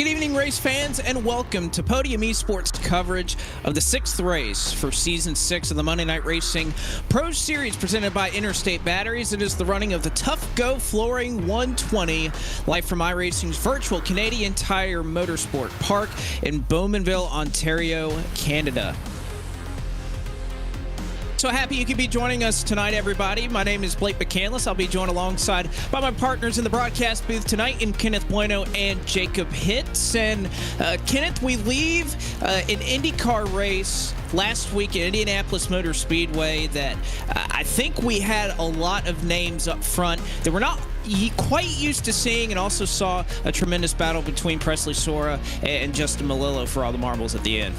evening, race fans, and welcome to Podium Esports coverage of the 6th race for Season 6 of the Monday Night Racing Pro Series presented by Interstate Batteries. It is the running of the Tufco Flooring 120, live from iRacing's virtual Canadian Tire Motorsport Park in Bowmanville, Ontario, Canada. So happy you could be joining us tonight, everybody. My name is Blake McCandless. I'll be joined alongside by my partners in the broadcast booth tonight in Kenneth Bueno and Jacob Hitz. And Kenneth, we leave an IndyCar race last week at Indianapolis Motor Speedway that I think we had a lot of names up front that we're not quite used to seeing, and also saw a tremendous battle between Presley Sora and Justin Melillo for all the marbles at the end.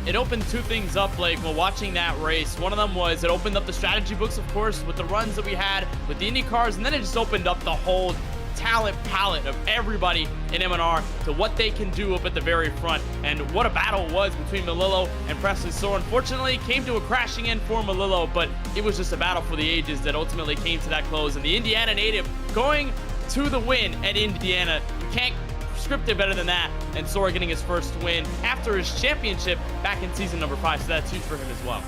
It opened two things up, Blake, while watching that race. One of them was it opened up the strategy books, of course, with the runs that we had with the Indy cars, and then it just opened up the whole talent palette of everybody in M&R to what they can do up at the very front. And what a battle it was between Melillo and Presley Sora. Unfortunately, it came to a crashing end for Melillo, but it was just a battle for the ages that ultimately came to that close. And the Indiana native going to the win at Indiana. You can't script it better than that, and Sora getting his first win after his championship back in season number 5, so that's huge for him as well.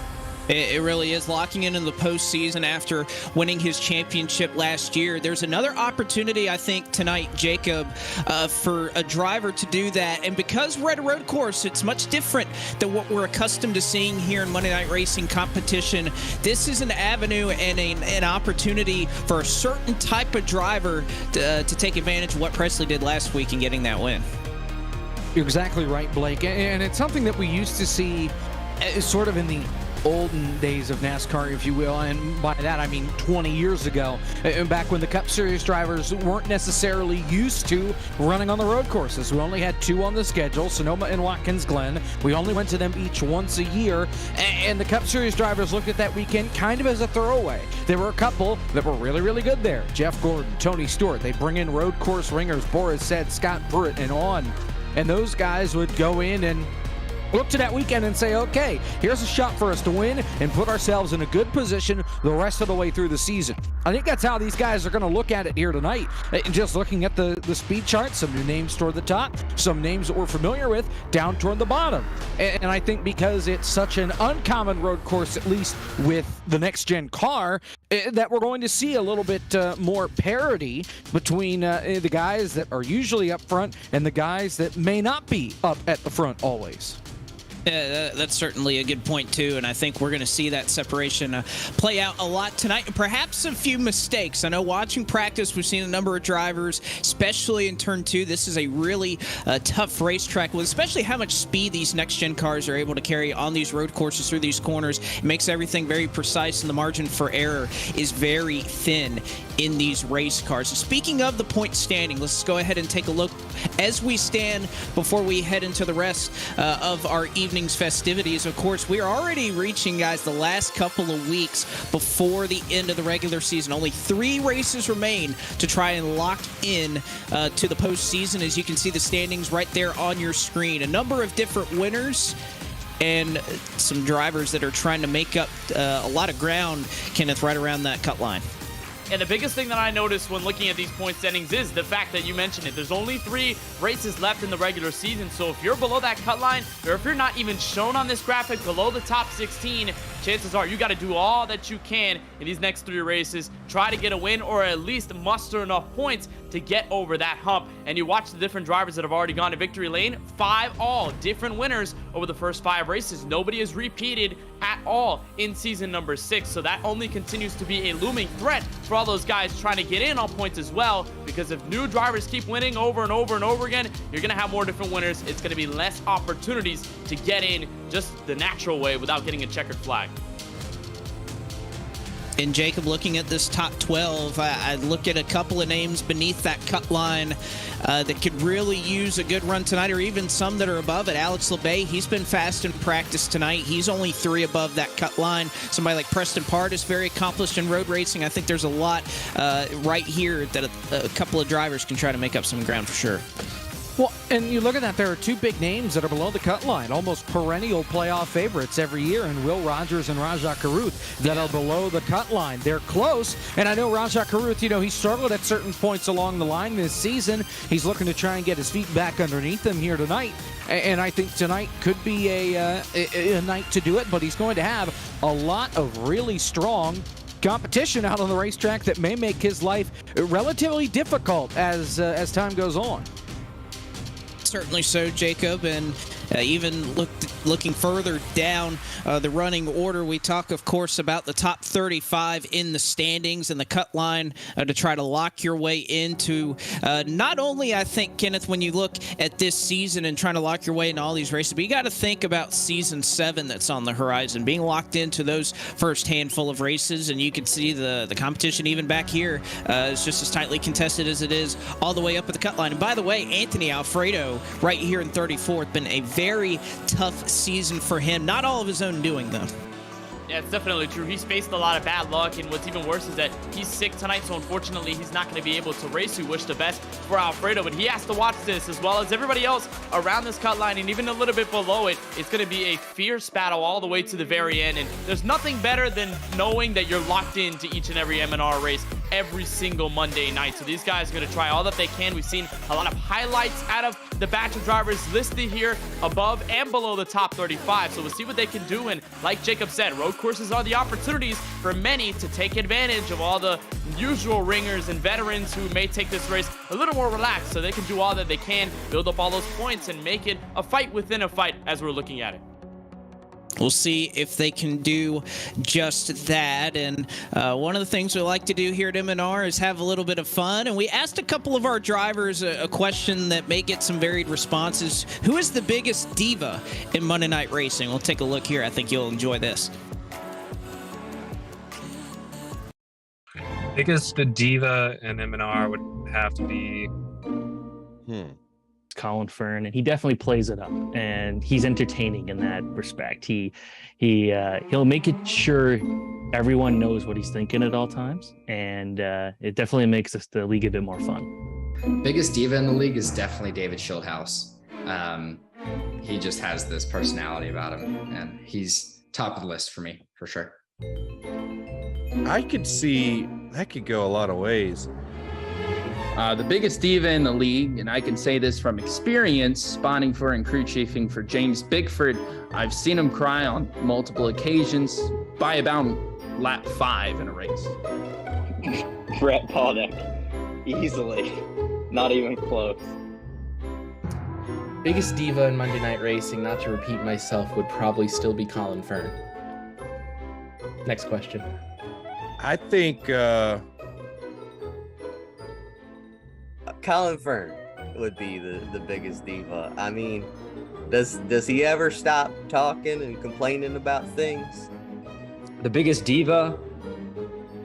It really is, locking in the postseason after winning his championship last year. There's another opportunity, I think, tonight, Jacob, for a driver to do that. And because we're at a road course, it's much different than what we're accustomed to seeing here in Monday Night Racing competition. This is an avenue and an opportunity for a certain type of driver to take advantage of what Presley did last week in getting that win. You're exactly right, Blake. And it's something that we used to see sort of in the olden days of NASCAR, if you will, and by that I mean 20 years ago, back when the Cup Series drivers weren't necessarily used to running on the road courses. We only had 2 on the schedule, Sonoma and Watkins Glen. We only went to them each once a year, and the Cup Series drivers looked at that weekend kind of as a throwaway. There were a couple that were really, really good there. Jeff Gordon, Tony Stewart. They bring in road course ringers, Boris Said, Scott Pruitt, and on. And those guys would go in and look to that weekend and say, okay, here's a shot for us to win and put ourselves in a good position the rest of the way through the season. I think that's how these guys are going to look at it here tonight. And just looking at the speed chart, some new names toward the top, some names that we're familiar with down toward the bottom. And I think because it's such an uncommon road course, at least with the next-gen car, that we're going to see a little bit more parity between the guys that are usually up front and the guys that may not be up at the front always. Yeah, that's certainly a good point, too, and I think we're going to see that separation play out a lot tonight, and perhaps a few mistakes. I know watching practice, we've seen a number of drivers, especially in Turn 2. This is a really tough racetrack, with especially how much speed these next-gen cars are able to carry on these road courses through these corners. It makes everything very precise, and the margin for error is very thin in these race cars. And speaking of the point standing, let's go ahead and take a look as we stand before we head into the rest of our evening's festivities. Of course, we are already reaching, guys, the last couple of weeks before the end of the regular season. Only 3 races remain to try and lock in to the postseason. As you can see the standings right there on your screen. A number of different winners and some drivers that are trying to make up a lot of ground, Kenneth, right around that cut line. And the biggest thing that I noticed when looking at these point standings is the fact that you mentioned it. There's only 3 races left in the regular season, so if you're below that cut line, or if you're not even shown on this graphic below the top 16, chances are you got to do all that you can in these next 3 races, try to get a win or at least muster enough points to get over that hump. And you watch the different drivers that have already gone to victory lane, 5 all different winners over the first 5 races. Nobody has repeated at all in season number 6, so that only continues to be a looming threat for all those guys trying to get in on points as well, because if new drivers keep winning over and over and over again, you're going to have more different winners. It's going to be less opportunities to get in just the natural way without getting a checkered flag. And Jacob, looking at this top 12, I look at a couple of names beneath that cut line that could really use a good run tonight, or even some that are above it. Alex LeBay, he's been fast in practice tonight. He's only 3 above that cut line. Somebody like Preston Part is very accomplished in road racing. I think there's a lot right here that a couple of drivers can try to make up some ground for sure. Well, and you look at that, there are two big names that are below the cut line, almost perennial playoff favorites every year, and Will Rogers and Rajat Karuth that are below the cut line. They're close, and I know Rajat Karuth, he struggled at certain points along the line this season. He's looking to try and get his feet back underneath him here tonight, and I think tonight could be a night to do it, but he's going to have a lot of really strong competition out on the racetrack that may make his life relatively difficult as time goes on. Certainly so, Jacob, and even looking further down the running order, we talk, of course, about the top 35 in the standings and the cut line to try to lock your way into not only, I think, Kenneth, when you look at this season and trying to lock your way into all these races, but you got to think about Season 7 that's on the horizon, being locked into those first handful of races, and you can see the competition even back here is just as tightly contested as it is all the way up at the cut line. And by the way, Anthony Alfredo right here in 34th, been a very tough season for him. Not all of his own doing, though. Yeah, it's definitely true. He's faced a lot of bad luck, and what's even worse is that he's sick tonight, so unfortunately he's not going to be able to race. We wish the best for Alfredo, but he has to watch this as well as everybody else around this cut line, and even a little bit below it. It's going to be a fierce battle all the way to the very end, and there's nothing better than knowing that you're locked into each and every M&R race every single Monday night. So these guys are going to try all that they can. We've seen a lot of highlights out of the batch of drivers listed here above and below the top 35. So we'll see what they can do. And like Jacob said, road courses are the opportunities for many to take advantage of all the usual ringers and veterans who may take this race a little more relaxed, so they can do all that they can, build up all those points, and make it a fight within a fight as we're looking at it. We'll see if they can do just that. And one of the things we like to do here at M&R is have a little bit of fun. And we asked a couple of our drivers a question that may get some varied responses. Who is the biggest diva in Monday Night Racing? We'll take a look here. I think you'll enjoy this. Biggest diva in M&R would have to be Colin Fern, and he definitely plays it up, and he's entertaining in that respect. He'll make it sure everyone knows what he's thinking at all times, and it definitely makes the league a bit more fun. Biggest diva in the league is definitely David Schildhaus. He just has this personality about him, and he's top of the list for me, for sure. I could see that could go a lot of ways. The biggest diva in the league, and I can say this from experience, spawning for and crew chiefing for James Bigford. I've seen him cry on multiple occasions by about lap 5 in a race. Brett Podek, easily, not even close. Biggest diva in Monday Night Racing, not to repeat myself, would probably still be Colin Fern. Next question. I think Colin Fern would be the biggest diva. I mean, does he ever stop talking and complaining about things? The biggest diva,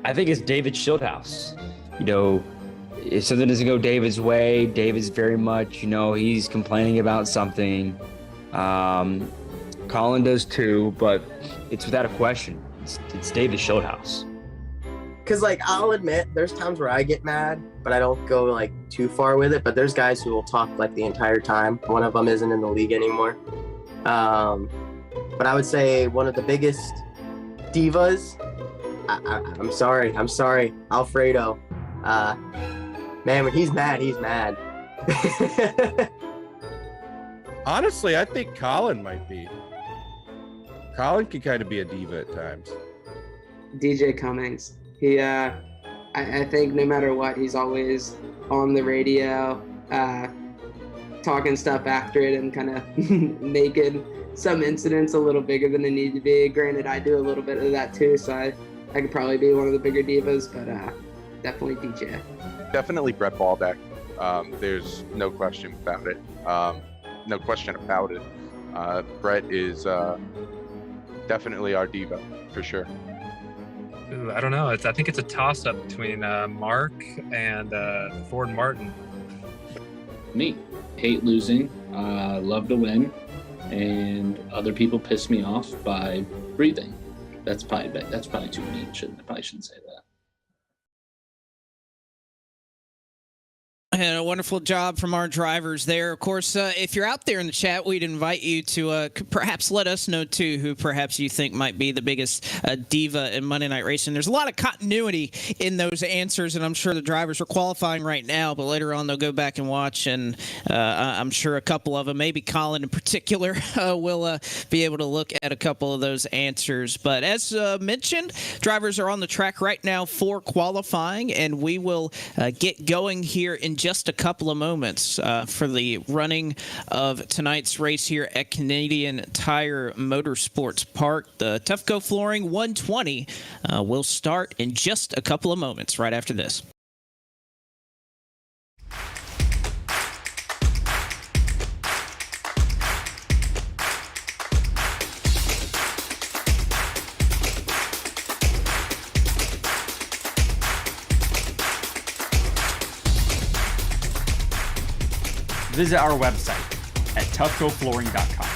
I think, is David Schildhaus. If something doesn't go David's way, David's very much, he's complaining about something. Colin does too, but it's without a question. It's David Schildhaus. Because, I'll admit, there's times where I get mad, but I don't go, too far with it. But there's guys who will talk, the entire time. One of them isn't in the league anymore. But I would say one of the biggest divas, I'm sorry, Alfredo. Man, when he's mad, he's mad. honestly, I think Colin might be. Colin can kind of be a diva at times. DJ Cummings. He, I think no matter what, he's always on the radio, talking stuff after it and kind of making some incidents a little bigger than they need to be. Granted, I do a little bit of that too, so I could probably be one of the bigger divas, but definitely DJ. Definitely Brett Baldeck. There's no question about it. No question about it. Brett is definitely our diva, for sure. Ooh, I don't know. I think it's a toss-up between Mark and Ford Martin. Me. Hate losing. Love to win. And other people piss me off by breathing. That's probably too mean. I probably shouldn't say that. And a wonderful job from our drivers there. Of course, if you're out there in the chat, we'd invite you to perhaps let us know, too, who perhaps you think might be the biggest diva in Monday Night Racing. There's a lot of continuity in those answers, and I'm sure the drivers are qualifying right now, but later on they'll go back and watch, and I'm sure a couple of them, maybe Colin in particular, will be able to look at a couple of those answers. But as mentioned, drivers are on the track right now for qualifying, and we will get going here in just a couple of moments for the running of tonight's race here at Canadian Tire Motorsports Park. The Tufco Flooring 120 will start in just a couple of moments right after this. Visit our website at tufcoflooring.com.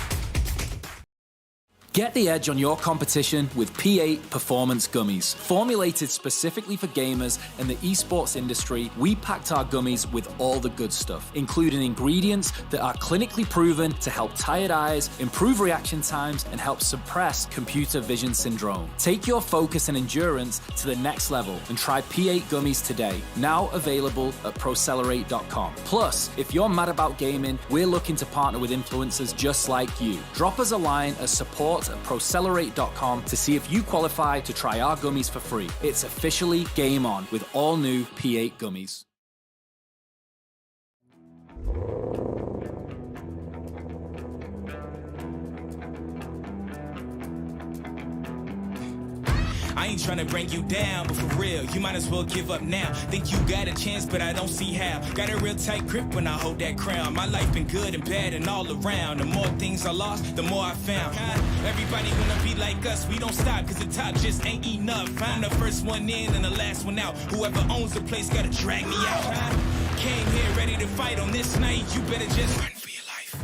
Get the edge on your competition with P8 Performance Gummies. Formulated specifically for gamers and the esports industry, we packed our gummies with all the good stuff, including ingredients that are clinically proven to help tired eyes, improve reaction times, and help suppress computer vision syndrome. Take your focus and endurance to the next level and try P8 Gummies today. Now available at Procelerate.com. Plus, if you're mad about gaming, we're looking to partner with influencers just like you. Drop us a line at support at Procelerate.com to see if you qualify to try our gummies for free. It's officially game on with all new P8 gummies. I ain't trying to bring you down, but for real, you might as well give up now. Think you got a chance, but I don't see how. Got a real tight grip when I hold that crown. My life been good and bad and all around. The more things I lost, the more I found. Everybody wanna be like us, we don't stop, cause the top just ain't enough. I'm the first one in and the last one out. Whoever owns the place gotta drag me out. Came here ready to fight on this night, you better just run for your life.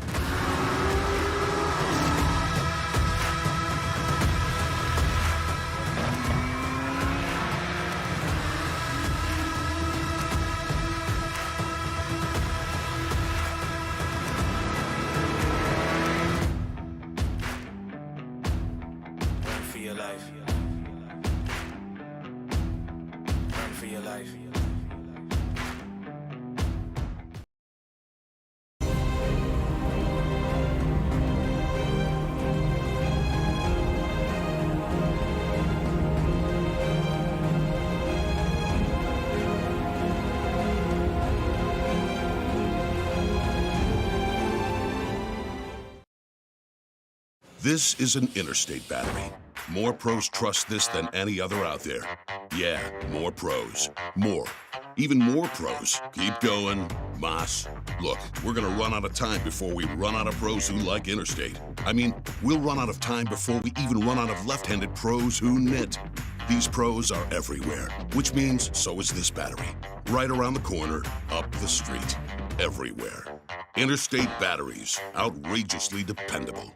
This is an Interstate battery. More pros trust this than any other out there. Yeah, more pros. More. Even more pros. Keep going, Moss. Look, we're gonna run out of time before we run out of pros who like Interstate. I mean, we'll run out of time before we even run out of left-handed pros who knit. These pros are everywhere, which means so is this battery. Right around the corner, up the street, everywhere. Interstate batteries, outrageously dependable.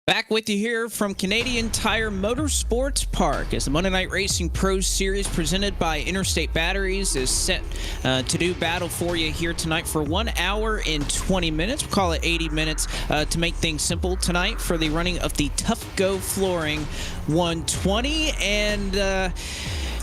Back with you here from Canadian Tire Motorsports Park as the Monday Night Racing Pro Series presented by Interstate Batteries is set to do battle for you here tonight for 1 hour and 20 minutes. We'll call it 80 minutes to make things simple tonight for the running of the Tufco Flooring 120. And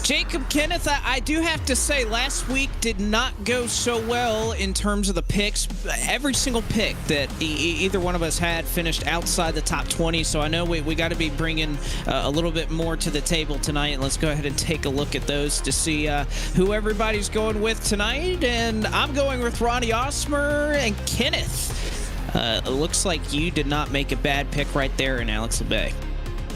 Jacob, Kenneth, I do have to say last week did not go so well in terms of the picks. Every single pick that either one of us had finished outside the top 20, so I know we got to be bringing a little bit more to the table tonight. And let's go ahead and take a look at those to see who everybody's going with tonight. And I'm going with Ronnie Osmer and Kenneth. It looks like you did not make a bad pick right there in Alex LeBay.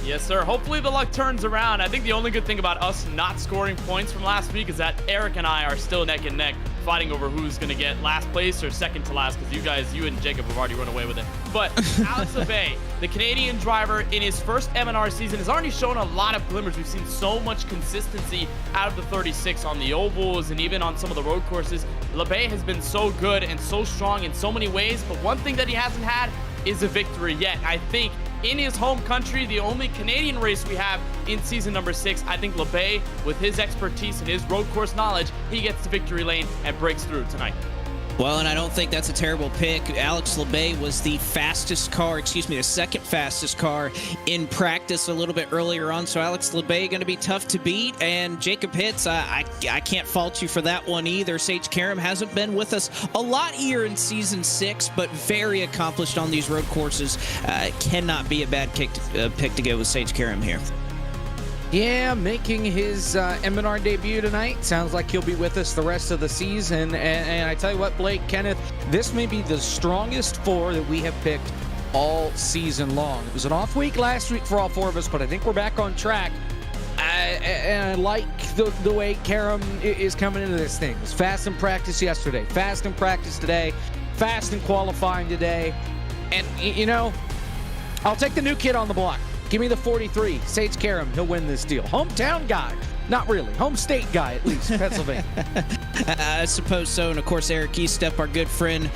Yes, sir. Hopefully the luck turns around. I think the only good thing about us not scoring points from last week is that Eric and I are still neck and neck fighting over who's going to get last place or second to last, because you and Jacob have already run away with it. But Alex LeBay, the Canadian driver in his first M&R season, has already shown a lot of glimmers. We've seen so much consistency out of the 36 on the ovals and even on some of the road courses. LeBay has been so good and so strong in so many ways, but one thing that he hasn't had is a victory yet. I think in his home country, the only Canadian race we have in season number 6. I think LeBay, with his expertise and his road course knowledge, he gets to victory lane and breaks through tonight. Well, and I don't think that's a terrible pick. Alex LeBay was the second fastest car in practice a little bit earlier on. So Alex LeBay going to be tough to beat. And Jacob Hitz, I can't fault you for that one either. Sage Karam hasn't been with us a lot here in Season 6, but very accomplished on these road courses. Cannot be a bad pick to go with Sage Karam here. Yeah, making his M&R debut tonight. Sounds like he'll be with us the rest of the season. And I tell you what, Blake, Kenneth, this may be the strongest 4 that we have picked all season long. It was an off week last week for all 4 of us, but I think we're back on track. And I like the way Karam is coming into this thing. It was fast in practice yesterday, fast in practice today, fast in qualifying today. And, you know, I'll take the new kid on the block. Give me the 43, Sage Karam. He'll win this deal. Hometown guy. Not really. Home state guy, at least, Pennsylvania. I suppose so. And, of course, Eric Eastep, our good friend,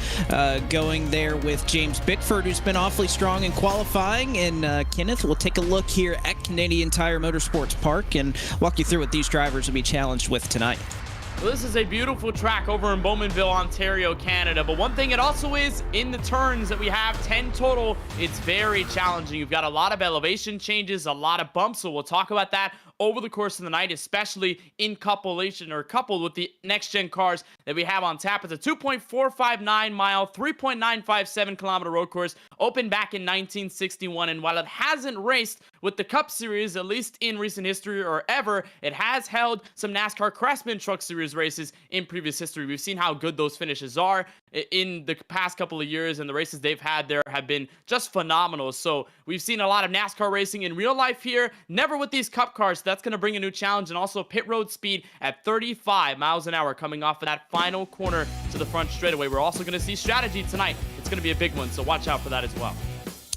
going there with James Bickford, who's been awfully strong in qualifying. And, Kenneth, we'll take a look here at Canadian Tire Motorsports Park and walk you through what these drivers will be challenged with tonight. Well, this is a beautiful track over in Bowmanville, Ontario, Canada. But one thing it also is, in the turns that we have, 10 total, it's very challenging. You've got a lot of elevation changes, a lot of bumps, so we'll talk about that over the course of the night, especially in coupled with the next-gen cars that we have on tap. It's a 2.459-mile, 3.957-kilometer road course, opened back in 1961, and while it hasn't raced with the Cup Series, at least in recent history or ever, it has held some NASCAR Craftsman Truck Series races in previous history. We've seen how good those finishes are in the past couple of years, and the races they've had there have been just phenomenal. So we've seen a lot of NASCAR racing in real life here, never with these Cup cars. That's going to bring a new challenge, and also pit road speed at 35 miles an hour coming off of that final corner to the front straightaway. We're also going to see strategy tonight. It's going to be a big one, so watch out for that as well.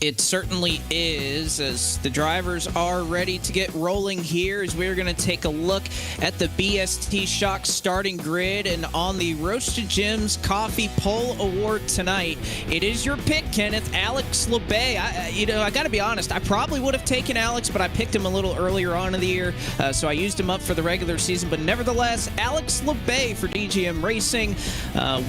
It certainly is, as the drivers are ready to get rolling here, as we're going to take a look at the BST Shock starting grid. And on the Roasted Gems Coffee Poll Award tonight, it is your pick, Kenneth, Alex LeBay. I got to be honest, I probably would have taken Alex, but I picked him a little earlier on in the year, so I used him up for the regular season. But nevertheless, Alex LeBay for DGM Racing,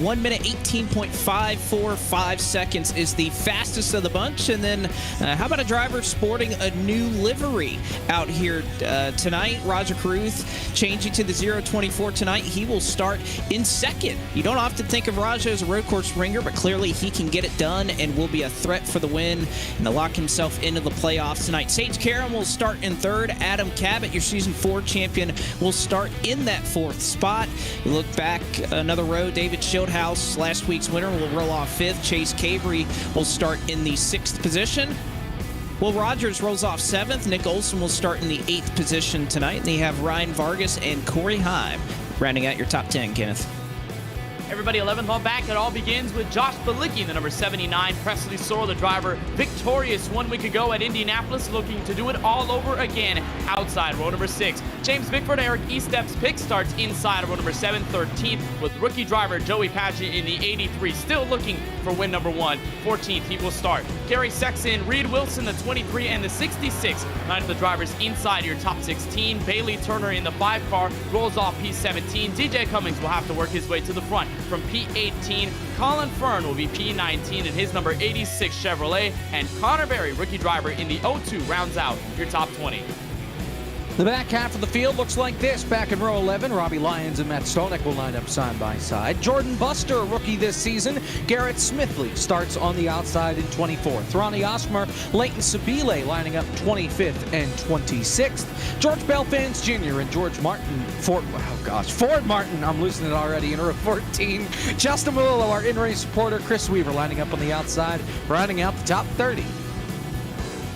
1 minute 18.545 seconds is the fastest of the bunch. And then how about a driver sporting a new livery out here tonight? Roger Caruth changing to the 024 tonight. He will start in second. You don't often think of Raja as a road course ringer, but clearly he can get it done and will be a threat for the win and to lock himself into the playoffs tonight. Sage Karam will start in third. Adam Cabot, your Season 4 champion, will start in that 4th spot. You look back another row, David Schildhouse, last week's winner, will roll off 5th. Chase Cavery will start in the 6th position. Will Rogers rolls off 7th. Nick Olson will start in the 8th position tonight. And you have Ryan Vargas and Corey Heim rounding out your top 10, Kenneth. Everybody 11th on back. It all begins with Josh Balicki, the number 79. Presley Sorrell, the driver, victorious 1 week ago at Indianapolis, looking to do it all over again outside row number 6. James Bickford, Eric Eastep's pick starts inside of row number 7, 13th, with rookie driver Joey Padgett in the 83, still looking for win number 1. 14th, he will start. Gary Sexton, Reed Wilson, the 23, and the 66. 9 of the drivers inside your top 16. Bailey Turner in the 5 car rolls off P17. DJ Cummings will have to work his way to the front from P18. Colin Fern will be P19 in his number 86 Chevrolet, and Connor Berry, rookie driver in the 02, rounds out your top 20. The back half of the field looks like this. Back in row 11, Robbie Lyons and Matt Stolnick will line up side by side. Jordan Buster, rookie this season. Garrett Smithley starts on the outside in 24th. Ronnie Osmer, Leighton Sabile lining up 25th and 26th. George Belfans Jr. and George Martin. Ford Martin, I'm losing it already, in row 14. Justin Malillo, our in-race reporter. Chris Weaver lining up on the outside, rounding out the top 30.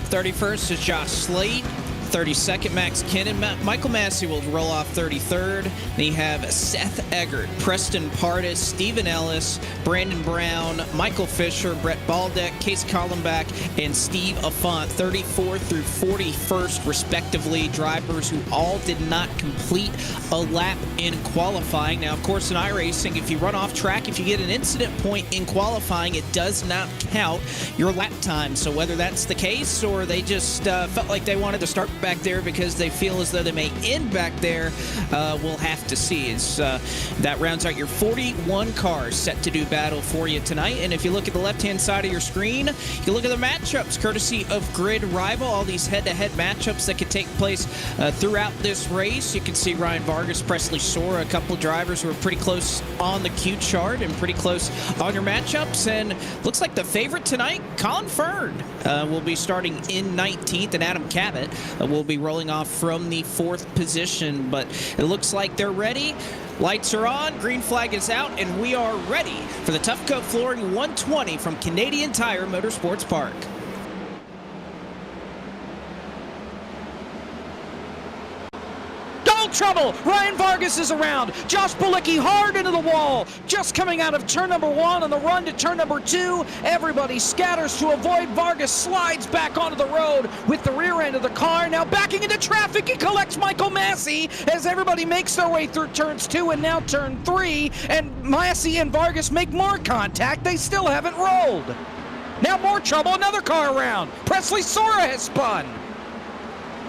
31st is Josh Slate. 32nd, Max Kinnon. Michael Massey will roll off 33rd. Then you have Seth Eggert, Preston Pardis, Stephen Ellis, Brandon Brown, Michael Fisher, Brett Baldeck, Case Collenbach, and Steve Affont, 34th through 41st, respectively. Drivers who all did not complete a lap in qualifying. Now, of course, in iRacing, if you run off track, if you get an incident point in qualifying, it does not count your lap time. So whether that's the case or they just felt like they wanted to start back there because they feel as though they may end back there, we'll have to see. That rounds out your 41 cars set to do battle for you tonight. And if you look at the left-hand side of your screen, you look at the matchups courtesy of Grid Rival, all these head-to-head matchups that could take place throughout this race. You can see Ryan Vargas, Presley Sora, a couple of drivers who are pretty close on the Q chart and pretty close on your matchups. And looks like the favorite tonight, Colin Fern, will be starting in 19th, and Adam Cabot will be rolling off from the 4th position. But it looks like they're ready. Lights are on, green flag is out, and we are ready for the Tufco Flooring 120 from Canadian Tire Motorsports Park. Trouble. Ryan Vargas is around. Josh Bilicki hard into the wall. Just coming out of turn number 1 on the run to turn number 2. Everybody scatters to avoid Vargas. Slides back onto the road with the rear end of the car. Now backing into traffic. He collects Michael Massey as everybody makes their way through turns 2 and now turn 3. And Massey and Vargas make more contact. They still haven't rolled. Now more trouble. Another car around. Presley Sora has spun.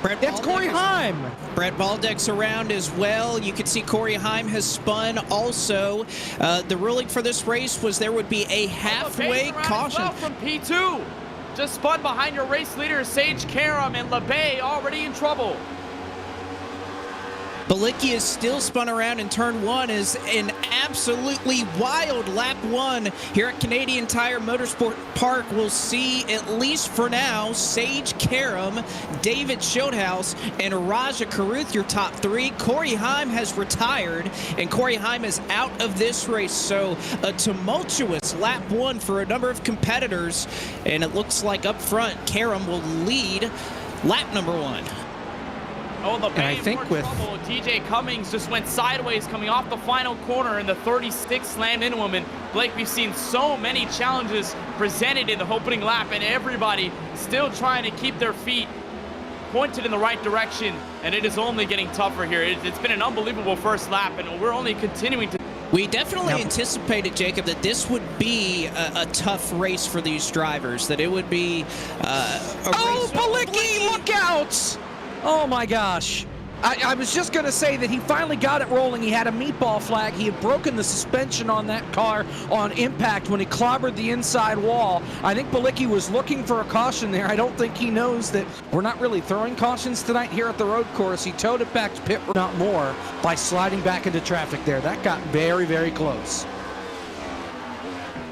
It's Corey Heim. Brett Baldeck's around as well. You can see Corey Heim has spun also. The ruling for this race was there would be a halfway caution. Well from P2. Just spun behind your race leader, Sage Karam, and LeBay already in trouble. Bilicki is still spun around in turn 1 as an absolutely wild lap 1 here at Canadian Tire Motorsport Park. We'll see, at least for now, Sage Karam, David Schildhouse, and Raja Karuth, your top 3. Corey Heim has retired, and Corey Heim is out of this race. So a tumultuous lap 1 for a number of competitors, and it looks like up front, Karam will lead lap number 1. Oh, the I think with trouble. TJ Cummings just went sideways coming off the final corner, and the 36 slammed into him. And Blake, we've seen so many challenges presented in the opening lap, and everybody still trying to keep their feet pointed in the right direction, and it is only getting tougher here. It's been an unbelievable first lap, and we're only continuing to. We definitely anticipated, Jacob, that this would be a tough race for these drivers, that it would be a race. Bilicki, look out! Oh my gosh. I was just going to say that he finally got it rolling. He had a meatball flag. He had broken the suspension on that car on impact when he clobbered the inside wall. I think Bilicki was looking for a caution there. I don't think he knows that we're not really throwing cautions tonight here at the road course. He towed it back to pit, not more, by sliding back into traffic there. That got very, very close.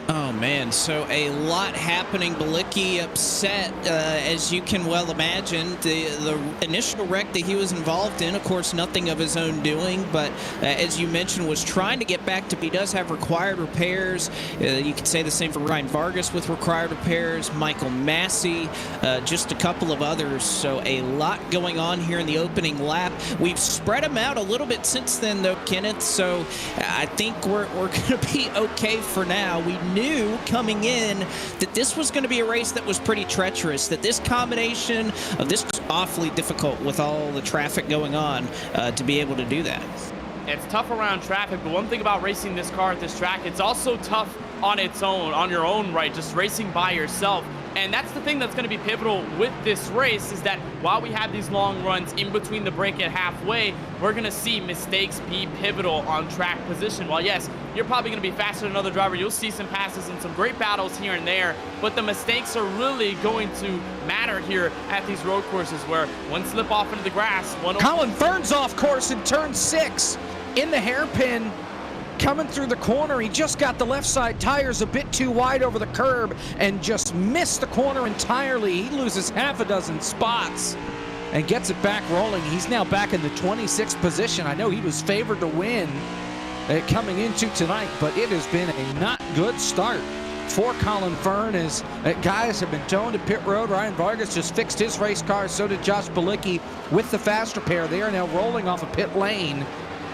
Oh, man, so a lot happening. Bilicki upset, as you can well imagine. The initial wreck that he was involved in, of course, nothing of his own doing, but as you mentioned, was trying to get back to, he does have required repairs. You could say the same for Ryan Vargas with required repairs, Michael Massey, just a couple of others. So a lot going on here in the opening lap. We've spread them out a little bit since then, though, Kenneth, so I think we're going to be okay for now. We knew coming in that this was going to be a race that was pretty treacherous, that this combination of this was awfully difficult with all the traffic going on to be able to do that. It's tough around traffic, but one thing about racing this car at this track, it's also tough on its own, on your own right, just racing by yourself. And that's the thing that's going to be pivotal with this race, is that while we have these long runs in between the break at halfway, we're going to see mistakes be pivotal on track position. While yes, you're probably going to be faster than another driver, you'll see some passes and some great battles here and there, but the mistakes are really going to matter here at these road courses, where one slip off into the grass, Colin Fern's off course in turn 6 in the hairpin. Coming through the corner, he just got the left side tires a bit too wide over the curb and just missed the corner entirely. He loses half a dozen spots and gets it back rolling. He's now back in the 26th position. I know he was favored to win coming into tonight, but it has been a not good start for Colin Fern as guys have been toned to pit road. Ryan Vargas just fixed his race car. So did Josh Balicki with the faster pair. They are now rolling off a pit lane.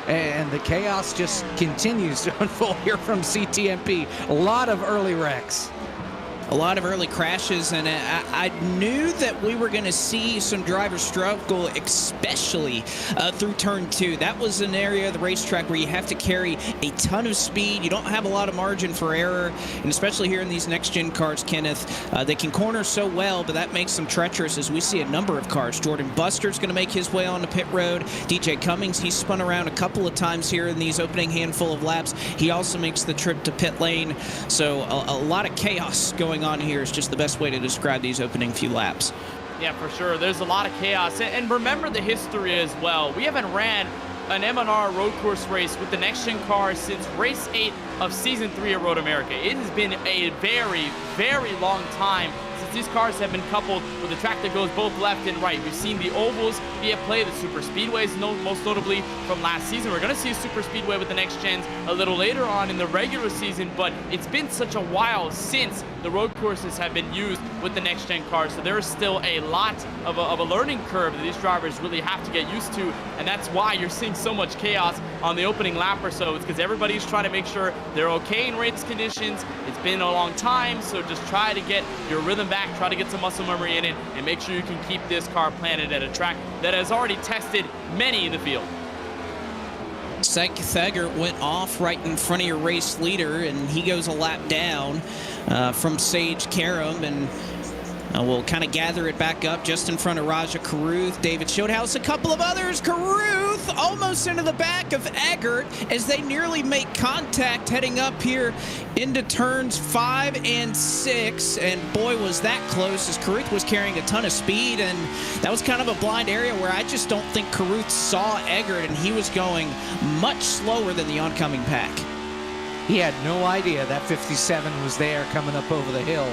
And the chaos just continues to unfold here from CTMP. A lot of early wrecks. A lot of early crashes, and I knew that we were going to see some drivers struggle, especially through turn 2. That was an area of the racetrack where you have to carry a ton of speed. You don't have a lot of margin for error, and especially here in these next-gen cars, Kenneth, they can corner so well, but that makes them treacherous as we see a number of cars. Jordan Buster's going to make his way on the pit road. DJ Cummings, he's spun around a couple of times here in these opening handful of laps. He also makes the trip to pit lane, so a lot of chaos going on here is just the best way to describe these opening few laps. Yeah, for sure. There's a lot of chaos. And remember the history as well. We haven't ran an M&R road course race with the next-gen car since race 8 of season 3 of Road America. It has been a very, very long time since these cars have been coupled with a track that goes both left and right. We've seen the ovals be at play, the super speedways, most notably from last season. We're going to see a super speedway with the next gens a little later on in the regular season, but it's been such a while since the road courses have been used with the next gen cars, so there is still a lot of a learning curve that these drivers really have to get used to, and that's why you're seeing so much chaos on the opening lap or so. It's because everybody's trying to make sure they're okay in race conditions. It's been a long time, so just try to get your rhythm back, try to get some muscle memory in it, and make sure you can keep this car planted at a track that has already tested many in the field. Seth Thegert went off right in front of your race leader, and he goes a lap down from Sage Karam, and we'll kind of gather it back up just in front of Raja Carruth, David Shieldhouse, a couple of others. Carruth almost into the back of Eggert as they nearly make contact heading up here into turns 5 and 6, and boy was that close as Carruth was carrying a ton of speed, and that was kind of a blind area where I just don't think Carruth saw Eggert, and he was going much slower than the oncoming pack. He had no idea that 57 was there coming up over the hill.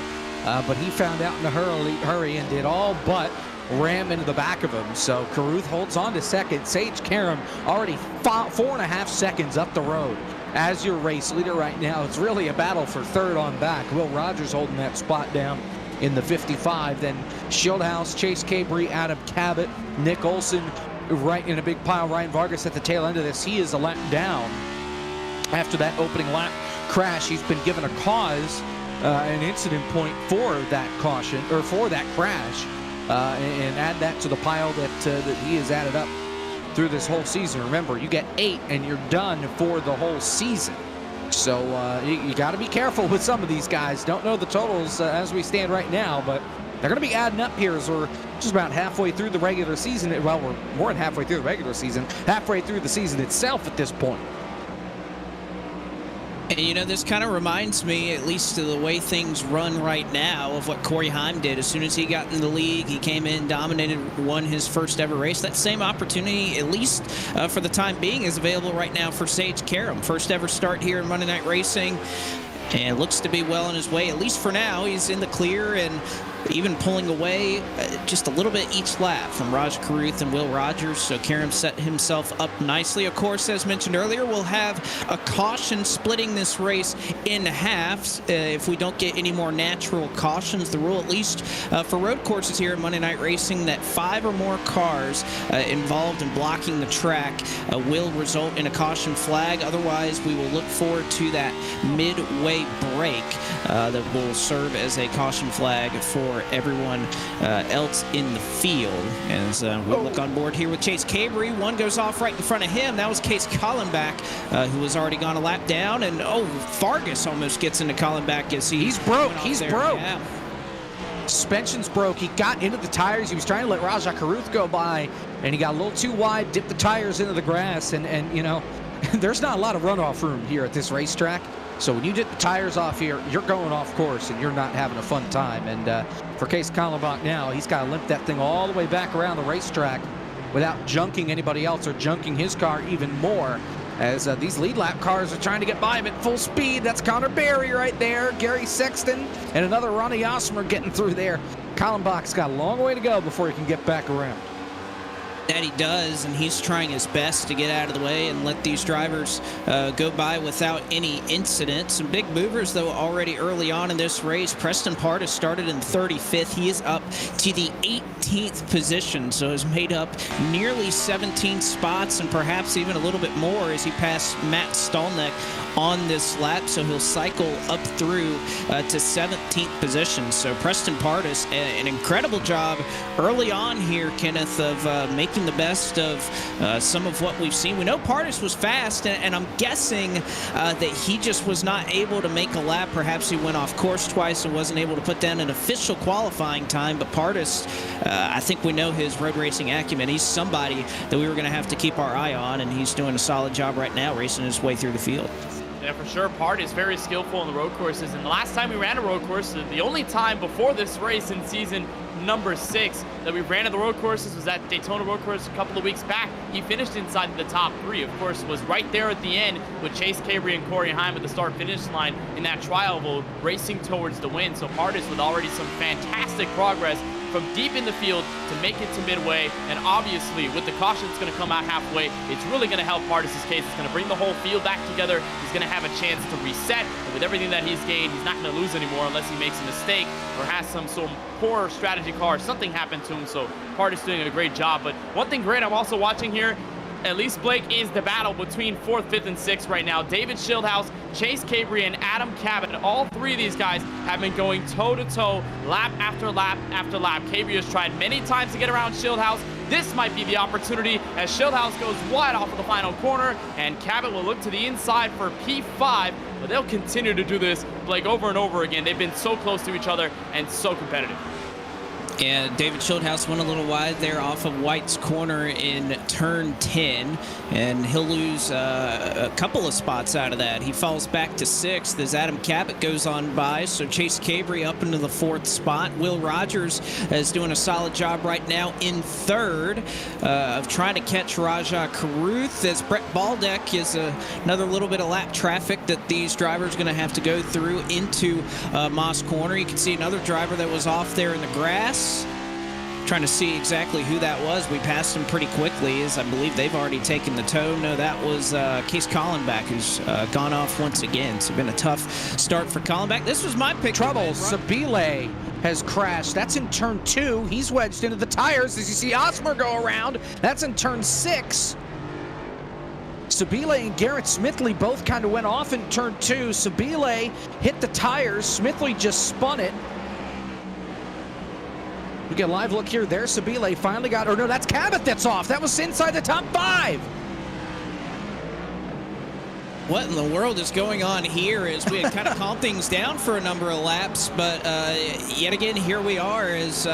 But he found out in a hurry and did all but ram into the back of him. So Carruth holds on to second. Sage Karam already 4.5 seconds up the road as your race leader right now. It's really a battle for third on back. Will Rogers holding that spot down in the 55. Then Shieldhouse, Chase Cabry, Adam Cabot, Nick Olson right in a big pile. Ryan Vargas at the tail end of this. He is a lap down. After that opening lap crash, he's been given a cause. An incident point for that caution, or for that crash, and add that to the pile that he has added up through this whole season. Remember, you get 8 and you're done for the whole season. So you got to be careful with some of these guys. Don't know the totals as we stand right now, but they're going to be adding up here as we're just about halfway through the regular season. Well, we're more than halfway through the regular season, halfway through the season itself at this point. And, you know, this kind of reminds me, at least to the way things run right now, of what Corey Heim did. As soon as he got in the league, he came in, dominated, won his first ever race. That same opportunity, at least for the time being, is available right now for Sage Karam. First ever start here in Monday Night Racing, and looks to be well on his way. At least for now, he's in the clear and even pulling away just a little bit each lap from Raj Carruth and Will Rogers. So Karam set himself up nicely. Of course, as mentioned earlier, we'll have a caution splitting this race in halves if we don't get any more natural cautions. The rule, at least for road courses here in Monday Night Racing, that 5 or more cars involved in blocking the track will result in a caution flag. Otherwise, we will look forward to that midway break that will serve as a caution flag for everyone else in the field. As we look on board here with Chase Cabry, one goes off right in front of him. That was Case Collenbach, who has already gone a lap down, and Vargas almost gets into Collenbach as he's broke. He's broke. Yeah. Suspension's broke. He got into the tires. He was trying to let Raja Carruth go by, and he got a little too wide, dipped the tires into the grass, and you know, there's not a lot of runoff room here at this racetrack. So when you get the tires off here, you're going off course and you're not having a fun time. And for Case Collenbach now, he's got to limp that thing all the way back around the racetrack without junking anybody else or junking his car even more, as these lead lap cars are trying to get by him at full speed. That's Connor Berry right there, Gary Sexton, and another Ronnie Osmer getting through there. Collenbach's got a long way to go before he can get back around. that he does, and he's trying his best to get out of the way and let these drivers go by without any incident. Some big movers, though, already early on in this race. Preston Pardus started in 35th. He is up to the 18th position, so has made up nearly 17 spots and perhaps even a little bit more as he passed Matt Stolnick on this lap, so he'll cycle up through to 17th position. So Preston Pardus, an incredible job early on here, Kenneth, of making the best of some of what we've seen. We know Pardus was fast, and I'm guessing that he just was not able to make a lap. Perhaps he went off course twice and wasn't able to put down an official qualifying time, but Pardus, I think we know his road racing acumen. He's somebody that we were going to have to keep our eye on, and he's doing a solid job right now racing his way through the field. Yeah, for sure. Pardus is very skillful on the road courses, and the last time we ran a road course, the only time before this race in season number 6 that we ran at the road courses was at Daytona road course a couple of weeks back. He finished inside the top 3, of course, was right there at the end with Chase Cabry and Corey Heim at the start-finish line in that trial vote, racing towards the win. So Pardus with already some fantastic progress from deep in the field to make it to Midway, and obviously with the caution that's going to come out halfway, it's really going to help Pardus' case. It's going to bring the whole field back together. He's going to have a chance to reset, and with everything that he's gained, he's not going to lose anymore unless he makes a mistake or has some poor strategy car, something happened to him. So Pardus doing a great job. But one thing great I'm also watching here, at least Blake, is the battle between 4th, 5th, and 6th right now. David Schildhouse, Chase Cabry, and Adam Cabot. All 3 of these guys have been going toe-to-toe, lap after lap after lap. Cabry has tried many times to get around Schildhouse. This might be the opportunity as Schildhouse goes wide off of the final corner, and Cabot will look to the inside for P5, but they'll continue to do this, Blake, over and over again. They've been so close to each other and so competitive. And David Schildhouse went a little wide there off of White's corner in turn 10, and he'll lose a couple of spots out of that. He falls back to 6th as Adam Cabot goes on by, so Chase Cabry up into the 4th spot. Will Rogers is doing a solid job right now in 3rd of trying to catch Rajah Caruth, as Brett Baldeck is another little bit of lap traffic that these drivers are going to have to go through into Moss Corner. You can see another driver that was off there in the grass. Trying to see exactly who that was. We passed him pretty quickly, as I believe they've already taken the tow. No, that was Case Collenbach, who's gone off once again. It's been a tough start for Collenbach. This was my pick. Trouble. Sabile has crashed. That's in turn 2. He's wedged into the tires as you see Osmer go around. That's in turn 6. Sabile and Garrett Smithley both kind of went off in turn 2. Sabile hit the tires. Smithley just spun it. We get a live look here. There's Sabile finally got, or no, that's Cabot that's off. That was inside the top 5. What in the world is going on here as we had kind of calmed things down for a number of laps, but yet again, here we are as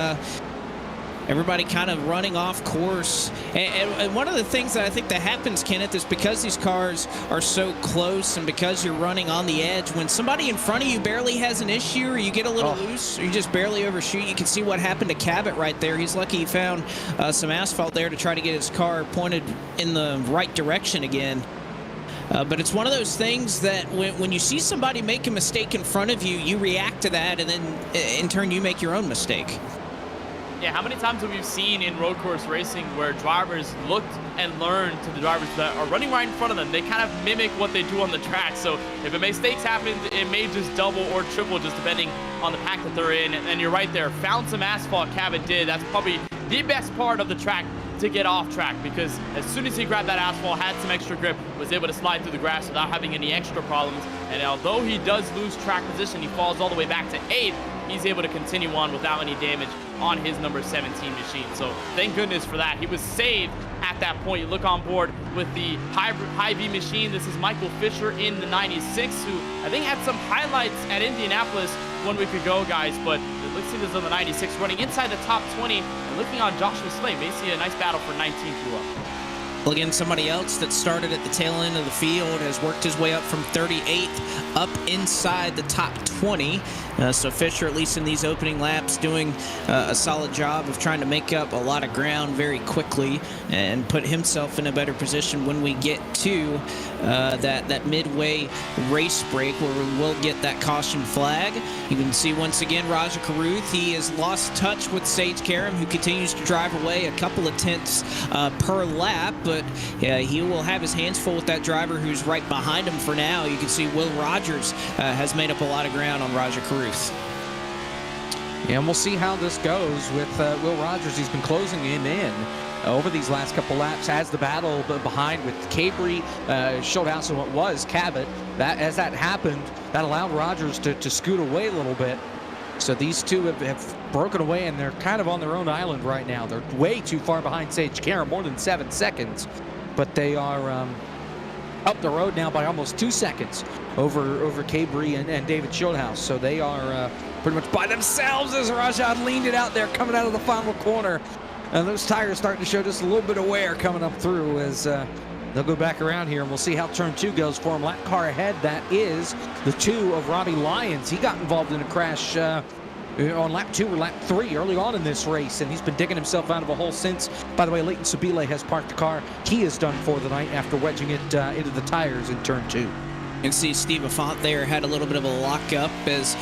everybody kind of running off course. And one of the things that I think that happens, Kenneth, is because these cars are so close and because you're running on the edge, when somebody in front of you barely has an issue or you get a little loose or you just barely overshoot, you can see what happened to Cabot right there. He's lucky he found some asphalt there to try to get his car pointed in the right direction again. But it's one of those things that when you see somebody make a mistake in front of you, you react to that, and then in turn you make your own mistake. Yeah, how many times have we seen in road course racing where drivers looked and learned to the drivers that are running right in front of them? They kind of mimic what they do on the track. So if a mistakes happen, it may just double or triple just depending on the pack that they're in. And you're right there. Found some asphalt, Cabot did. That's probably the best part of the track to get off track, because as soon as he grabbed that asphalt, had some extra grip, was able to slide through the grass without having any extra problems. And although he does lose track position, he falls all the way back to 8th. He's able to continue on without any damage on his number 17 machine. So thank goodness for that. He was saved at that point. You look on board with the Hy-Vee machine. This is Michael Fisher in the 96, who I think had some highlights at Indianapolis 1 week ago, guys. But let's see this on the 96 running inside the top 20 and looking on Joshua Slay. May see a nice battle for 19th through up. Well, again, somebody else that started at the tail end of the field has worked his way up from 38th up inside the top 20. So Fisher, at least in these opening laps, doing a solid job of trying to make up a lot of ground very quickly and put himself in a better position when we get to that midway race break where we will get that caution flag. You can see once again Raja Caruth. He has lost touch with Sage Karam, who continues to drive away a couple of tenths per lap, but he will have his hands full with that driver who's right behind him for now. You can see Will Rogers has made up a lot of ground on Raja Caruth. Yeah, and we'll see how this goes with Will Rogers. He's been closing him in over these last couple laps as the battle behind with Cabri, Schulthouse, and what was Cabot. As that happened, that allowed Rogers to scoot away a little bit. So these two have broken away, and they're kind of on their own island right now. They're way too far behind Sage Karam, more than 7 seconds. But they are up the road now by almost 2 seconds over Cabri and David Schulthouse. So they are pretty much by themselves as Rajat leaned it out there coming out of the final corner. And those tires starting to show just a little bit of wear coming up through as they'll go back around here, and we'll see how turn 2 goes for him. Lap car ahead, that is the 2 of Robbie Lyons. He got involved in a crash on lap 2 or lap 3 early on in this race, and he's been digging himself out of a hole since. By the way, Leighton Sabile has parked the car. He is done for the night after wedging it into the tires in turn 2. You can see Steve Affont there had a little bit of a lockup as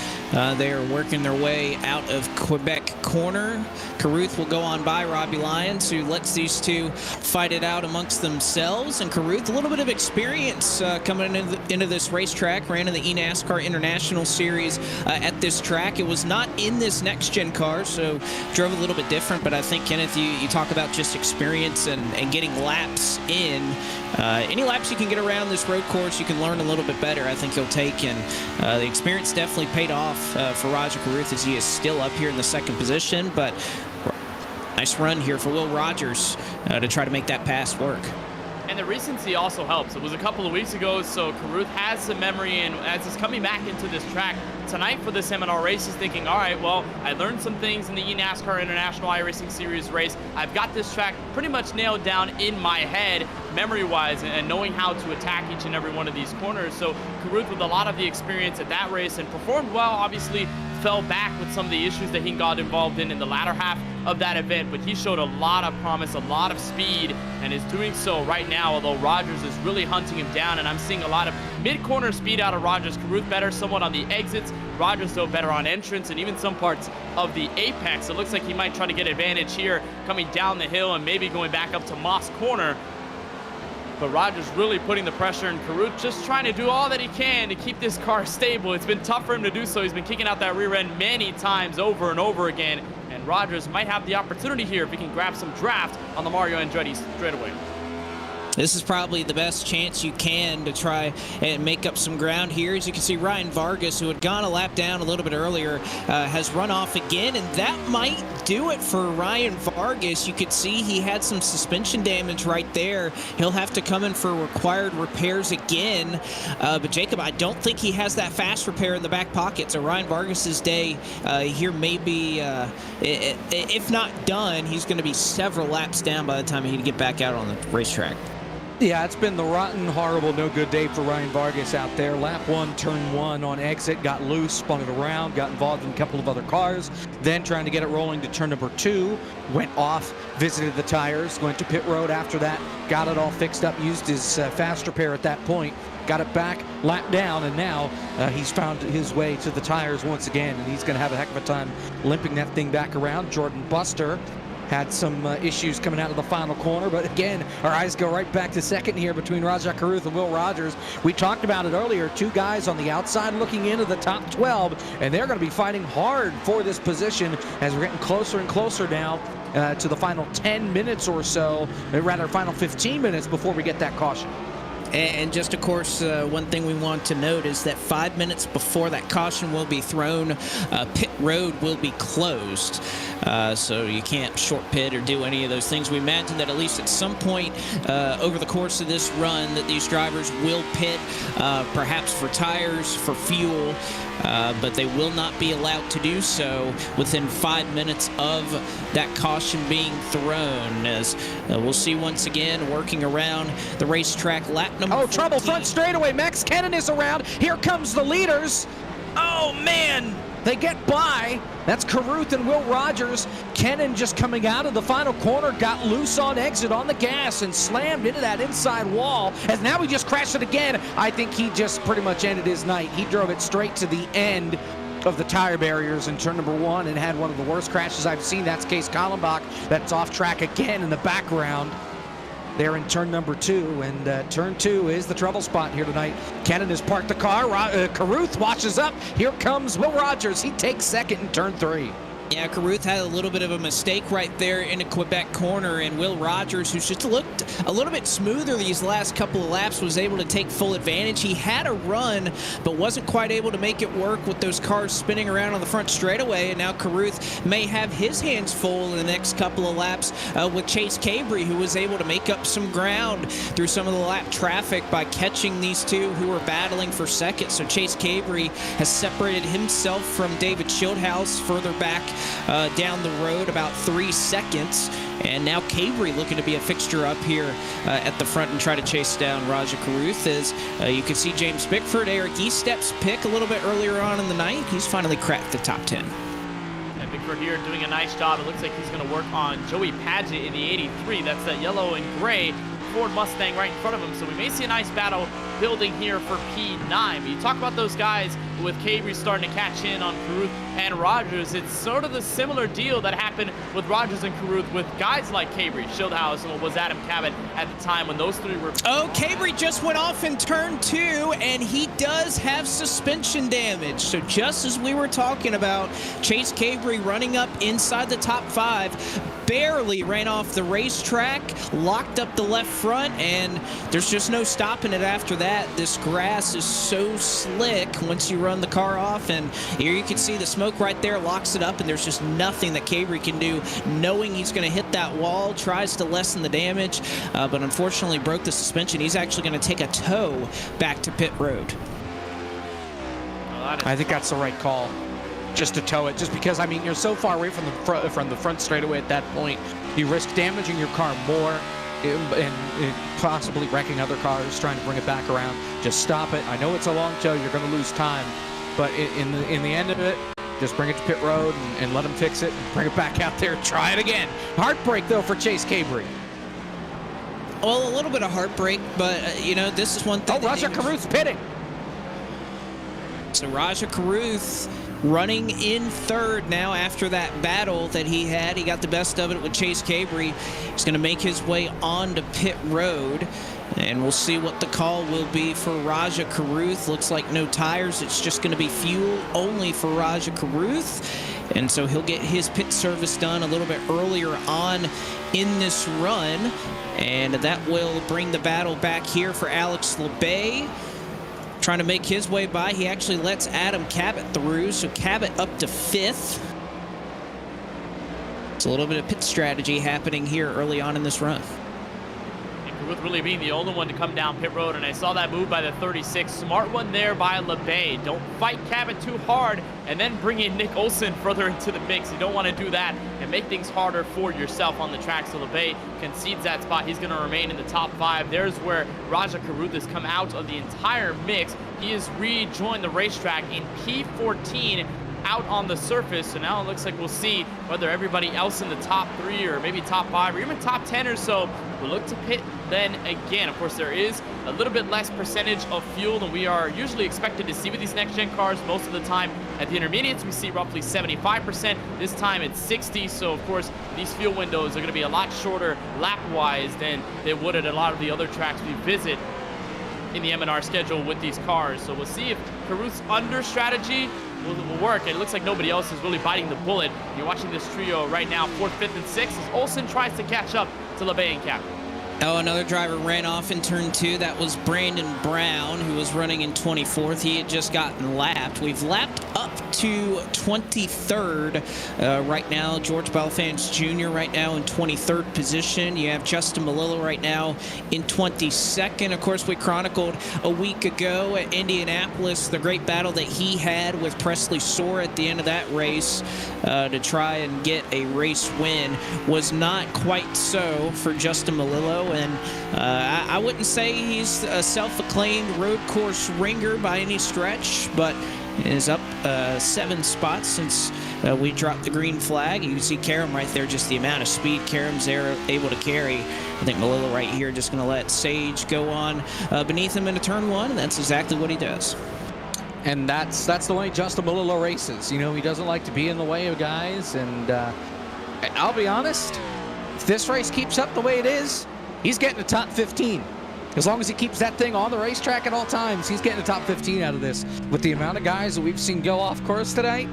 they are working their way out of Quebec corner. Caruth will go on by Robbie Lyons, who lets these two fight it out amongst themselves. And Caruth, a little bit of experience coming into this racetrack, ran in the eNASCAR International Series at this track. It was not in this next-gen car, so drove a little bit different. But I think, Kenneth, you talk about just experience and getting laps in. Any laps you can get around this road course, you can learn a little bit better, I think you'll take. And the experience definitely paid off for Raja Caruth, as he is still up here in the second position. But nice run here for Will Rogers to try to make that pass work. And the recency also helps. It was a couple of weeks ago, so Caruth has some memory, and as he's coming back into this track tonight for the Seminole race, he's thinking, all right, well, I learned some things in the eNASCAR International iRacing Series race. I've got this track pretty much nailed down in my head, memory-wise, and knowing how to attack each and every one of these corners. So Caruth, with a lot of the experience at that race, and performed well, obviously fell back with some of the issues that he got involved in the latter half of that event, but he showed a lot of promise, a lot of speed, and is doing so right now, although Rogers is really hunting him down, and I'm seeing a lot of mid-corner speed out of Rogers. Caruth better somewhat on the exits, Rogers though better on entrance and even some parts of the apex. It looks like he might try to get advantage here coming down the hill and maybe going back up to Moss Corner. But Rogers really putting the pressure, and Caruth just trying to do all that he can to keep this car stable. It's been tough for him to do so. He's been kicking out that rear end many times over and over again. And Rogers might have the opportunity here if he can grab some draft on the Mario Andretti straightaway. This is probably the best chance you can to try and make up some ground here. As you can see, Ryan Vargas, who had gone a lap down a little bit earlier, has run off again, and that might do it for Ryan Vargas. You could see he had some suspension damage right there. He'll have to come in for required repairs again. But Jacob, I don't think he has that fast repair in the back pocket. So Ryan Vargas's day here may be, if not done, he's going to be several laps down by the time he'd get back out on the racetrack. Yeah, it's been the rotten, horrible, no good day for Ryan Vargas out there. Lap 1, turn 1 on exit, got loose, spun it around, got involved in a couple of other cars, then trying to get it rolling to turn number 2, went off, visited the tires, went to pit road after that, got it all fixed up, used his fast repair at that point, got it back, lap down, and now he's found his way to the tires once again, and he's going to have a heck of a time limping that thing back around. Jordan Buster had some issues coming out of the final corner, but again, our eyes go right back to second here between Raja Caruth and Will Rogers. We talked about it earlier, 2 guys on the outside looking into the top 12, and they're going to be fighting hard for this position as we're getting closer and closer now to the final 10 minutes or so, or rather final 15 minutes before we get that caution. And just, of course, one thing we want to note is that 5 minutes before that caution will be thrown, pit road will be closed. So you can't short pit or do any of those things. We imagine that at least at some point over the course of this run that these drivers will pit, perhaps for tires, for fuel, but they will not be allowed to do so within 5 minutes of that caution being thrown. As we'll see once again working around the racetrack, lap number 14. Trouble front straightaway. Max Kennan is around. Here comes the leaders. Oh, man. They get by. That's Carruth and Will Rogers. Kennan just coming out of the final corner, got loose on exit on the gas and slammed into that inside wall. As now he just crashed it again. I think he just pretty much ended his night. He drove it straight to the end of the tire barriers in turn number 1 and had one of the worst crashes I've seen. That's Case Kallenbach. That's off track again in the background. There in turn number 2, and turn 2 is the trouble spot here tonight. Kennan has parked the car. Carruth washes up. Here comes Will Rogers. He takes second in turn 3. Yeah, Carruth had a little bit of a mistake right there in the Quebec corner, and Will Rogers, who's just looked a little bit smoother these last couple of laps, was able to take full advantage. He had a run, but wasn't quite able to make it work with those cars spinning around on the front straightaway, and now Carruth may have his hands full in the next couple of laps with Chase Cabry, who was able to make up some ground through some of the lap traffic by catching these two who were battling for second. So Chase Cabry has separated himself from David Schildhaus further back down the road about 3 seconds, and now Cabry looking to be a fixture up here at the front and try to chase down Raja Carruth. As you can see James Bickford, Eric Estep's pick a little bit earlier on in the night. He's finally cracked the top 10. And Bickford here doing a nice job. It looks like he's going to work on Joey Padgett in the 83. That's that yellow and gray Ford Mustang right in front of him. So we may see a nice battle building here for P9. But you talk about those guys with Cabry starting to catch in on Carruth and Rogers. It's sort of the similar deal that happened with Rogers and Carruth with guys like Cabry, Schildhaus, and what was Adam Cabot at the time when those three were... Oh, Cabry just went off in turn 2, and he does have suspension damage. So just as we were talking about, Chase Cabry running up inside the top 5, barely ran off the racetrack, locked up the left front, and there's just no stopping it after that. This grass is so slick once you run the car off, and here you can see the smoke right there locks it up, and there's just nothing that Cabry can do, knowing he's going to hit that wall. Tries to lessen the damage, but unfortunately broke the suspension. He's actually going to take a tow back to pit road. I think that's the right call, just to tow it, just because, I mean, you're so far away from the front straightaway at that point. You risk damaging your car more and possibly wrecking other cars trying to bring it back around. Just stop it. I know it's a long tow, you're going to lose time, but in the end of it, just bring it to pit road and let him fix it and bring it back out there. Try it again. Heartbreak, though, for Chase Cabry. Well, a little bit of heartbreak, but, you know, this is one thing. Oh, Raja Carruth's pitting. So Raja Carruth running in third now after that battle that he had. He got the best of it with Chase Cabry. He's going to make his way on to pit road, and we'll see what the call will be for Raja Carruth. Looks like no tires. It's just going to be fuel only for Raja Carruth, and so he'll get his pit service done a little bit earlier on in this run, and that will bring the battle back here for Alex LeBay. Trying to make his way by. He actually lets Adam Cabot through, so Cabot up to 5th. It's a little bit of pit strategy happening here early on in this run. Carruth really being the only one to come down pit road, and I saw that move by the 36. Smart one there by LeBay. Don't fight Cabot too hard and then bring in Nick Olsen further into the mix. You don't want to do that and make things harder for yourself on the track. So LeBay concedes that spot. He's going to remain in the top 5. There's where Raja Carruth has come out of the entire mix. He has rejoined the racetrack in P14 out on the surface. So now it looks like we'll see whether everybody else in the top 3 or maybe top 5 or even top 10 or so will look to pit then again. Of course, there is a little bit less percentage of fuel than we are usually expected to see with these next-gen cars. Most of the time at the intermediates, we see roughly 75%. This time it's 60. So, of course, these fuel windows are going to be a lot shorter lap-wise than they would at a lot of the other tracks we visit in the M&R schedule with these cars. So we'll see if Carruth's under strategy will work. And it looks like nobody else is really biting the bullet. You're watching this trio right now, 4th, 5th, and 6th, as Olsen tries to catch up to LeBay and Cabot. Oh, another driver ran off in turn 2. That was Brandon Brown, who was running in 24th. He had just gotten lapped. We've lapped up to 23rd right now. George Balfans Jr. right now in 23rd position. You have Justin Melillo right now in 22nd. Of course, we chronicled a week ago at Indianapolis the great battle that he had with Presley Soar at the end of that race to try and get a race win. Was not quite so for Justin Melillo. And I wouldn't say he's a self-acclaimed road course ringer by any stretch, but is up 7 spots since we dropped the green flag. You can see Karam right there, just the amount of speed Karam's there able to carry. I think Malillo right here just going to let Sage go on beneath him into turn 1, and that's exactly what he does. And that's the way Justin Malillo races. You know, he doesn't like to be in the way of guys, and I'll be honest, if this race keeps up the way it is, he's getting the top 15. As long as he keeps that thing on the racetrack at all times, he's getting the top 15 out of this. With the amount of guys that we've seen go off course tonight,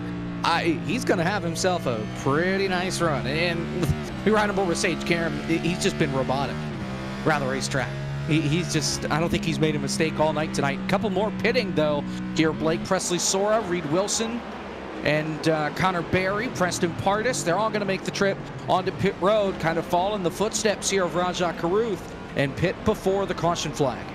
he's going to have himself a pretty nice run. And we ride on board with Sage Karam. He's just been robotic around the racetrack. He's just, I don't think he's made a mistake all night tonight. A couple more pitting, though. Here, Blake Presley-Sora, Reed Wilson, and Connor Berry, Preston Pardis. They're all going to make the trip onto pit road, kind of fall in the footsteps here of Rajah Caruth, and pit before the caution flag.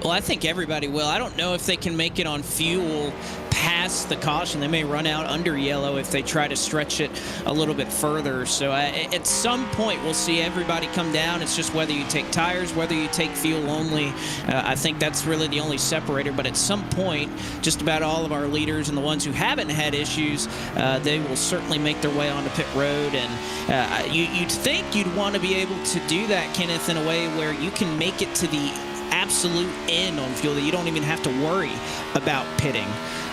Well, I think everybody will. I don't know if they can make it on fuel past the caution. They may run out under yellow if they try to stretch it a little bit further. So at some point, we'll see everybody come down. It's just whether you take tires, whether you take fuel only. I think that's really the only separator. But at some point, just about all of our leaders and the ones who haven't had issues, they will certainly make their way onto pit road. And you'd think you'd want to be able to do that, Kenneth, in a way where you can make it to the absolute end on fuel, that you don't even have to worry about pitting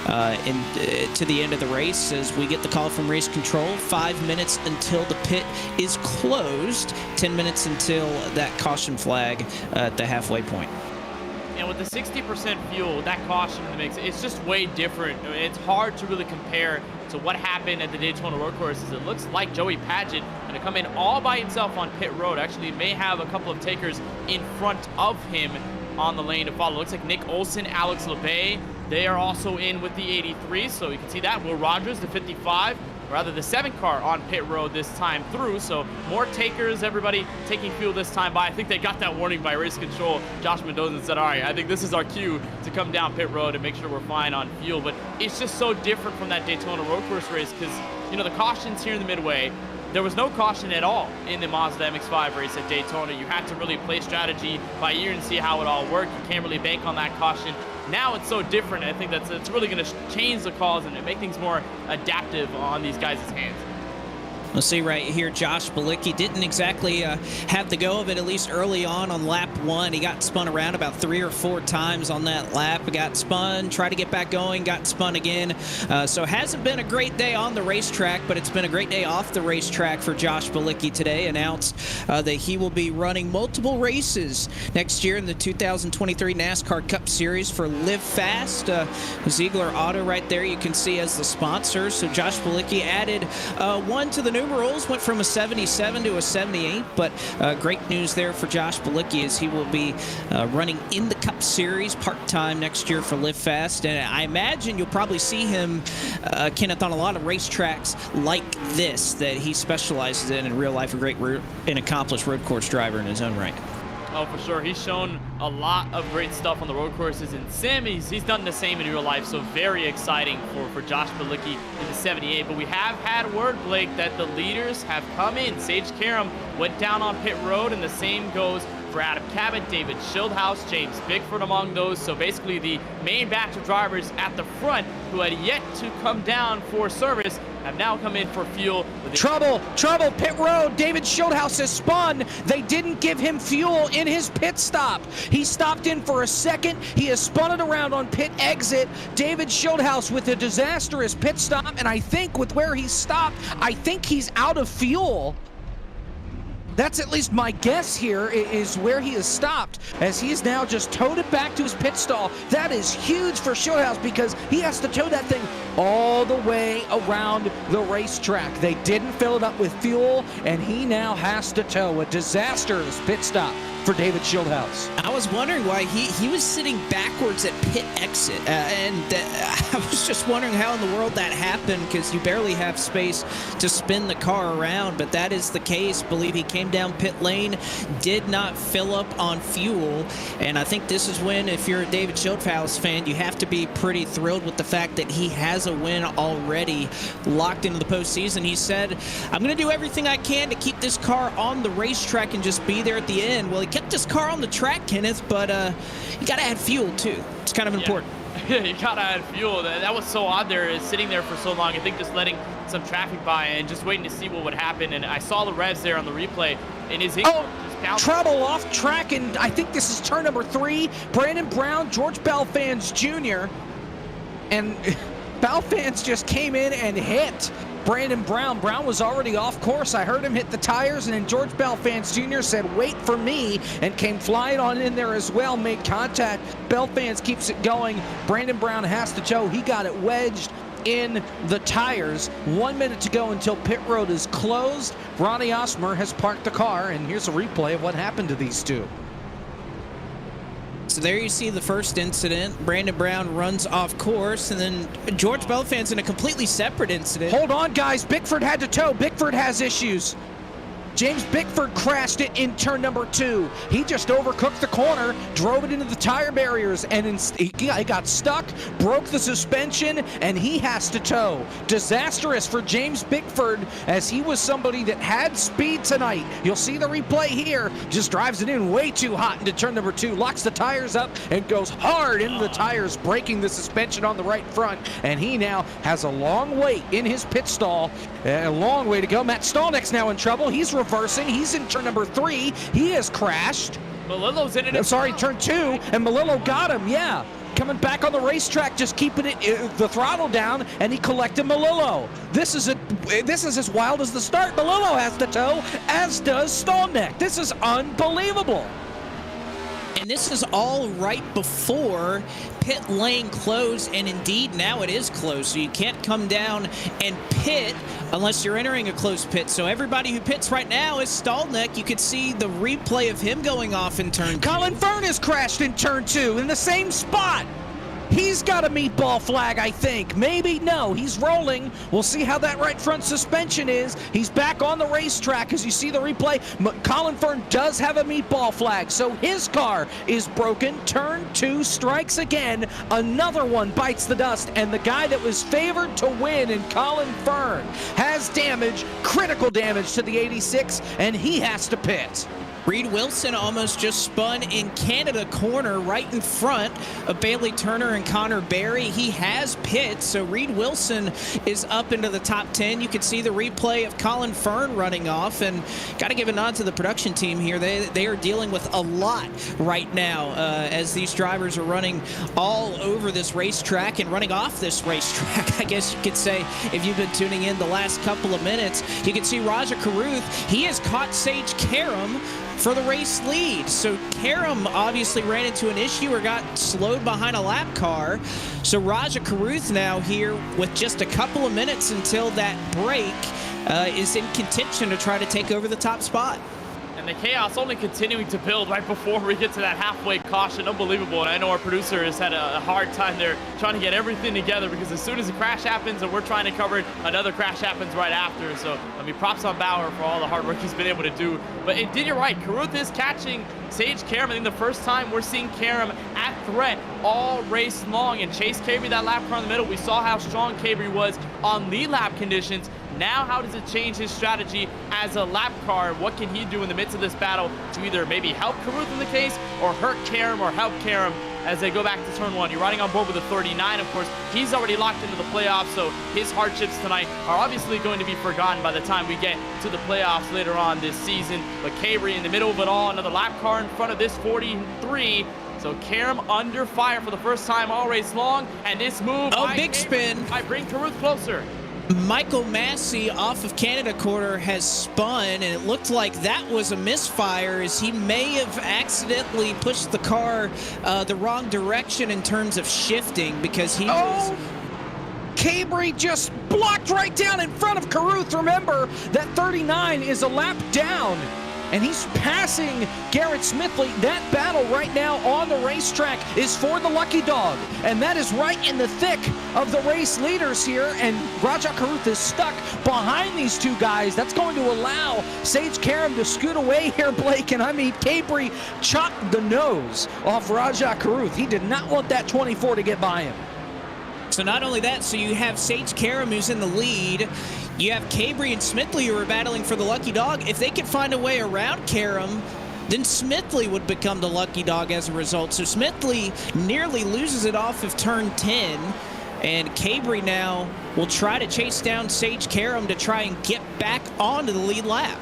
to the end of the race. As we get the call from race control, 5 minutes until the pit is closed, 10 minutes until that caution flag at the halfway point. And with the 60% fuel, that caution in the mix, it's just way different. It's hard to really compare to what happened at the Daytona road courses. It looks like Joey Padgett going to come in all by himself on pit road. Actually, may have a couple of takers in front of him on the lane to follow. Looks like Nick Olson, Alex LeBay, they are also in with the 83, so you can see that. Will Rogers, the 55, rather the 7 car on pit road this time through. So more takers, everybody taking fuel this time by. I think they got that warning by race control. Josh Mendoza said, all right, I think this is our cue to come down pit road and make sure we're fine on fuel. But it's just so different from that Daytona road course race because, you know, the cautions here in the Midway, there was no caution at all in the Mazda MX-5 race at Daytona. You had to really play strategy by ear and see how it all worked. You can't really bank on that caution. Now it's so different. I think it's really going to change the calls and make things more adaptive on these guys' hands. We'll see right here, Josh Bilicki didn't exactly have the go of it, at least early on lap 1. He got spun around about 3 or 4 times on that lap. Got spun, tried to get back going, got spun again. So hasn't been a great day on the racetrack, but it's been a great day off the racetrack for Josh Bilicki today. Announced that he will be running multiple races next year in the 2023 NASCAR Cup Series for Live Fast. Ziegler Auto right there you can see as the sponsor. So Josh Bilicki added 1 to the numerals, went from a 77 to a 78, but great news there for Josh Bilicki as he will be running in the Cup Series part-time next year for Live Fast. And I imagine you'll probably see him, Kenneth, on a lot of racetracks like this that he specializes in real life. A great and accomplished road course driver in his own right. Oh, for sure. He's shown a lot of great stuff on the road courses in sim. He's done the same in real life, so very exciting for Josh Bilicki in the 78. But we have had word, Blake, that the leaders have come in. Sage Karam went down on pit road, and the same goes for Adam Cabot, David Schildhouse, James Bickford among those. So basically the main batch of drivers at the front who had yet to come down for service have now come in for fuel. Trouble, pit road. David Schildhouse has spun. They didn't give him fuel in his pit stop. He stopped in for a second. He has spun it around on pit exit. David Schildhouse with a disastrous pit stop, and I think with where he stopped, I think he's out of fuel. That's at least my guess here, is where he has stopped, as he is now just towed it back to his pit stall. That is huge for Schildhouse because he has to tow that thing all the way around the racetrack. They didn't fill it up with fuel, and he now has to tow a disastrous pit stop for David Schildhouse. I was wondering why he was sitting backwards at pit exit, and I was just wondering how in the world that happened, because you barely have space to spin the car around, but that is the case. Believe he came down pit lane, did not fill up on fuel, and I think this is when, if you're a David Schildhouse fan, you have to be pretty thrilled with the fact that he has a win already locked into the postseason. He said, I'm going to do everything I can to keep this car on the racetrack and just be there at the end. Well, he kept his car on the track, Kenneth, but you got to add fuel too. It's kind of important. You gotta add fuel. That was so odd there, sitting there for so long. I think just letting some traffic by and just waiting to see what would happen. And I saw the revs there on the replay, and his just bounced. Trouble off track, and I think this is turn number 3. Brandon Brown, George Belfans Jr. And Belfans just came in and hit Brandon Brown. Brown was already off course. I heard him hit the tires, and then George Belfans Jr. said, wait for me, and came flying on in there as well, made contact. Belfans keeps it going. Brandon Brown has to tow. He got it wedged in the tires. 1 minute to go until pit road is closed. Ronnie Osmer has parked the car, and here's a replay of what happened to these two. So there you see the first incident. Brandon Brown runs off course, and then George Belfans in a completely separate incident. Hold on, guys. Bickford had to tow. Bickford has issues. James Bickford crashed it in turn number 2. He just overcooked the corner, drove it into the tire barriers, and he got stuck, broke the suspension, and he has to tow. Disastrous for James Bickford, as he was somebody that had speed tonight. You'll see the replay here. Just drives it in way too hot into turn number 2, locks the tires up, and goes hard into the tires, breaking the suspension on the right front. And he now has a long wait in his pit stall. A long way to go. Matt Stallneck's now in trouble. He's reversing. He's in turn number 3. He has crashed. Melillo's in it. I'm sorry, turn 2, and Melillo got him. Yeah, coming back on the racetrack, just keeping the throttle down, and he collected Melillo. This is as wild as the start. Melillo has to tow, as does Stallneck. This is unbelievable. And this is all right before pit lane closed, and indeed now it is closed, so you can't come down and pit unless you're entering a closed pit. So everybody who pits right now is Stallneck. You could see the replay of him going off in turn 2. Colin Fern has crashed in turn 2 in the same spot. He's got a meatball flag, I think. Maybe, no, he's rolling. We'll see how that right front suspension is. He's back on the racetrack as you see the replay. Colin Fern does have a meatball flag, so his car is broken. Turn 2 strikes again. Another one bites the dust, and the guy that was favored to win in Colin Fern has damage, critical damage to the 86, and he has to pit. Reed Wilson almost just spun in Canada corner right in front of Bailey Turner and Connor Berry. He has pit, so Reed Wilson is up into the top 10. You can see the replay of Colin Fern running off, and got to give a nod to the production team here. They are dealing with a lot right now as these drivers are running all over this racetrack and running off this racetrack, I guess you could say, if you've been tuning in the last couple of minutes. You can see Raja Caruth. He has caught Sage Karam for the race lead. So Karam obviously ran into an issue or got slowed behind a lap car. So Raja Caruth now here with just a couple of minutes until that break is in contention to try to take over the top spot. And the chaos only continuing to build right before we get to that halfway caution. Unbelievable. And I know our producer has had a hard time there trying to get everything together, because as soon as a crash happens and we're trying to cover it, another crash happens right after. So, I mean, props on Bauer for all the hard work he's been able to do. But you're right. Caruth is catching Sage Karam. I think the first time we're seeing Karam at threat all race long. And Chase Cabry, that lap car in the middle, we saw how strong Cabry was on lead lap conditions. Now, how does it change his strategy as a lap car? What can he do in the midst of this battle to either maybe help Caruth in the case, or hurt Karam, or help Karam as they go back to turn 1? You're riding on board with a 39, of course. He's already locked into the playoffs, so his hardships tonight are obviously going to be forgotten by the time we get to the playoffs later on this season. But Cabry in the middle of it all, another lap car in front of this 43. So Karam under fire for the first time all race long, and this move big spin. I bring Caruth closer. Michael Massey off of Canada corner has spun, and it looked like that was a misfire, as he may have accidentally pushed the car the wrong direction in terms of shifting, because he was... Cabry just blocked right down in front of Caruth. Remember, that 39 is a lap down, and he's passing Garrett Smithley. That battle right now on the racetrack is for the lucky dog, and that is right in the thick of the race leaders here, and Raja Caruth is stuck behind these two guys. That's going to allow Sage Karam to scoot away here, Blake, and I mean, Cabry chopped the nose off Raja Caruth. He did not want that 24 to get by him. So not only that, so you have Sage Karam who's in the lead. You have Cabry and Smithley who are battling for the lucky dog. If they can find a way around Karam, then Smithley would become the lucky dog as a result. So Smithley nearly loses it off of turn 10. And Cabry now will try to chase down Sage Karam to try and get back onto the lead lap.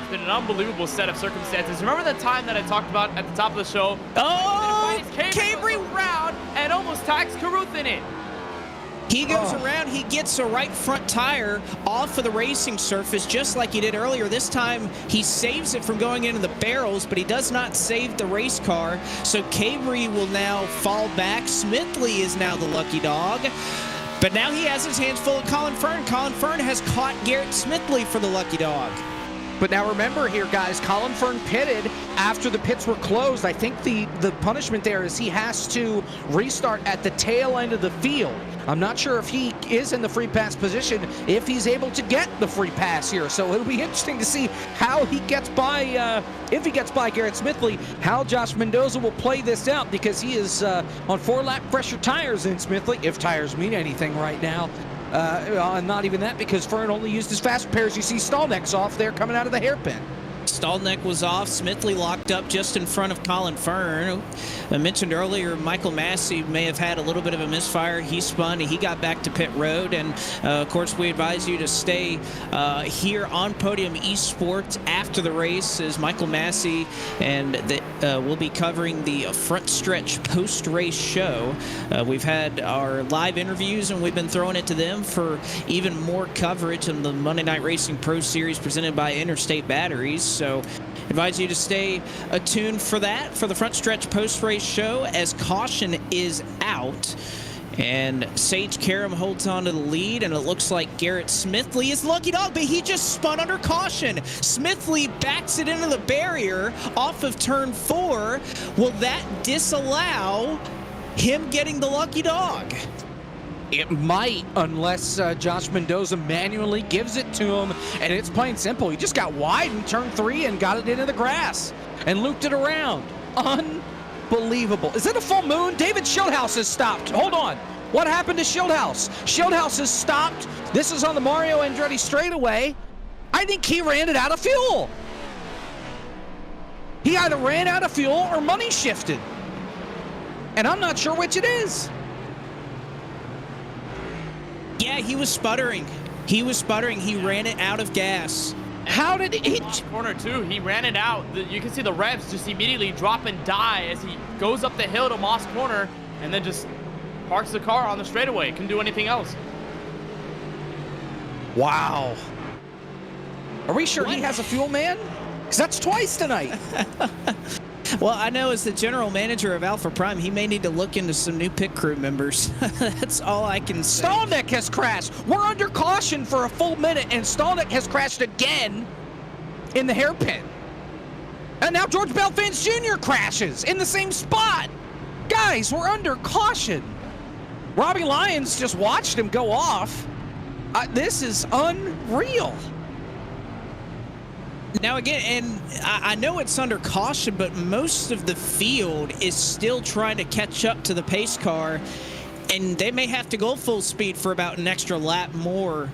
It's been an unbelievable set of circumstances. Remember that time that I talked about at the top of the show? Oh, Cabry around and almost tags Carruth in it. He goes around, he gets a right front tire off of the racing surface just like he did earlier. This time he saves it from going into the barrels, but he does not save the race car. So Cabry will now fall back. Smithley is now the lucky dog. But now he has his hands full of Colin Fern. Colin Fern has caught Garrett Smithley for the lucky dog. But now remember here, guys, Colin Fern pitted after the pits were closed. I think the punishment there is he has to restart at the tail end of the field. I'm not sure if he is in the free pass position, if he's able to get the free pass here. So it'll be interesting to see how he gets by, if he gets by Garrett Smithley, how Josh Mendoza will play this out, because he is on 4-lap fresher tires than Smithley, if tires mean anything right now. Not even that, because Fern only used his fast repairs. You see Stallneck's off there coming out of the hairpin. Stallneck was off. Smithley locked up just in front of Colin Fern. I mentioned earlier Michael Massey may have had a little bit of a misfire. He spun. He got back to pit road. And, of course, we advise you to stay here on Podium Esports after the race as Michael Massey and we'll be covering the front stretch post-race show. We've had our live interviews, and we've been throwing it to them for even more coverage on the Monday Night Racing Pro Series presented by Interstate Batteries. So advise you to stay attuned for that, for the front stretch post-race show, as caution is out. And Sage Karam holds on to the lead, and it looks like Garrett Smithley is the lucky dog, but he just spun under caution. Smithley backs it into the barrier off of turn 4. Will that disallow him getting the lucky dog? It might, unless Josh Mendoza manually gives it to him, and it's plain simple. He just got wide in turn 3 and got it into the grass and looped it around. Unbelievable. Is it a full moon? David Schildhouse has stopped. Hold on. What happened to Schildhouse? Schildhouse has stopped. This is on the Mario Andretti straightaway. I think he ran it out of fuel. He either ran out of fuel or money shifted. And I'm not sure which it is. Yeah, he was sputtering. He ran it out of gas. How did he? Corner 2, he ran it out. You can see the revs just immediately drop and die as he goes up the hill to Moss Corner and then just parks the car on the straightaway. Couldn't do anything else. Wow. Are we sure he has a fuel man? Because that's twice tonight. Well, I know as the general manager of Alpha Prime, he may need to look into some new pit crew members. That's all I can say. Stallneck has crashed. We're under caution for a full minute, and Stallneck has crashed again in the hairpin. And now George Belfins Jr. crashes in the same spot. Guys, we're under caution. Robbie Lyons just watched him go off. This is unreal. Now again, and I know it's under caution, but most of the field is still trying to catch up to the pace car, and they may have to go full speed for about an extra lap more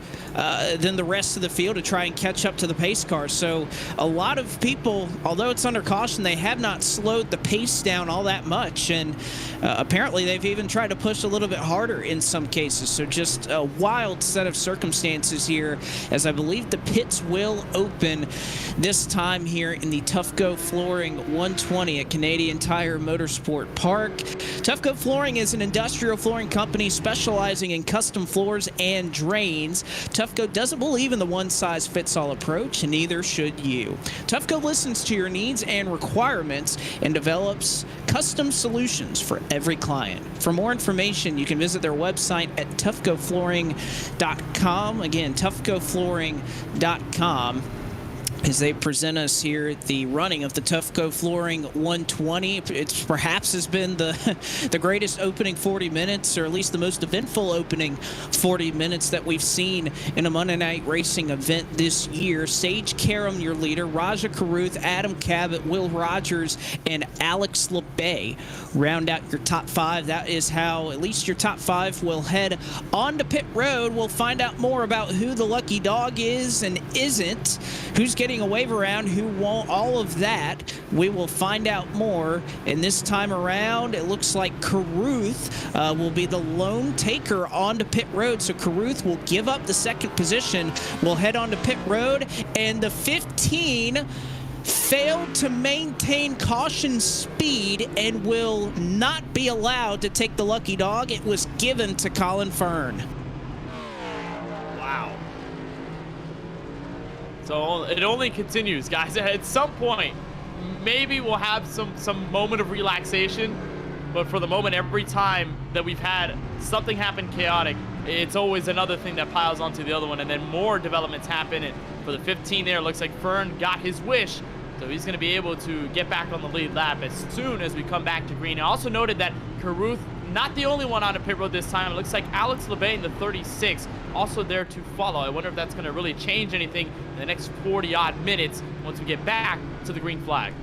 than the rest of the field to try and catch up to the pace car. So a lot of people, although it's under caution, they have not slowed the pace down all that much, and apparently they've even tried to push a little bit harder in some cases. So just a wild set of circumstances here, as I believe the pits will open this time here in the Tufco Flooring 120 at Canadian Tire Motorsport Park. Tufco Flooring is an industrial flooring company specializing in custom floors and drains. Tufco doesn't believe in the one-size-fits-all approach, and neither should you. Tufco listens to your needs and requirements and develops custom solutions for every client. For more information, you can visit their website at tufcoflooring.com. Again, tufcoflooring.com. As they present us here the running of the Tufco Flooring 120. It perhaps has been the greatest opening 40 minutes, or at least the most eventful opening 40 minutes that we've seen in a Monday Night Racing event this year. Sage Karam, your leader, Raja Carruth, Adam Cabot, Will Rogers, and Alex LeBay round out your top 5. That is how at least your top 5 will head on to pit road. We'll find out more about who the lucky dog is and isn't, who's getting getting a wave around, who won't, all of that. We will find out more. And this time around, it looks like Carruth will be the lone taker onto pit road. So Carruth will give up the second position, will head onto pit road, and the 15 failed to maintain caution speed and will not be allowed to take the lucky dog. It was given to Colin Fern. Wow. So it only continues, guys. At some point, maybe we'll have some moment of relaxation, but for the moment, every time that we've had something happen chaotic, it's always another thing that piles onto the other one, and then more developments happen. And for the 15 there, it looks like Fern got his wish, so he's going to be able to get back on the lead lap as soon as we come back to green. I also noted that Carruth, not the only one on a pit road this time. It looks like Alex Lebain, the 36, also there to follow. I wonder if that's going to really change anything in the next 40-odd minutes once we get back to the green flag.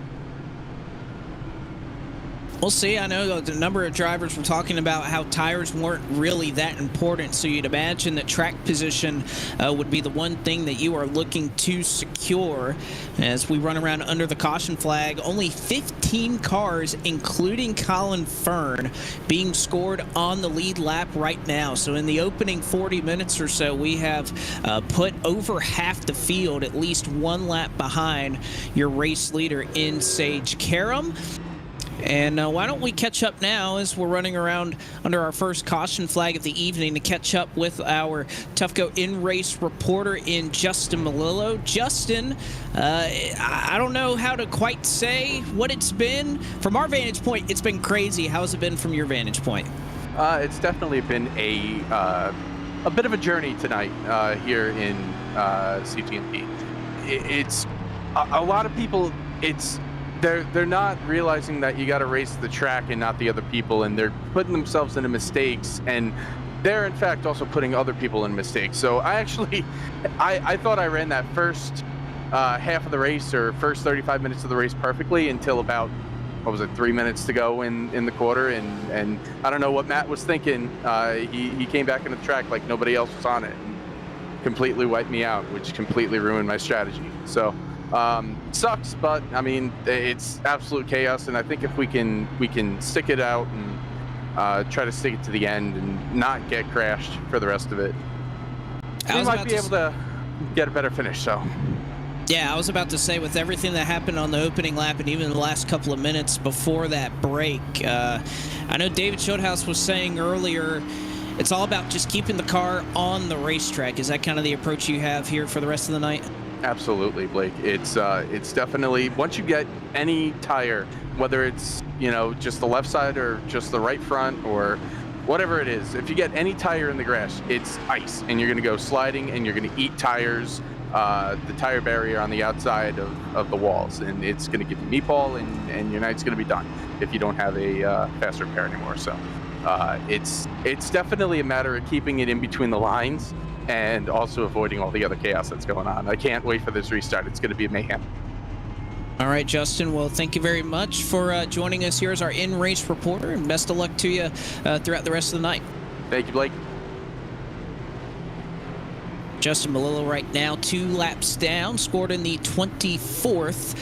We'll see. I know the number of drivers were talking about how tires weren't really that important, so you'd imagine that track position would be the one thing that you are looking to secure. As we run around under the caution flag, only 15 cars, including Colin Fern, being scored on the lead lap right now. So in the opening 40 minutes or so, we have put over half the field at least one lap behind your race leader in Sage Karam. And why don't we catch up now as we're running around under our first caution flag of the evening to catch up with our Tufco in-race reporter in Justin Melillo. Justin, I don't know how to quite say what it's been. From our vantage point, it's been crazy. How's it been from your vantage point? It's definitely been a bit of a journey tonight here in CTMP. It's a lot of people. They're not realizing that you got to race the track and not the other people, and they're putting themselves into mistakes, and they're in fact also putting other people in mistakes. So I thought I ran that first half of the race, or first 35 minutes of the race, perfectly until about, 3 minutes to go in the quarter, and I don't know what Matt was thinking. He came back into the track like nobody else was on it and completely wiped me out, which completely ruined my strategy. So sucks, but I mean, it's absolute chaos, and I think if we can stick it out and try to stick it to the end and not get crashed for the rest of it, we might be able to get a better finish. So yeah, I was about to say, with everything that happened on the opening lap and even the last couple of minutes before that break, I know David Schildhouse was saying earlier, it's all about just keeping the car on the racetrack. Is that kind of the approach you have here for the rest of the night? Absolutely, Blake. It's definitely, once you get any tire, whether it's, just the left side or just the right front or whatever it is, if you get any tire in the grass, it's ice, and you're going to go sliding, and you're going to eat tires, the tire barrier on the outside of the walls, and it's going to give you meatball, and your night's going to be done if you don't have a fast repair anymore. So it's definitely a matter of keeping it in between the lines and also avoiding all the other chaos that's going on. I can't wait for this restart. It's going to be mayhem. All right, Justin. Well, thank you very much for joining us here as our in-race reporter, and best of luck to you throughout the rest of the night. Thank you, Blake. Justin Melillo right now 2 laps down, scored in the 24th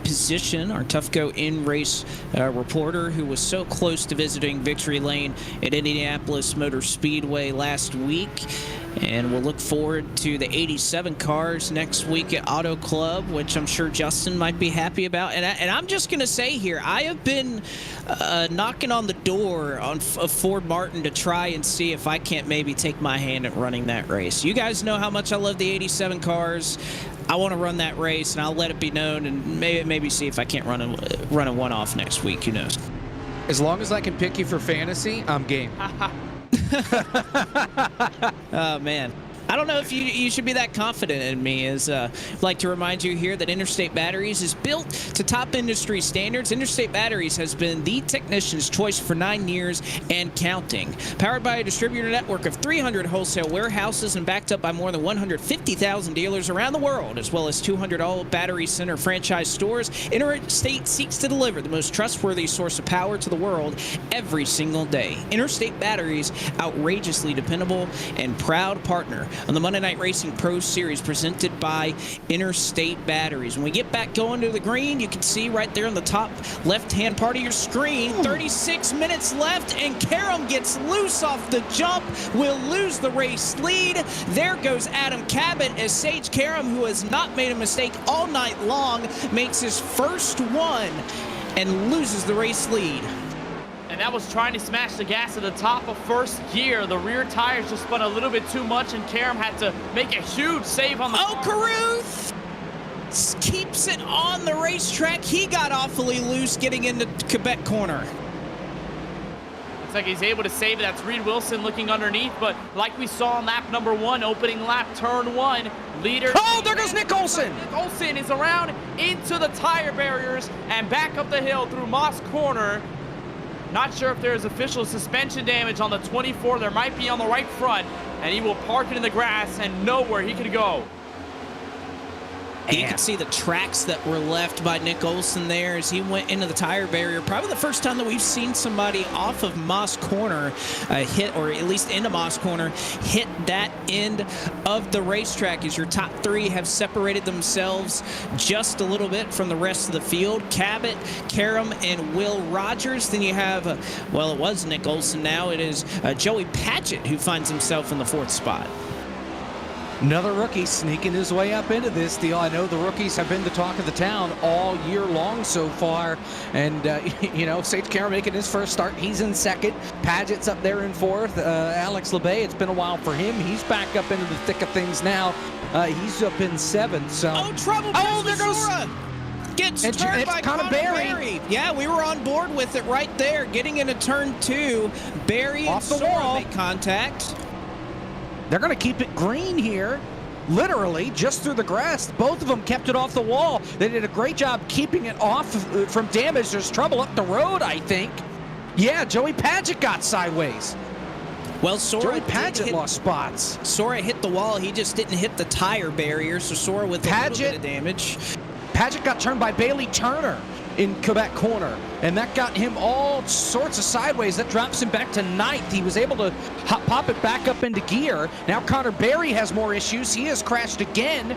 position. Our Tufco in-race reporter, who was so close to visiting Victory Lane at Indianapolis Motor Speedway last week. And we'll look forward to the 87 cars next week at Auto Club, which I'm sure Justin might be happy about. And I'm just going to say here, I have been knocking on the door of Ford Martin to try and see if I can't maybe take my hand at running that race. You guys know how much I love the 87 cars. I want to run that race, and I'll let it be known, and maybe see if I can't run a one-off next week. Who knows? As long as I can pick you for fantasy, I'm game. Oh, man. I don't know if you should be that confident in me. I'd like to remind you here that Interstate Batteries is built to top industry standards. Interstate Batteries has been the technician's choice for 9 years and counting. Powered by a distributor network of 300 wholesale warehouses and backed up by more than 150,000 dealers around the world, as well as 200 all Battery Center franchise stores, Interstate seeks to deliver the most trustworthy source of power to the world every single day. Interstate Batteries, outrageously dependable and proud partner on the Monday Night Racing Pro Series presented by Interstate Batteries. When we get back going to the green, you can see right there on the top left-hand part of your screen, 36 minutes left, and Karam gets loose off the jump, will lose the race lead. There goes Adam Cabot as Sage Karam, who has not made a mistake all night long, makes his first one and loses the race lead. And that was trying to smash the gas at the top of first gear. The rear tires just spun a little bit too much, and Karam had to make a huge save on the car. Carruth keeps it on the racetrack. He got awfully loose getting into Quebec corner. Looks like he's able to save it. That's Reed Wilson looking underneath, but like we saw on lap number 1, opening lap, turn 1, leader. Oh, there goes Nick Olson. Nick Olson is around into the tire barriers and back up the hill through Moss Corner. Not sure if there's official suspension damage on the 24. There might be on the right front, and he will park it in the grass and nowhere he can go. And you can see the tracks that were left by Nick Olson there as he went into the tire barrier. Probably the first time that we've seen somebody off of Moss Corner hit, or at least into Moss Corner, hit that end of the racetrack, as your top 3 have separated themselves just a little bit from the rest of the field. Cabot, Karam, and Will Rogers. Then you have, well, it was Nick Olson now. It is Joey Padgett who finds himself in the 4th spot. Another rookie sneaking his way up into this deal. I know the rookies have been the talk of the town all year long so far. And, you know, Sage Karam making his first start. He's in 2nd. Padgett's up there in 4th. Alex LeBay, it's been a while for him. He's back up into the thick of things now. He's up in 7th. So. Oh, trouble. Oh, there goes. Gets turned by Connor Berry. Yeah, we were on board with it right there. Getting into turn 2. Berry and Sora make contact. They're going to keep it green here, literally, just through the grass. Both of them kept it off the wall. They did a great job keeping it off from damage. There's trouble up the road, I think. Yeah, Joey Padgett got sideways. Well, Sora Joey Padgett lost spots. Sora hit the wall. He just didn't hit the tire barrier, so Sora with a little bit of damage. Padgett got turned by Bailey Turner in Quebec corner, and that got him all sorts of sideways. That drops him back to 9th. He was able to pop it back up into gear. Now Connor Berry has more issues. He has crashed again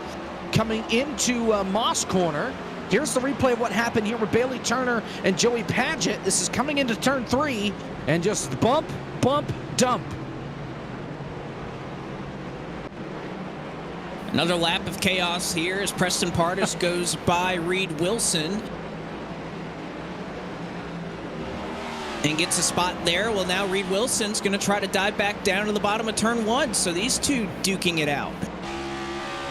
coming into Moss corner. Here's the replay of what happened here with Bailey Turner and Joey Padgett. This is coming into turn 3, and just bump, bump, dump. Another lap of chaos here as Preston Pardis goes by Reed Wilson and gets a spot there. Well, now Reed Wilson's going to try to dive back down to the bottom of turn 1. So these two duking it out.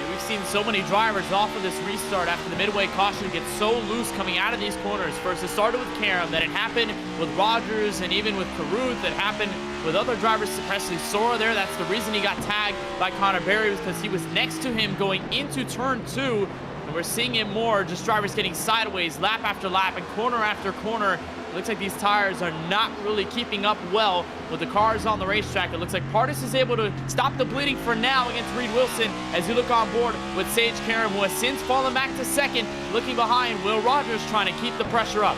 We've seen so many drivers off of this restart after the midway caution get so loose coming out of these corners. First, it started with Karam, then it happened with Rogers and even with Carruth. It happened with other drivers, especially Sora there. That's the reason he got tagged by Connor Berry, because he was next to him going into turn 2. And we're seeing it more, just drivers getting sideways lap after lap and corner after corner. It looks like these tires are not really keeping up well with the cars on the racetrack. It looks like Pardis is able to stop the bleeding for now against Reed Wilson as you look on board with Sage Karam, who has since fallen back to 2nd. Looking behind, Will Rogers trying to keep the pressure up.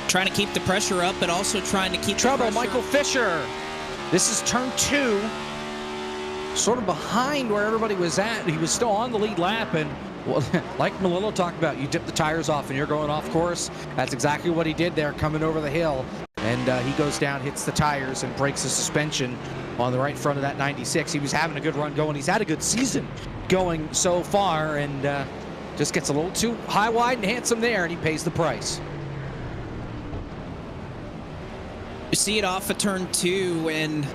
Trying to keep the pressure up, but also trying to keep trouble. The Michael Fisher. This is turn 2. Sort of behind where everybody was at. He was still on the lead lap, and well, like Melillo talked about, you dip the tires off and you're going off course. That's exactly what he did there, coming over the hill. And he goes down, hits the tires, and breaks the suspension on the right front of that 96. He was having a good run going. He's had a good season going so far, and just gets a little too high, wide, and handsome there, and he pays the price. You see it off of turn 2, and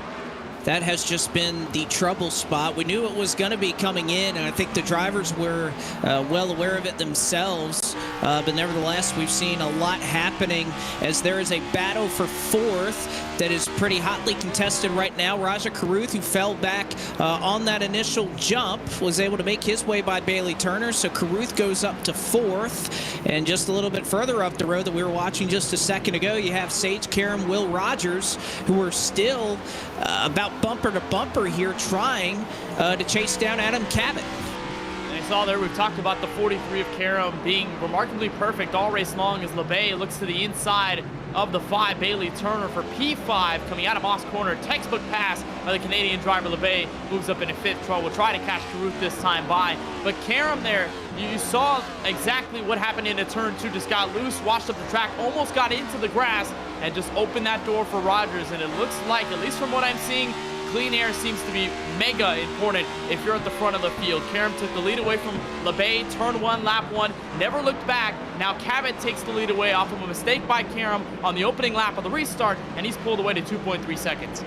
that has just been the trouble spot. We knew it was going to be coming in, and I think the drivers were well aware of it themselves. But nevertheless, we've seen a lot happening as there is a battle for 4th that is pretty hotly contested right now. Raja Carruth, who fell back on that initial jump, was able to make his way by Bailey Turner. So Carruth goes up to 4th. And just a little bit further up the road that we were watching just a second ago, you have Sage Karam, Will Rogers, who are still about bumper to bumper here trying to chase down Adam Cabot. And I saw there, we've talked about the 43 of Karam being remarkably perfect all race long as LeBay looks to the inside of the 5, Bailey Turner for P5 coming out of Moss Corner. Textbook pass by the Canadian driver. LeBay moves up into 5th. Troll will try to catch Caruth this time by. But Karam there, you saw exactly what happened into turn 2. Just got loose, washed up the track, almost got into the grass, and just opened that door for Rogers. And it looks like, at least from what I'm seeing, clean air seems to be mega important if you're at the front of the field. Karam took the lead away from LeBay, turn 1, lap 1, never looked back. Now Cabot takes the lead away off of a mistake by Karam on the opening lap of the restart, and he's pulled away to 2.3 seconds.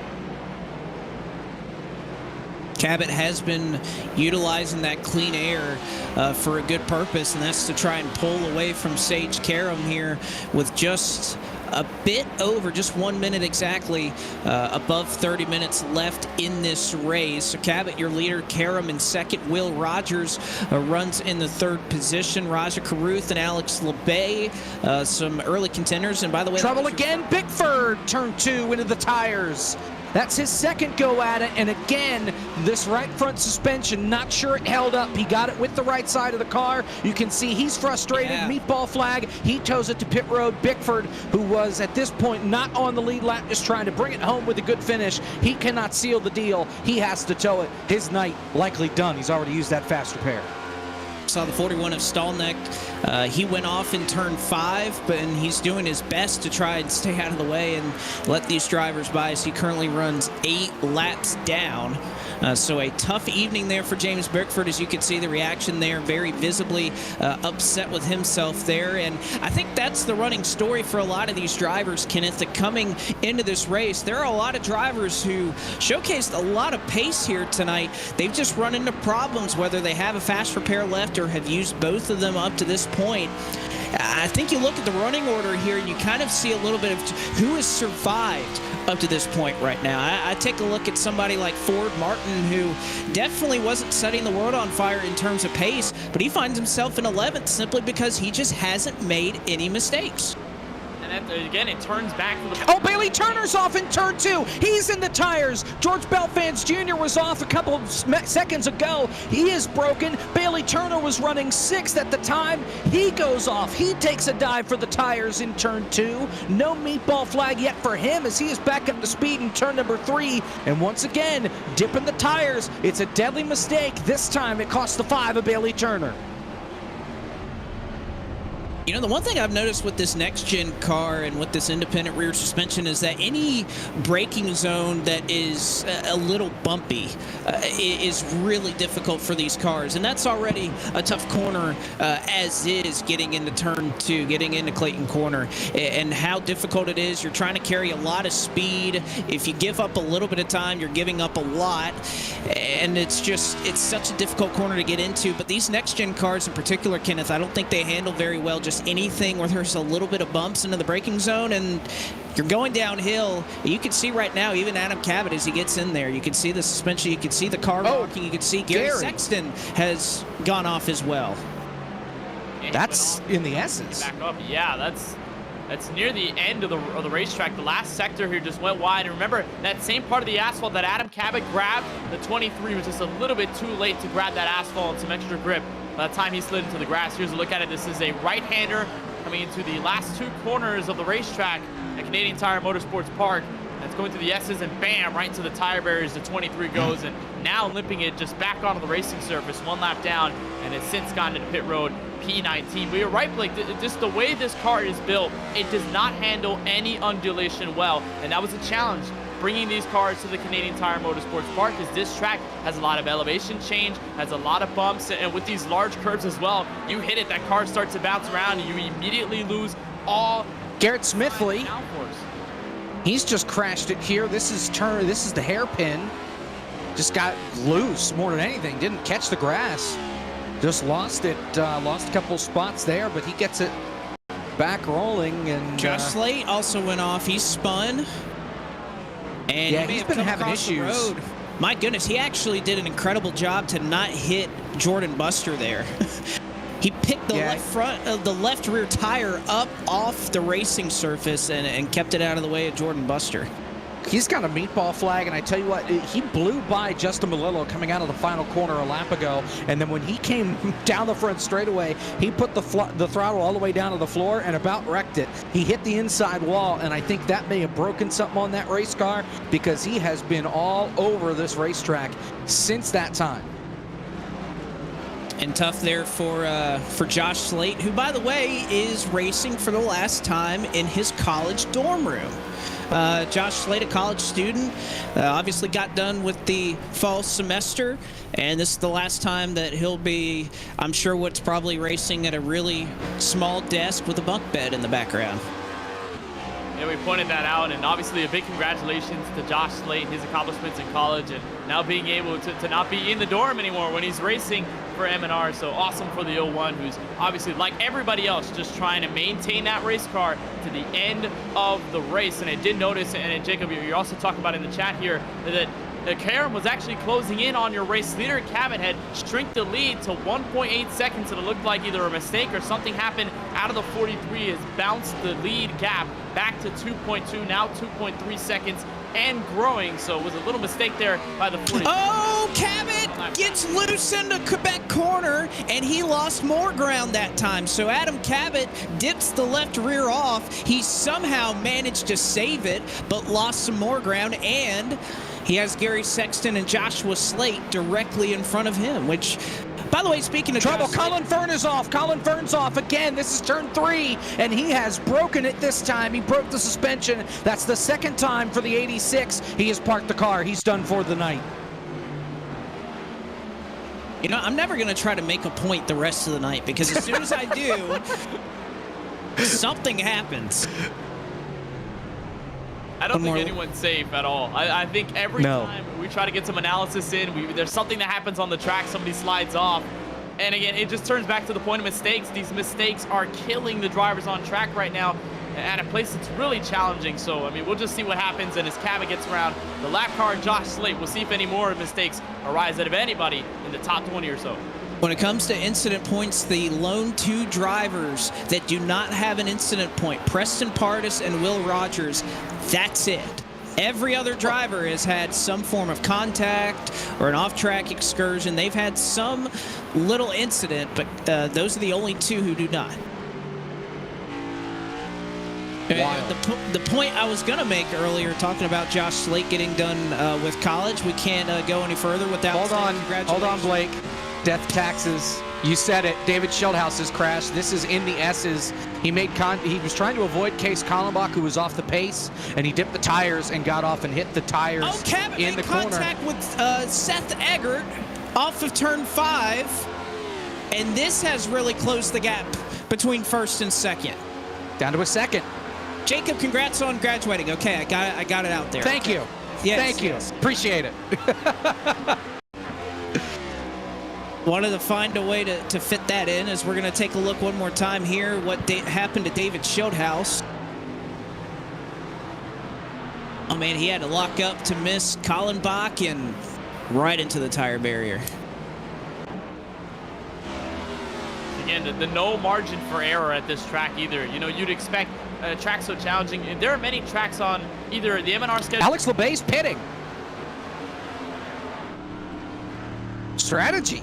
Cabot has been utilizing that clean air for a good purpose, and that's to try and pull away from Sage Karam here with just a bit over, just 1 minute exactly, above 30 minutes left in this race. So Cabot, your leader, Karam in second. Will Rogers runs in the 3rd position. Raja Caruth and Alex LeBay, some early contenders. And by the way, trouble again. Bickford, turn 2 into the tires. That's his second go at it, and again, this right front suspension, not sure it held up. He got it with the right side of the car. You can see he's frustrated. Yeah. Meatball flag. He tows it to pit road. Bickford, who was at this point not on the lead lap, just trying to bring it home with a good finish. He cannot seal the deal. He has to tow it. His night likely done. He's already used that fast repair. Saw the 41 of Stallneck. He went off in turn 5, and he's doing his best to try and stay out of the way and let these drivers by as he currently runs 8 laps down. So a tough evening there for James Bickford. As you can see, the reaction there, very visibly upset with himself there. And I think that's the running story for a lot of these drivers, Kenneth, that coming into this race, there are a lot of drivers who showcased a lot of pace here tonight. They've just run into problems, whether they have a fast repair left or have used both of them up to this point. I think you look at the running order here and you kind of see a little bit of who has survived up to this point right now. I take a look at somebody like Ford Martin, who definitely wasn't setting the world on fire in terms of pace, but he finds himself in 11th simply because he just hasn't made any mistakes. And again, it turns back to the... Oh, Bailey Turner's off in turn 2. He's in the tires. George Belfans Jr. was off a couple of seconds ago. He is broken. Bailey Turner was running 6th at the time. He goes off. He takes a dive for the tires in turn 2. No meatball flag yet for him as he is back up to speed in turn number 3. And once again, dipping the tires. It's a deadly mistake. This time it cost the 5 of Bailey Turner. You know, the one thing I've noticed with this next-gen car and with this independent rear suspension is that any braking zone that is a little bumpy is really difficult for these cars. And that's already a tough corner as is, getting into turn 2, getting into Clayton Corner. And how difficult it is. You're trying to carry a lot of speed. If you give up a little bit of time, you're giving up a lot. And it's such a difficult corner to get into. But these next-gen cars in particular, Kenneth, I don't think they handle very well just anything where there's a little bit of bumps into the braking zone and you're going downhill. You can see right now, even Adam Cabot, as he gets in there, you can see the suspension, you can see the car rocking, you can see Gary Sexton has gone off as well. That's in the essence. Back up. Yeah, that's near the end of the racetrack. The last sector here just went wide. And remember, that same part of the asphalt that Adam Cabot grabbed, the 23 was just a little bit too late to grab that asphalt and some extra grip. By the time he slid into the grass, here's a look at it. This is a right-hander coming into the last 2 corners of the racetrack at Canadian Tire Motorsports Park. That's going through the S's and bam, right into the tire barriers. The 23 goes and now limping it just back onto the racing surface, 1 lap down, and it's since gone into pit road P19. But you're right, Blake, just the way this car is built, it does not handle any undulation well, and that was a challenge bringing these cars to the Canadian Tire Motorsports Park, because this track has a lot of elevation change, has a lot of bumps, and with these large curves as well, you hit it, that car starts to bounce around, and you immediately lose all... Garrett Smithley, he's just crashed it here. This is the hairpin. Just got loose more than anything. Didn't catch the grass. Just lost it. Lost a couple spots there, but he gets it back rolling. And Josh Slate also went off. He spun. And yeah, he's been having issues. My goodness, he actually did an incredible job to not hit Jordan Buster there. He picked the left front of the left rear tire up off the racing surface and kept it out of the way of Jordan Buster. He's got a meatball flag, and I tell you what, he blew by Justin Melillo coming out of the final corner a lap ago, and then when he came down the front straightaway, he put the throttle all the way down to the floor and about wrecked it. He hit the inside wall, and I think that may have broken something on that race car because he has been all over this racetrack since that time. And tough there for Josh Slate, who, by the way, is racing for the last time in his college dorm room. Josh Slate, a college student, obviously got done with the fall semester, and this is the last time that he'll be, I'm sure, what's probably racing at a really small desk with a bunk bed in the background. Yeah, we pointed that out, and obviously a big congratulations to Josh Slate, his accomplishments in college, and now being able to not be in the dorm anymore when he's racing for M&R. So awesome for the 01, who's obviously, like everybody else, just trying to maintain that race car to the end of the race. And I did notice, and Jacob, you're also talking about in the chat here, that Karam was actually closing in on your race leader. Cabot had shrinked the lead to 1.8 seconds, and it looked like either a mistake or something happened out of the 43. Has bounced the lead gap back to 2.2, now 2.3 seconds, and growing. So it was a little mistake there by the 43. Oh, Cabot gets loose into Quebec corner, and he lost more ground that time. So Adam Cabot dips the left rear off. He somehow managed to save it, but lost some more ground, and he has Gary Sexton and Joshua Slate directly in front of him, which, by the way, speaking of trouble, Josh Colin Fern is off. Colin Fern's off again. This is turn 3, and he has broken it this time. He broke the suspension. That's the second time for the 86. He has parked the car. He's done for the night. You know, I'm never going to try to make a point the rest of the night, because as soon as I do, something happens. I don't think anyone's safe at all. I think every time we try to get some analysis in, there's something that happens on the track, somebody slides off. And again, it just turns back to the point of mistakes. These mistakes are killing the drivers on track right now at a place that's really challenging. So, I mean, we'll just see what happens. And as Cabot gets around the lap car, Josh Slate, we'll see if any more mistakes arise out of anybody in the top 20 or so. When it comes to incident points, the lone 2 drivers that do not have an incident point, Preston Pardus and Will Rogers, that's it. Every other driver has had some form of contact or an off-track excursion. They've had some little incident, but those are the only 2 who do not. The point I was going to make earlier, talking about Josh Slate getting done with college, we can't go any further without Hold on, Blake. Death taxes. You said it. David Schildhaus has crashed. This is in the S's. He was trying to avoid Case Kallenbach, who was off the pace, and he dipped the tires and got off and hit the tires in the corner. Contact with Seth Eggert off of turn 5, and this has really closed the gap between first and second. Down to a second. Jacob, congrats on graduating. Okay, I got it out there. Thank you. Yes, Thank you. yes. Appreciate it. Wanted to find a way to fit that in, as we're going to take a look one more time here what happened to David Schildhaus. Oh man, he had to lock up to miss Kallenbach and right into the tire barrier. Again, the no margin for error at this track either. You know, you'd expect a track so challenging. There are many tracks on either the M&R schedule. Alex LeBay's pitting. Strategy.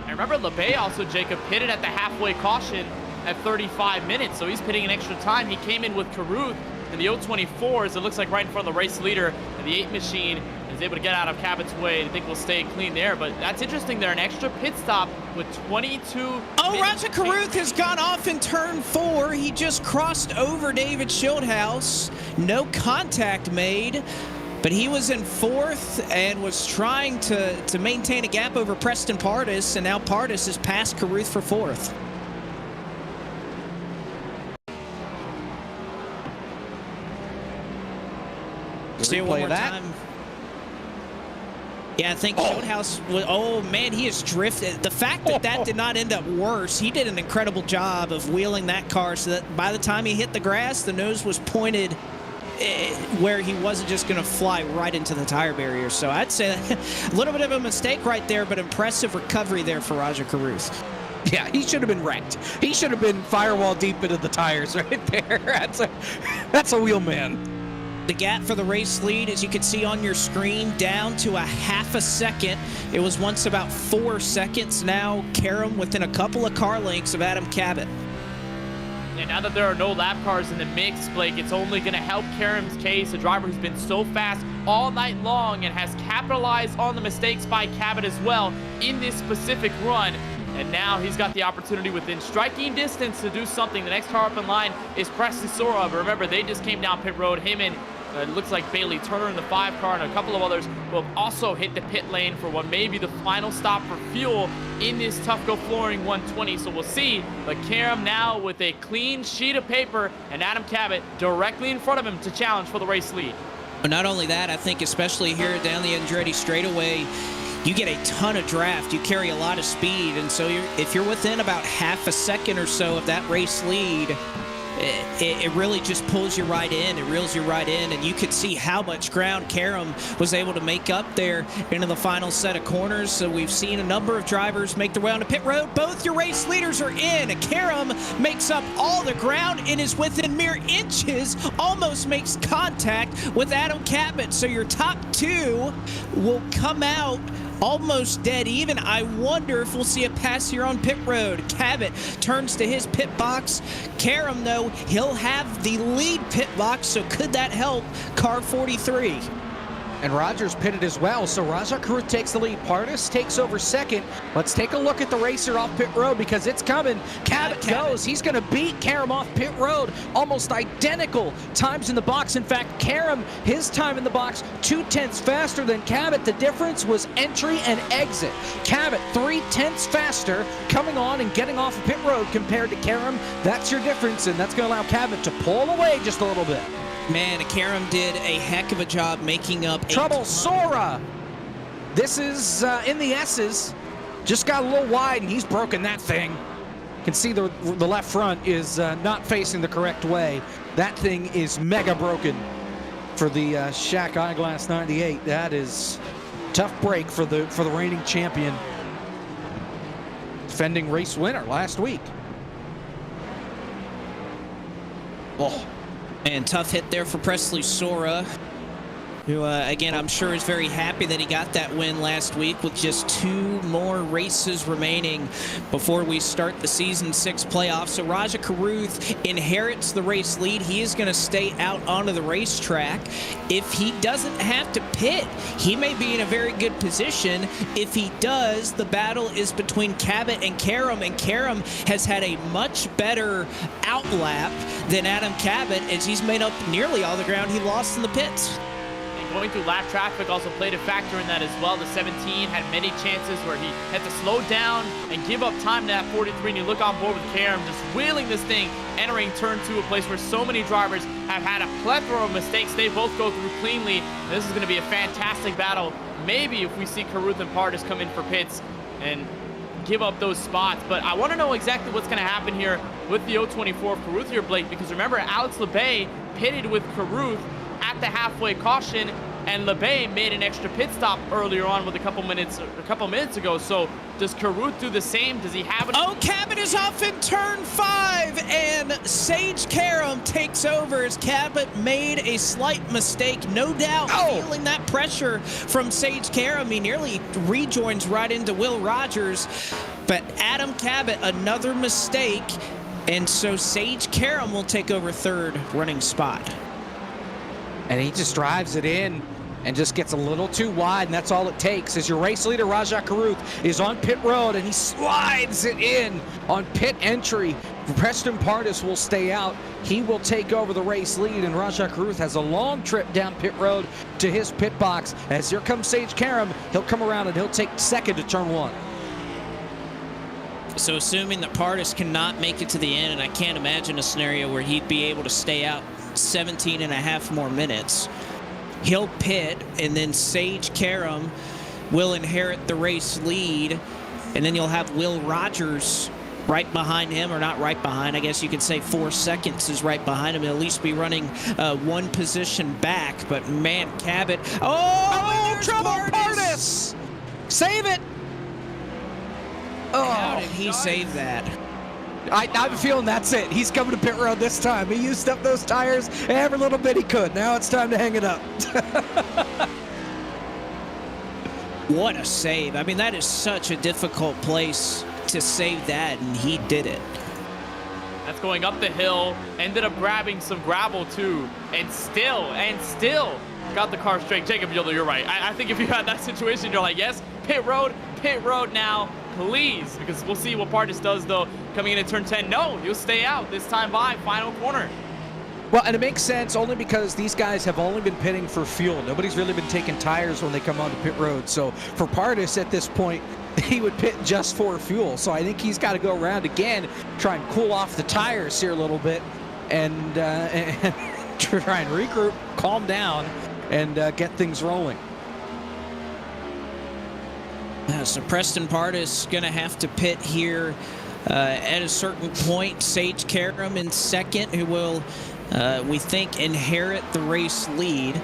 I remember LeBay also, Jacob, pitted at the halfway caution at 35 minutes, so he's pitting an extra time. He came in with Carruth in the 024s, it looks like right in front of the race leader, and the 8 machine is able to get out of Cabot's way. I think we'll stay clean there, but that's interesting. They're an extra pit stop with 22 Oh, Roger Carruth has gone off in turn 4. He just crossed over David Schildhaus. No contact made. But he was in 4th and was trying to maintain a gap over Preston Pardus, and now Pardus has passed Carruth for 4th. See it one more time. Yeah, I think Schildhaus was, oh man, he has drifted. The fact that did not end up worse, he did an incredible job of wheeling that car so that by the time he hit the grass, the nose was pointed where he wasn't just going to fly right into the tire barrier. So I'd say a little bit of a mistake right there, but impressive recovery there for Roger Carruth. Yeah, he should have been wrecked. He should have been firewall deep into the tires right there. That's a wheel man. The gap for the race lead, as you can see on your screen, down to a half a second. It was once about 4 seconds. Now Karam within a couple of car lengths of Adam Cabot. And now that there are no lap cars in the mix, Blake, it's only going to help Karam's case, a driver who's been so fast all night long and has capitalized on the mistakes by Cabot as well in this specific run. And now he's got the opportunity within striking distance to do something. The next car up in line is Preston Sora, but remember, they just came down pit road. Him and it looks like Bailey Turner in the 5 car and a couple of others will have also hit the pit lane for what may be the final stop for fuel in this Tufco Flooring 120. So we'll see. But Karam now with a clean sheet of paper and Adam Cabot directly in front of him to challenge for the race lead. Not only that, I think especially here down the Andretti straightaway, you get a ton of draft. You carry a lot of speed. And so if you're within about half a second or so of that race lead, it really just pulls you right in. It reels you right in, and you could see how much ground Karam was able to make up there into the final set of corners. So we've seen a number of drivers make their way onto pit road. Both your race leaders are in. Karam makes up all the ground and is within mere inches, almost makes contact with Adam Cabot. So your top 2 will come out almost dead even. I wonder if we'll see a pass here on pit road. Cabot turns to his pit box. Karam, though, he'll have the lead pit box, so could that help car 43? And Rogers pitted as well, so Raja Karuth takes the lead. Pardis takes over second. Let's take a look at the racer off pit road because it's coming. Cabot goes. He's going to beat Karam off pit road. Almost identical times in the box. In fact, Karam, his time in the box, 0.2 faster than Cabot. The difference was entry and exit. Cabot, 0.3 faster coming on and getting off of pit road compared to Karam. That's your difference, and that's going to allow Cabot to pull away just a little bit. Man, Karam did a heck of a job making up. Trouble, Sora. This is in the S's. Just got a little wide, and he's broken that thing. You can see the left front is not facing the correct way. That thing is mega broken for the Shaq Eyeglass 98. That is tough break for the reigning champion, defending race winner last week. Oh. And tough hit there for Presley Sora, who, again, I'm sure is very happy that he got that win last week with just 2 more races remaining before we start the Season 6 playoffs. So Raja Karuth inherits the race lead. He is going to stay out onto the racetrack. If he doesn't have to pit, he may be in a very good position. If he does, the battle is between Cabot and Karam has had a much better outlap than Adam Cabot, as he's made up nearly all the ground he lost in the pits. Going through lap traffic also played a factor in that as well. The 17 had many chances where he had to slow down and give up time to that 43, and you look on board with Karam just wheeling this thing, entering turn 2, a place where so many drivers have had a plethora of mistakes. They both go through cleanly. This is going to be a fantastic battle. Maybe if we see Karuth and Pardis come in for pits and give up those spots. But I want to know exactly what's going to happen here with the 024 of Karuth here, Blake, because remember, Alex Lebay pitted with Karuth at the halfway caution, and Lebay made an extra pit stop earlier on with a couple minutes ago. So does Karuth do the same? Does he have it? Oh, Cabot is off in turn 5, and Sage Karam takes over as Cabot made a slight mistake. No doubt feeling that pressure from Sage Karam. He nearly rejoins right into Will Rogers, but Adam Cabot, another mistake, and so Sage Karam will take over 3rd running spot. And he just drives it in and just gets a little too wide, and that's all it takes. As your race leader, Raja Karuth, is on pit road, and he slides it in on pit entry. Preston Pardis will stay out. He will take over the race lead, and Raja Karuth has a long trip down pit road to his pit box. As here comes Sage Karam, he'll come around and he'll take 2nd to turn 1. So assuming that Pardis cannot make it to the end, and I can't imagine a scenario where he'd be able to stay out 17 and a half more minutes, he'll pit, and then Sage Karam will inherit the race lead, and then you'll have Will Rogers right behind him, or not right behind, I guess you could say 4 seconds is right behind him. He'll at least be running 1 position back. But man, Cabot, trouble, Pardis! Save it! How did he save that? I have a feeling that's it. He's coming to pit road this time. He used up those tires every little bit he could. Now it's time to hang it up. What a save. I mean, that is such a difficult place to save that, and he did it. That's going up the hill, ended up grabbing some gravel too, and still got the car straight. Jacob, you're right. I think if you had that situation, you're like, yes, pit road now, please, because we'll see what Pardus does though coming into turn 10. No, you'll stay out this time by final corner. Well, and it makes sense only because these guys have only been pitting for fuel. Nobody's really been taking tires when they come onto pit road. So for Pardus at this point, he would pit just for fuel. So I think he's got to go around again, try and cool off the tires here a little bit, and try and regroup, calm down, and get things rolling. So Preston Pardus going to have to pit here at a certain point. Sage Karam in second, who will, we think, inherit the race lead.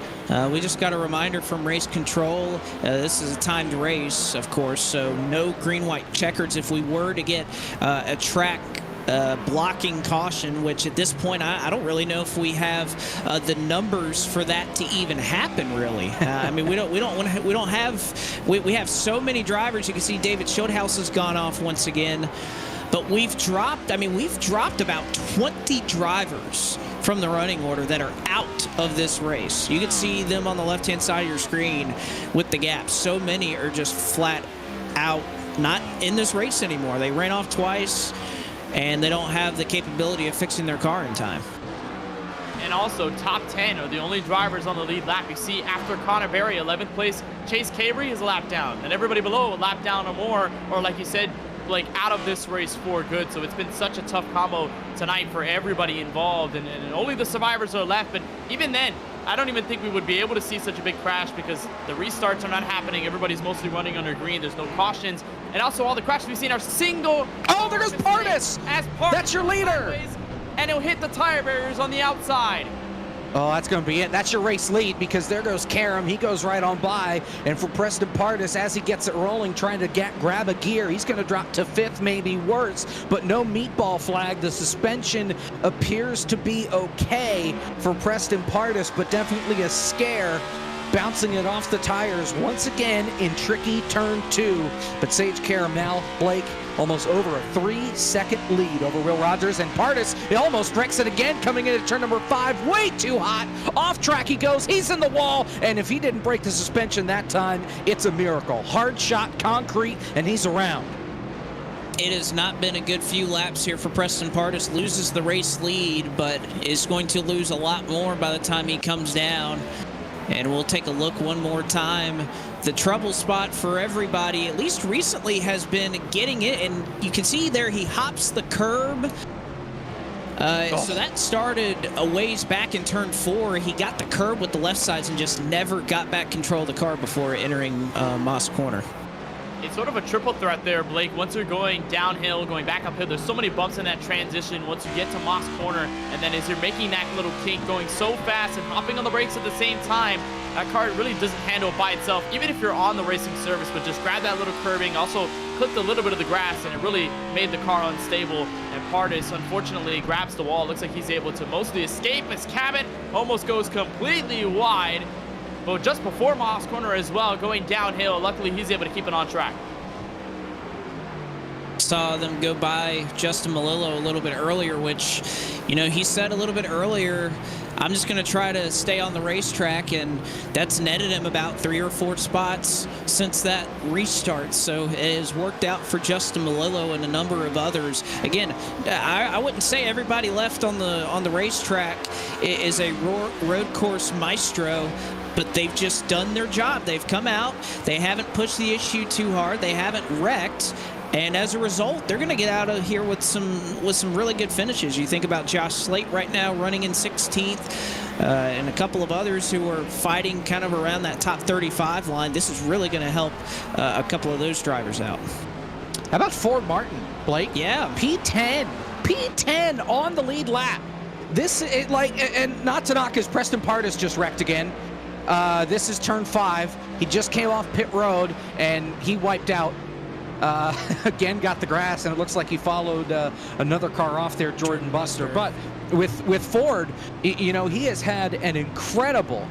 We just got a reminder from race control. This is a timed race, of course, so no green-white checkers. If we were to get a track blocking caution, which at this point I don't really know if we have the numbers for that to even happen. Really, I mean we have so many drivers. You can see David Schildhaus has gone off once again, but we've dropped about 20 drivers from the running order that are out of this race. You can see them on the left-hand side of your screen with the gaps. So many are just flat out not in this race anymore. They ran off twice, and they don't have the capability of fixing their car in time. And also, top 10 are the only drivers on the lead lap. You see, after Connor Berry, 11th place, Chase Cabry is a lap down, and everybody below a lap down or more, or like you said, like out of this race for good. So it's been such a tough combo tonight for everybody involved, and only the survivors are left. But even then, I don't even think we would be able to see such a big crash because the restarts are not happening. Everybody's mostly running under green. There's no cautions. And also all the crashes we've seen are single. Oh, there goes Pardus! That's your leader! And he'll hit the tire barriers on the outside. Oh, that's going to be it. That's your race lead because there goes Karam. He goes right on by. And for Preston Pardus, as he gets it rolling, trying to grab a gear, he's going to drop to 5th, maybe worse. But no meatball flag. The suspension appears to be okay for Preston Pardus, but definitely a scare. Bouncing it off the tires once again in tricky turn 2. But Sage Karam now, Blake, almost over a 3-second lead over Will Rogers. And Pardus, he almost wrecks it again coming into turn number 5. Way too hot. Off track he goes. He's in the wall. And if he didn't break the suspension that time, it's a miracle. Hard shot, concrete, and he's around. It has not been a good few laps here for Preston Pardus. Loses the race lead, but is going to lose a lot more by the time he comes down. And we'll take a look one more time. The trouble spot for everybody, at least recently, has been getting it. And you can see there he hops the curb. So that started a ways back in turn 4. He got the curb with the left sides and just never got back control of the car before entering Moss Corner. It's sort of a triple threat there, Blake. Once you're going downhill, going back uphill, there's so many bumps in that transition once you get to Moss Corner. And then as you're making that little kink, going so fast and hopping on the brakes at the same time, that car really doesn't handle it by itself. Even if you're on the racing surface, but just grab that little curving, also clipped a little bit of the grass, and it really made the car unstable. And Pardus, unfortunately, grabs the wall. Looks like he's able to mostly escape. His cabin almost goes completely wide. But just before Moss Corner as well, going downhill, luckily he's able to keep it on track. Saw them go by Justin Melillo a little bit earlier, which, you know, he said a little bit earlier, I'm just going to try to stay on the racetrack, and that's netted him about 3 or 4 spots since that restart. So it has worked out for Justin Melillo and a number of others. Again, I wouldn't say everybody left on the racetrack is a road course maestro, but they've just done their job. They've come out. They haven't pushed the issue too hard. They haven't wrecked. And as a result, they're going to get out of here with some really good finishes. You think about Josh Slate right now running in 16th, and a couple of others who are fighting kind of around that top 35 line. This is really going to help a couple of those drivers out. How about Ford Martin, Blake? Yeah. P10 on the lead lap. This is and not to knock his Preston Pardus just wrecked again. This is turn 5. He just came off pit road and he wiped out. again got the grass, and it looks like he followed another car off there, Jordan Buster. But with Ford, he has had an incredible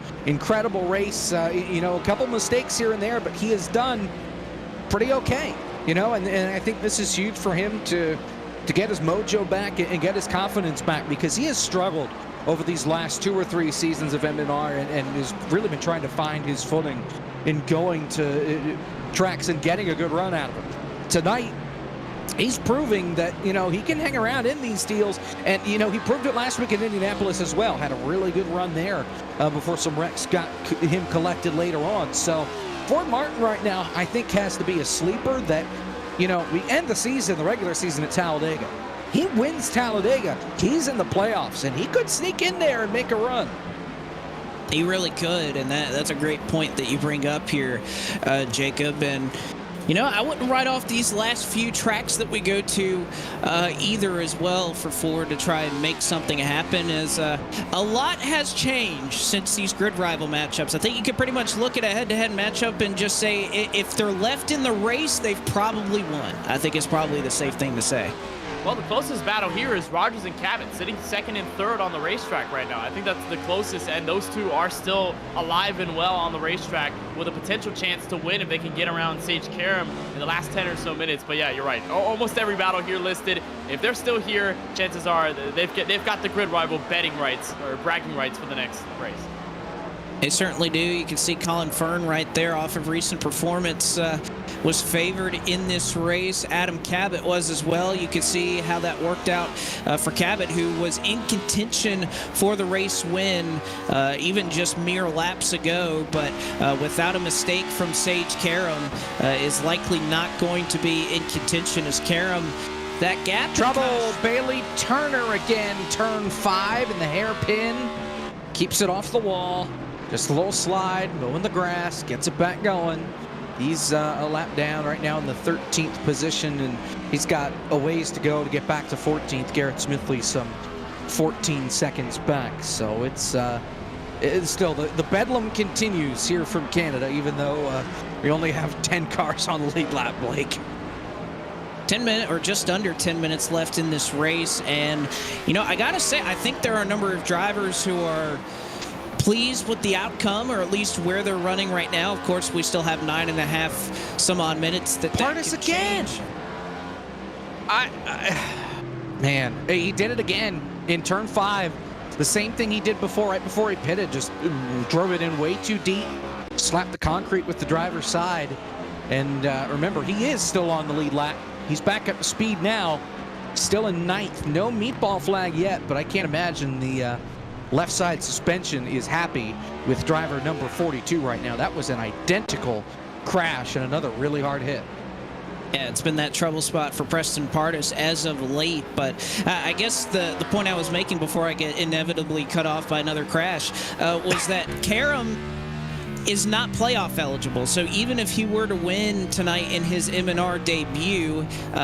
race. A couple mistakes here and there, but he has done pretty okay. And I think this is huge for him to get his mojo back and get his confidence back, because he has struggled over these last 2 or 3 seasons of M&R and has really been trying to find his footing in going to tracks and getting a good run out of them. Tonight, he's proving that, he can hang around in these deals. And, he proved it last week in Indianapolis as well. Had a really good run there before some wrecks got him collected later on. So Ford Martin right now, I think, has to be a sleeper that, we end the regular season at Talladega. He wins Talladega. He's in the playoffs, and he could sneak in there and make a run. He really could, and that's a great point that you bring up here, Jacob. And I wouldn't write off these last few tracks that we go to either as well for Ford to try and make something happen, as a lot has changed since these grid rival matchups. I think you could pretty much look at a head-to-head matchup and just say if they're left in the race, they've probably won. I think it's probably the safe thing to say. Well, the closest battle here is Rogers and Cabot sitting second and third on the racetrack right now. I think that's the closest, and those two are still alive and well on the racetrack with a potential chance to win if they can get around Sage Karam in the last 10 or so minutes. But yeah, you're right. Almost every battle here listed. If they're still here, chances are they've got the grid rival betting rights or bragging rights for the next race. They certainly do. You can see Colin Fern right there off of recent performance was favored in this race. Adam Cabot was as well. You can see how that worked out for Cabot, who was in contention for the race win even just mere laps ago, but without a mistake from Sage Karam is likely not going to be in contention as Karam. That gap. Trouble. Bailey Turner again, turn 5 in the hairpin. Keeps it off the wall. Just a little slide, mowing the grass, gets it back going. He's a lap down right now in the 13th position, and he's got a ways to go to get back to 14th. Garrett Smithley some 14 seconds back. So it's still, the bedlam continues here from Canada, even though we only have 10 cars on the lead lap, Blake. 10 minutes or just under 10 minutes left in this race. And, I got to say, I think there are a number of drivers who are pleased with the outcome, or at least where they're running right now. Of course, we still have 9.5 some odd minutes that Partis again. Man, he did it again in turn 5. The same thing he did before, right before he pitted. Just drove it in way too deep, slapped the concrete with the driver's side. And remember, he is still on the lead lap. He's back up to speed now, still in 9th. No meatball flag yet, but I can't imagine the left side suspension is happy with driver number 42 right now. That was an identical crash and another really hard hit. Yeah, it's been that trouble spot for Preston Partis as of late, but I guess the point I was making before I get inevitably cut off by another crash was that Karam is not playoff eligible. So even if he were to win tonight in his M&R debut,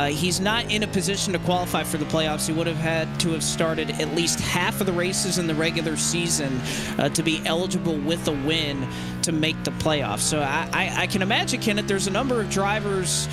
he's not in a position to qualify for the playoffs. He would have had to have started at least half of the races in the regular season to be eligible with a win to make the playoffs. So I can imagine, Kenneth, there's a number of drivers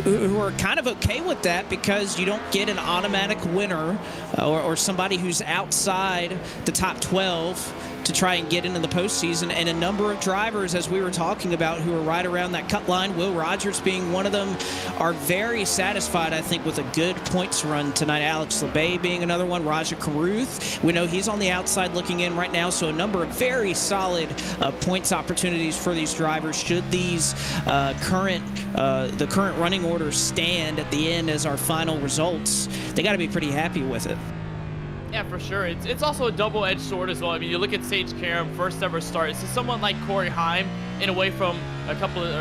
who are kind of okay with that, because you don't get an automatic winner or somebody who's outside the top 12 to try and get into the postseason. And a number of drivers, as we were talking about, who are right around that cut line, Will Rogers being one of them, are very satisfied, I think, with a good points run tonight. Alex LeBay being another one. Raja Karuth, we know he's on the outside looking in right now. So a number of very solid points opportunities for these drivers should these the current running orders stand at the end as our final results. They got to be pretty happy with it. Yeah, for sure. It's also a double-edged sword as well. I mean, you look at Sage Karam, first ever start. This is someone like Corey Heim, in a way from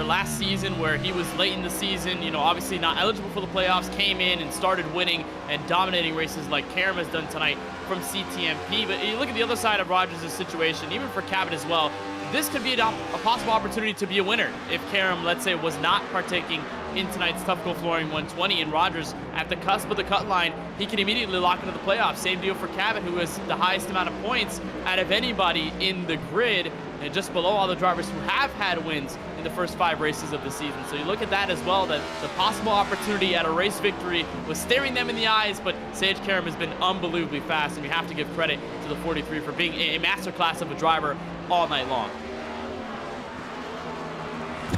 last season where he was late in the season, obviously not eligible for the playoffs, came in and started winning and dominating races like Karam has done tonight from CTMP. But you look at the other side of Rogers' situation, even for Cabot as well, this could be a possible opportunity to be a winner if Karam, let's say, was not partaking in tonight's Tufco Flooring 120, and Rogers at the cusp of the cut line, he can immediately lock into the playoffs. Same deal for Cabot, who has the highest amount of points out of anybody in the grid, and just below all the drivers who have had wins in the first 5 races of the season. So you look at that as well, that the possible opportunity at a race victory was staring them in the eyes, but Sage Karam has been unbelievably fast, and we have to give credit to the 43 for being a masterclass of a driver all night long.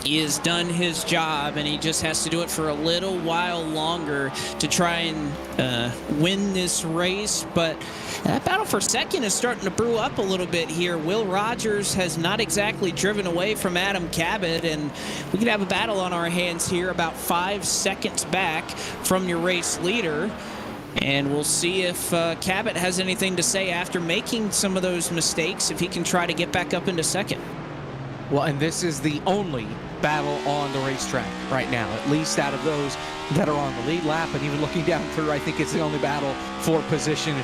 He has done his job, and he just has to do it for a little while longer to try and win this race. But that battle for second is starting to brew up a little bit here. Will Rogers has not exactly driven away from Adam Cabot, and we could have a battle on our hands here about 5 seconds back from your race leader. And we'll see if Cabot has anything to say after making some of those mistakes, if he can try to get back up into second. Well, and this is the only battle on the racetrack right now, at least out of those that are on the lead lap. And even looking down through, I think it's the only battle for position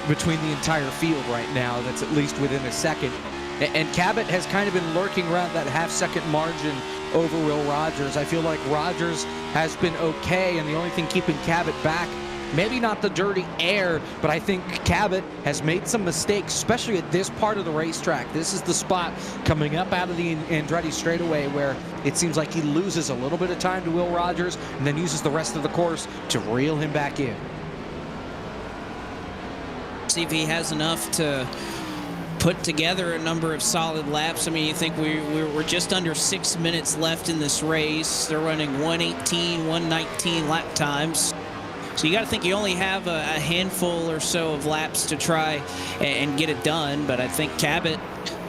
between the entire field right now that's at least within a second. And Cabot has kind of been lurking around that half-second margin over Will Rogers. I feel like Rogers has been okay, and the only thing keeping Cabot back, maybe not the dirty air, but I think Cabot has made some mistakes, especially at this part of the racetrack. This is the spot coming up out of the Andretti straightaway where it seems like he loses a little bit of time to Will Rogers and then uses the rest of the course to reel him back in. See if he has enough to put together a number of solid laps. I mean, you think we're just under 6 minutes left in this race. They're running 1:18, 1:19 lap times. So you got to think you only have a handful or so of laps to try and get it done. But I think Cabot,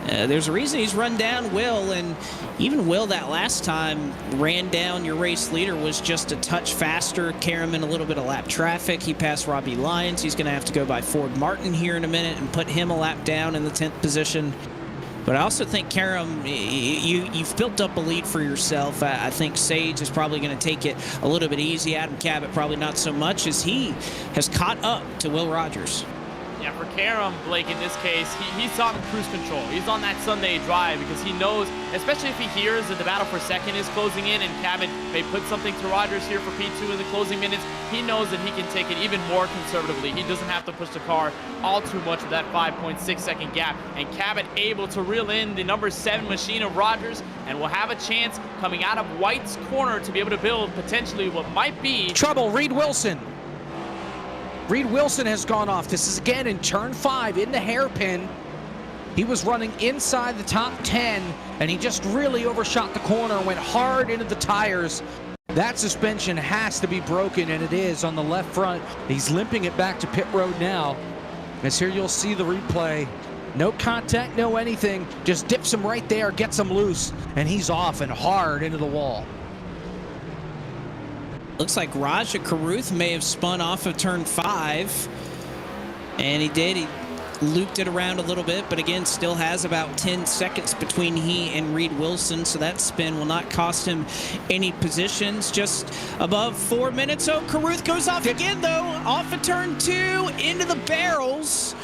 there's a reason he's run down Will. And even Will that last time ran down your race leader, was just a touch faster. Karam in a little bit of lap traffic. He passed Robbie Lyons. He's going to have to go by Ford Martin here in a minute and put him a lap down in the 10th position. But I also think, Karam, you've built up a lead for yourself. I think Sage is probably going to take it a little bit easy. Adam Cabot probably not so much, as he has caught up to Will Rogers. Yeah, for Karam, Blake, in this case, he's on cruise control. He's on that Sunday drive because he knows, especially if he hears that the battle for second is closing in and Cabot may put something to Rogers here for P2 in the closing minutes, he knows that he can take it even more conservatively. He doesn't have to push the car all too much with that 5.6 second gap. And Cabot able to reel in the number 7 machine of Rogers, and will have a chance coming out of White's corner to be able to build potentially what might be trouble. Reed Wilson. Reed Wilson has gone off. This is again in turn 5 in the hairpin. He was running inside the top 10, and he just really overshot the corner, went hard into the tires. That suspension has to be broken, and it is on the left front. He's limping it back to pit road now. As here you'll see the replay. No contact, no anything. Just dips him right there, gets him loose, and he's off and hard into the wall. Looks like Raja Caruth may have spun off of turn 5, and he did. He looped it around a little bit, but again, still has about 10 seconds between he and Reed Wilson, so that spin will not cost him any positions. Just above 4 minutes. Oh, Caruth goes off again, though, off of turn 2, into the barrels.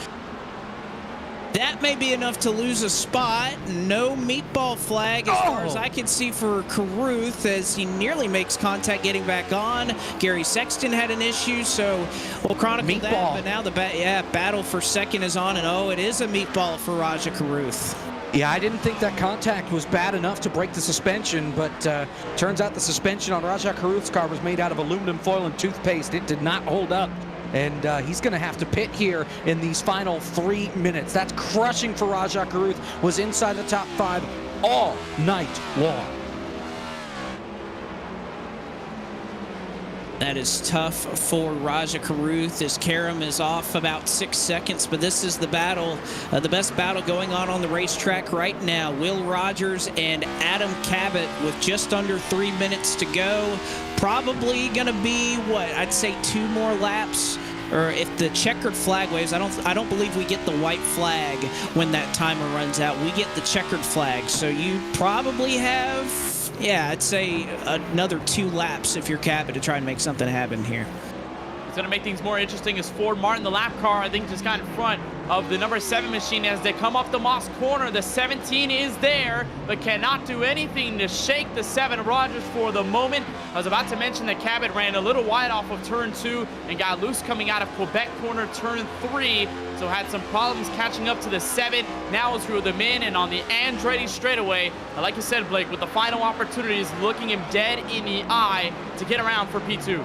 That may be enough to lose a spot. No meatball flag as far as I can see for Caruth, as he nearly makes contact getting back on. Gary Sexton had an issue, so we'll chronicle that. But now the battle for second is on, and oh, it is a meatball for Raja Caruth. Yeah, I didn't think that contact was bad enough to break the suspension, but turns out the suspension on Raja Caruth's car was made out of aluminum foil and toothpaste. It did not hold up. And he's going to have to pit here in these final 3 minutes. That's crushing for Raja Caruth. Was inside the top 5 all night long. That is tough for Raja Caruth, as Karam is off about 6 seconds. But this is the battle, the best battle going on the racetrack right now. Will Rogers and Adam Cabot with just under 3 minutes to go. Probably going to be, what, I'd say 2 more laps. Or if the checkered flag waves, I don't believe we get the white flag when that timer runs out. We get the checkered flag. So you probably have, yeah, I'd say another 2 laps if you're Cabot to try and make something happen here. It's going to make things more interesting as Ford Martin, the lap car, I think just got in front of the number 7 machine as they come up the Moss corner. The 17 is there, but cannot do anything to shake the 7 Rogers for the moment. I was about to mention that Cabot ran a little wide off of turn 2 and got loose coming out of Quebec corner turn 3, so had some problems catching up to the 7. Now has reeled them in, and on the Andretti straightaway, like you said, Blake, with the final opportunities, looking him dead in the eye to get around for P2.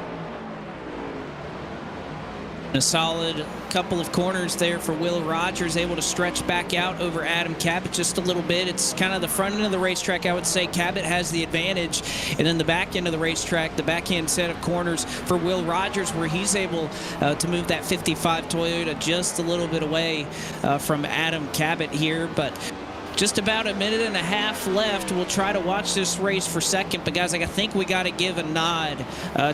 A solid couple of corners there for Will Rogers, able to stretch back out over Adam Cabot just a little bit. It's kind of the front end of the racetrack, I would say. Cabot has the advantage, and then the back end of the racetrack, the backhand set of corners for Will Rogers, where he's able to move that 55 Toyota just a little bit away from Adam Cabot here. But just about a minute and a half left. We'll try to watch this race for second, but guys, I think we got to give a nod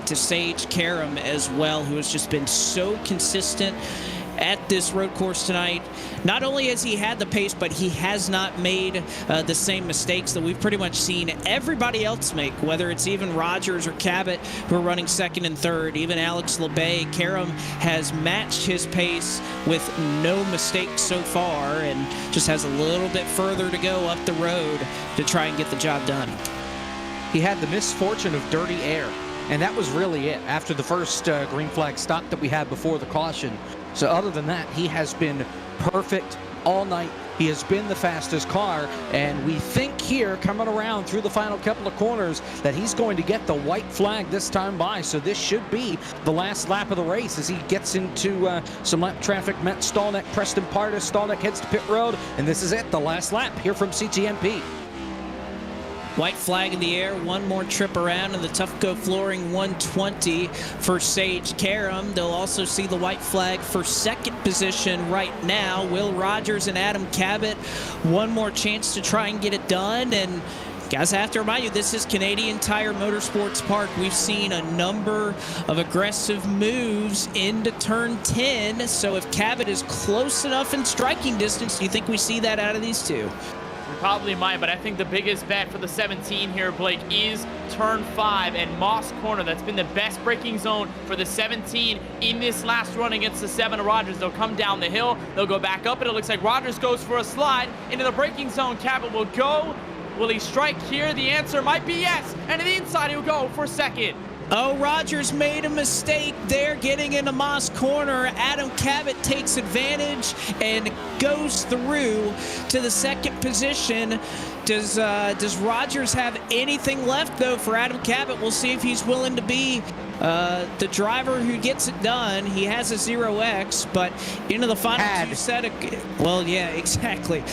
to Sage Karam as well, who has just been so consistent at this road course tonight. Not only has he had the pace, but he has not made the same mistakes that we've pretty much seen everybody else make, whether it's even Rogers or Cabot, who are running second and third, even Alex LeBay. Karam has matched his pace with no mistakes so far and just has a little bit further to go up the road to try and get the job done. He had the misfortune of dirty air, and that was really it after the first green flag stop that we had before the caution. So other than that, he has been perfect all night. He has been the fastest car, and we think here, coming around through the final couple of corners, that he's going to get the white flag this time by. So this should be the last lap of the race as he gets into some lap traffic. Matt Stallneck, Preston Pardis. Stallneck heads to pit road, and this is it, the last lap here from CTMP. White flag in the air, one more trip around in the Tufco Flooring 120 for Sage Karam. They'll also see the white flag for second position right now. Will Rogers and Adam Cabot, one more chance to try and get it done. And guys, I have to remind you, this is Canadian Tire Motorsports Park. We've seen a number of aggressive moves into turn 10. So if Cabot is close enough in striking distance, do you think we see that out of these two? We probably might, but I think the biggest bet for the 17 here, Blake, is turn 5 and Moss corner. That's been the best braking zone for the 17 in this last run against the 7 Rogers. They'll come down the hill, they'll go back up, and it looks like Rogers goes for a slide into the braking zone. Cabot will go. Will he strike here? The answer might be yes, and to the inside he'll go for second. Oh, Rogers made a mistake there getting into Moss corner. Adam Cabot takes advantage and goes through to the second position. Does Rogers have anything left, though, for Adam Cabot? We'll see if he's willing to be the driver who gets it done. He has a 0X, but into the final two set of... Well, yeah, exactly.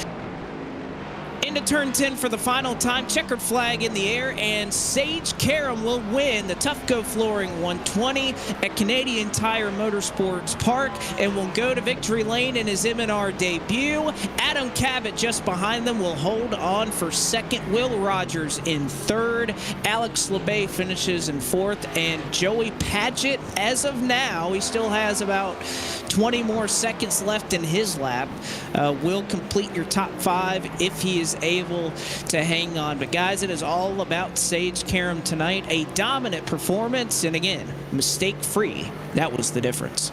Into turn 10 for the final time. Checkered flag in the air, and Sage Karam will win the Tufco Flooring 120 at Canadian Tire Motorsports Park and will go to victory lane in his M&R debut. Adam Cabot just behind them will hold on for second. Will Rogers in third. Alex LeBay finishes in fourth, and Joey Padgett, as of now, he still has about 20 more seconds left in his lap, will complete your top 5 if he is able to hang on. But guys, it is all about Sage Karam tonight. A dominant performance, and again, mistake-free. That was the difference.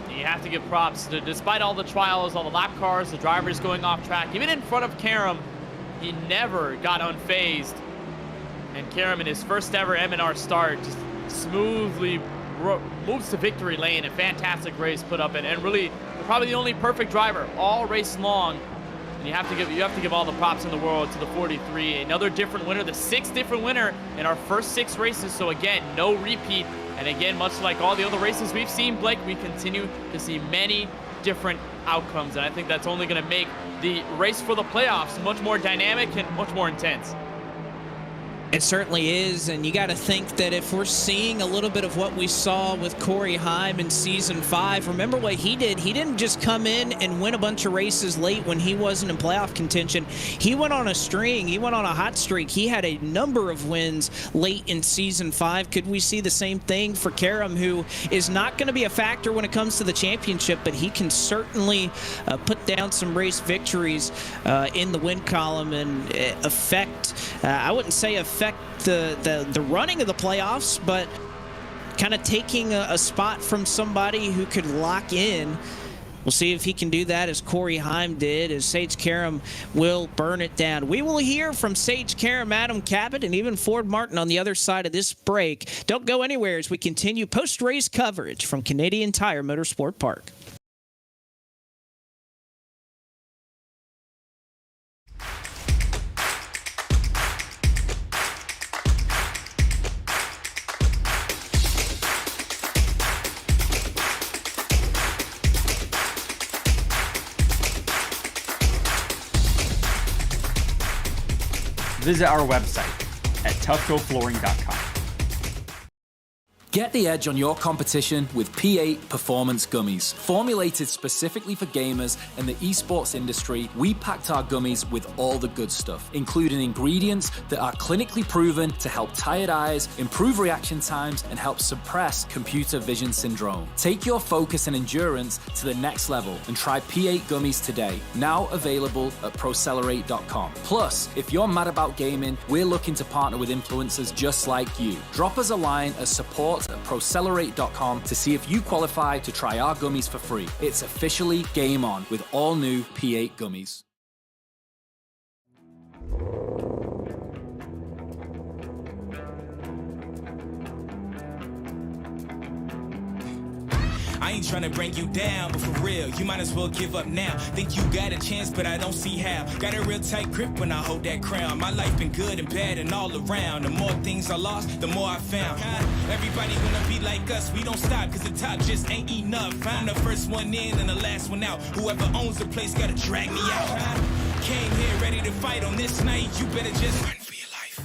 You have to give props. Despite all the trials, all the lap cars, the drivers going off track, even in front of Karam, he never got unfazed. And Karam, in his first ever M&R start, just smoothly moves to victory lane. A fantastic race put up, and really probably the only perfect driver all race long. And you have to give all the props in the world to the 43. Another different winner, the 6th different winner in our first 6 races. So again, no repeat. And again, much like all the other races we've seen, Blake, we continue to see many different outcomes. And I think that's only going to make the race for the playoffs much more dynamic and much more intense. It certainly is, and you got to think that if we're seeing a little bit of what we saw with Corey Heim in Season 5, remember what he did. He didn't just come in and win a bunch of races late when he wasn't in playoff contention. He went on a string. He went on a hot streak. He had a number of wins late in Season 5. Could we see the same thing for Karam, who is not going to be a factor when it comes to the championship, but he can certainly put down some race victories in the win column and affect, I wouldn't say affect the running of the playoffs, but kind of taking a spot from somebody who could lock in. We'll see if he can do that as Corey Heim did, as Sage Karam will burn it down. We will hear from Sage Karam, Adam Cabot, and even Ford Martin on the other side of this break. Don't go anywhere as we continue post-race coverage from Canadian Tire Motorsport Park. Visit our website at tufcoflooring.com. Get the edge on your competition with P8 Performance Gummies. Formulated specifically for gamers and the esports industry, we packed our gummies with all the good stuff, including ingredients that are clinically proven to help tired eyes, improve reaction times, and help suppress computer vision syndrome. Take your focus and endurance to the next level and try P8 Gummies today. Now available at Procelerate.com. Plus, if you're mad about gaming, we're looking to partner with influencers just like you. Drop us a line at support at Procelerate.com to see if you qualify to try our gummies for free. It's officially game on with all new P8 gummies. I ain't trying to bring you down, but for real, you might as well give up now. Think you got a chance, but I don't see how. Got a real tight grip when I hold that crown. My life been good and bad and all around. The more things I lost, the more I found. Everybody wanna be like us, we don't stop, cause the top just ain't enough. I'm the first one in and the last one out. Whoever owns the place gotta drag me out. Came here ready to fight on this night, you better just run for your life.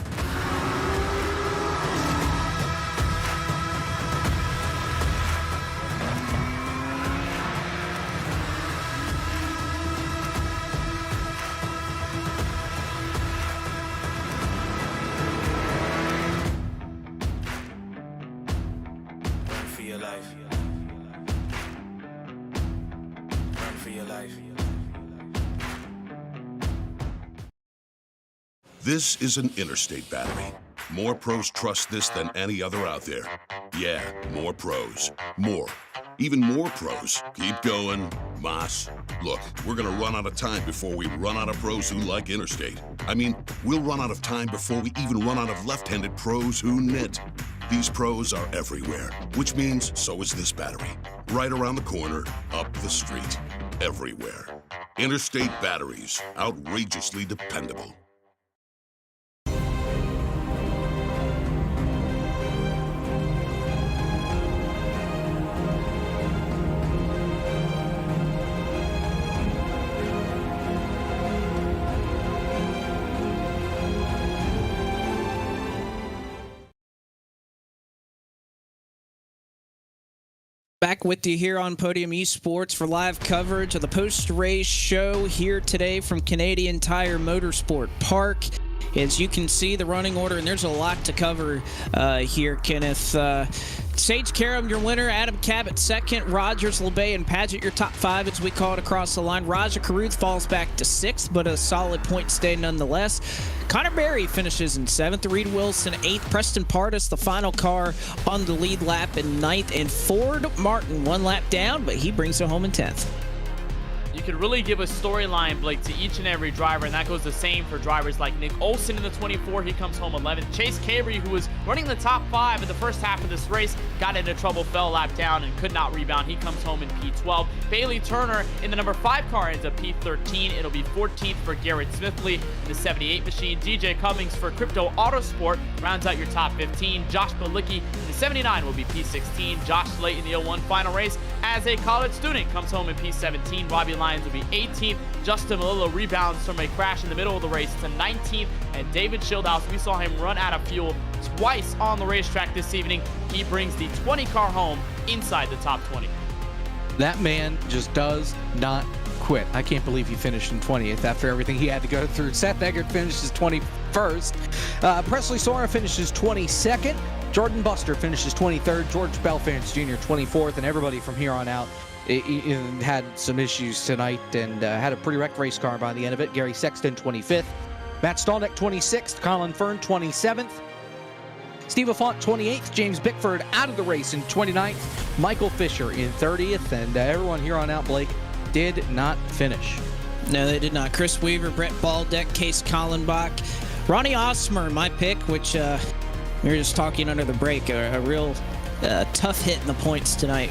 This is an Interstate battery. More pros trust this than any other out there. Yeah, more pros. More. Even more pros. Keep going. Moss. Look, we're gonna run out of time before we run out of pros who like Interstate. I mean, we'll run out of time before we even run out of left-handed pros who knit. These pros are everywhere, which means so is this battery. Right around the corner, up the street, everywhere. Interstate batteries, outrageously dependable. Back with you here on Podium Esports for live coverage of the post-race show here today from Canadian Tire Motorsport Park. As you can see, the running order, and there's a lot to cover here, Kenneth. Sage Karam, your winner. Adam Cabot, second. Rogers, LeBay, and Paget, your top five, as we call it across the line. Raja Caruth falls back to sixth, but a solid point stay nonetheless. Connor Berry finishes in seventh. Reed Wilson, eighth. Preston Pardus, the final car on the lead lap, in ninth. And Ford Martin, one lap down, but he brings it home in 10th. You could really give a storyline, Blake, to each and every driver, and that goes the same for drivers like Nick Olsen in the 24. He comes home 11th. Chase Cabre, who was running the top five in the first half of this race, got into trouble, fell a lap down, and could not rebound. He comes home in P12. Bailey Turner in the number 5 car ends up P13. It'll be 14th for Garrett Smithley in the 78 machine. DJ Cummings for Crypto Autosport rounds out your top 15. Josh Malicki in the 79 will be P16. Josh Slate in the 01 final race as a college student comes home in P17. Robbie Lyons will be 18th. Justin Malillo rebounds from a crash in the middle of the race to 19th. And David Schildhouse, we saw him run out of fuel twice on the racetrack this evening. He brings the 20 car home inside the top 20. That man just does not quit. I can't believe he finished in 20th after everything he had to go through. Seth Eggert finishes 21st. Presley Sora finishes 22nd. Jordan Buster finishes 23rd. George Belfance Jr. 24th. And everybody from here on out had some issues tonight and had a pretty wrecked race car by the end of it. Gary Sexton 25th. Matt Stolnick 26th. Colin Fern 27th. Steve Affont 28th, James Bickford out of the race in 29th, Michael Fisher in 30th, and everyone here on out, Blake, did not finish. No, they did not. Chris Weaver, Brett Baldeck, Case Collenbach, Ronnie Osmer, my pick, which we were just talking under the break, a real tough hit in the points tonight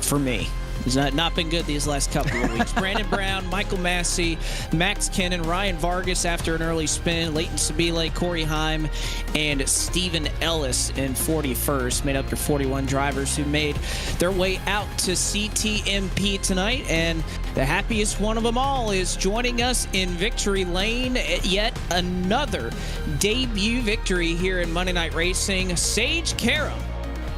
for me. He's not been good these last couple of weeks. Brandon Brown, Michael Massey, Max Kennan, Ryan Vargas after an early spin, Leighton Sabile, Corey Heim, and Steven Ellis in 41st. Made up your 41 drivers who made their way out to CTMP tonight. And the happiest one of them all is joining us in victory lane. Yet another debut victory here in Monday Night Racing. Sage Karam.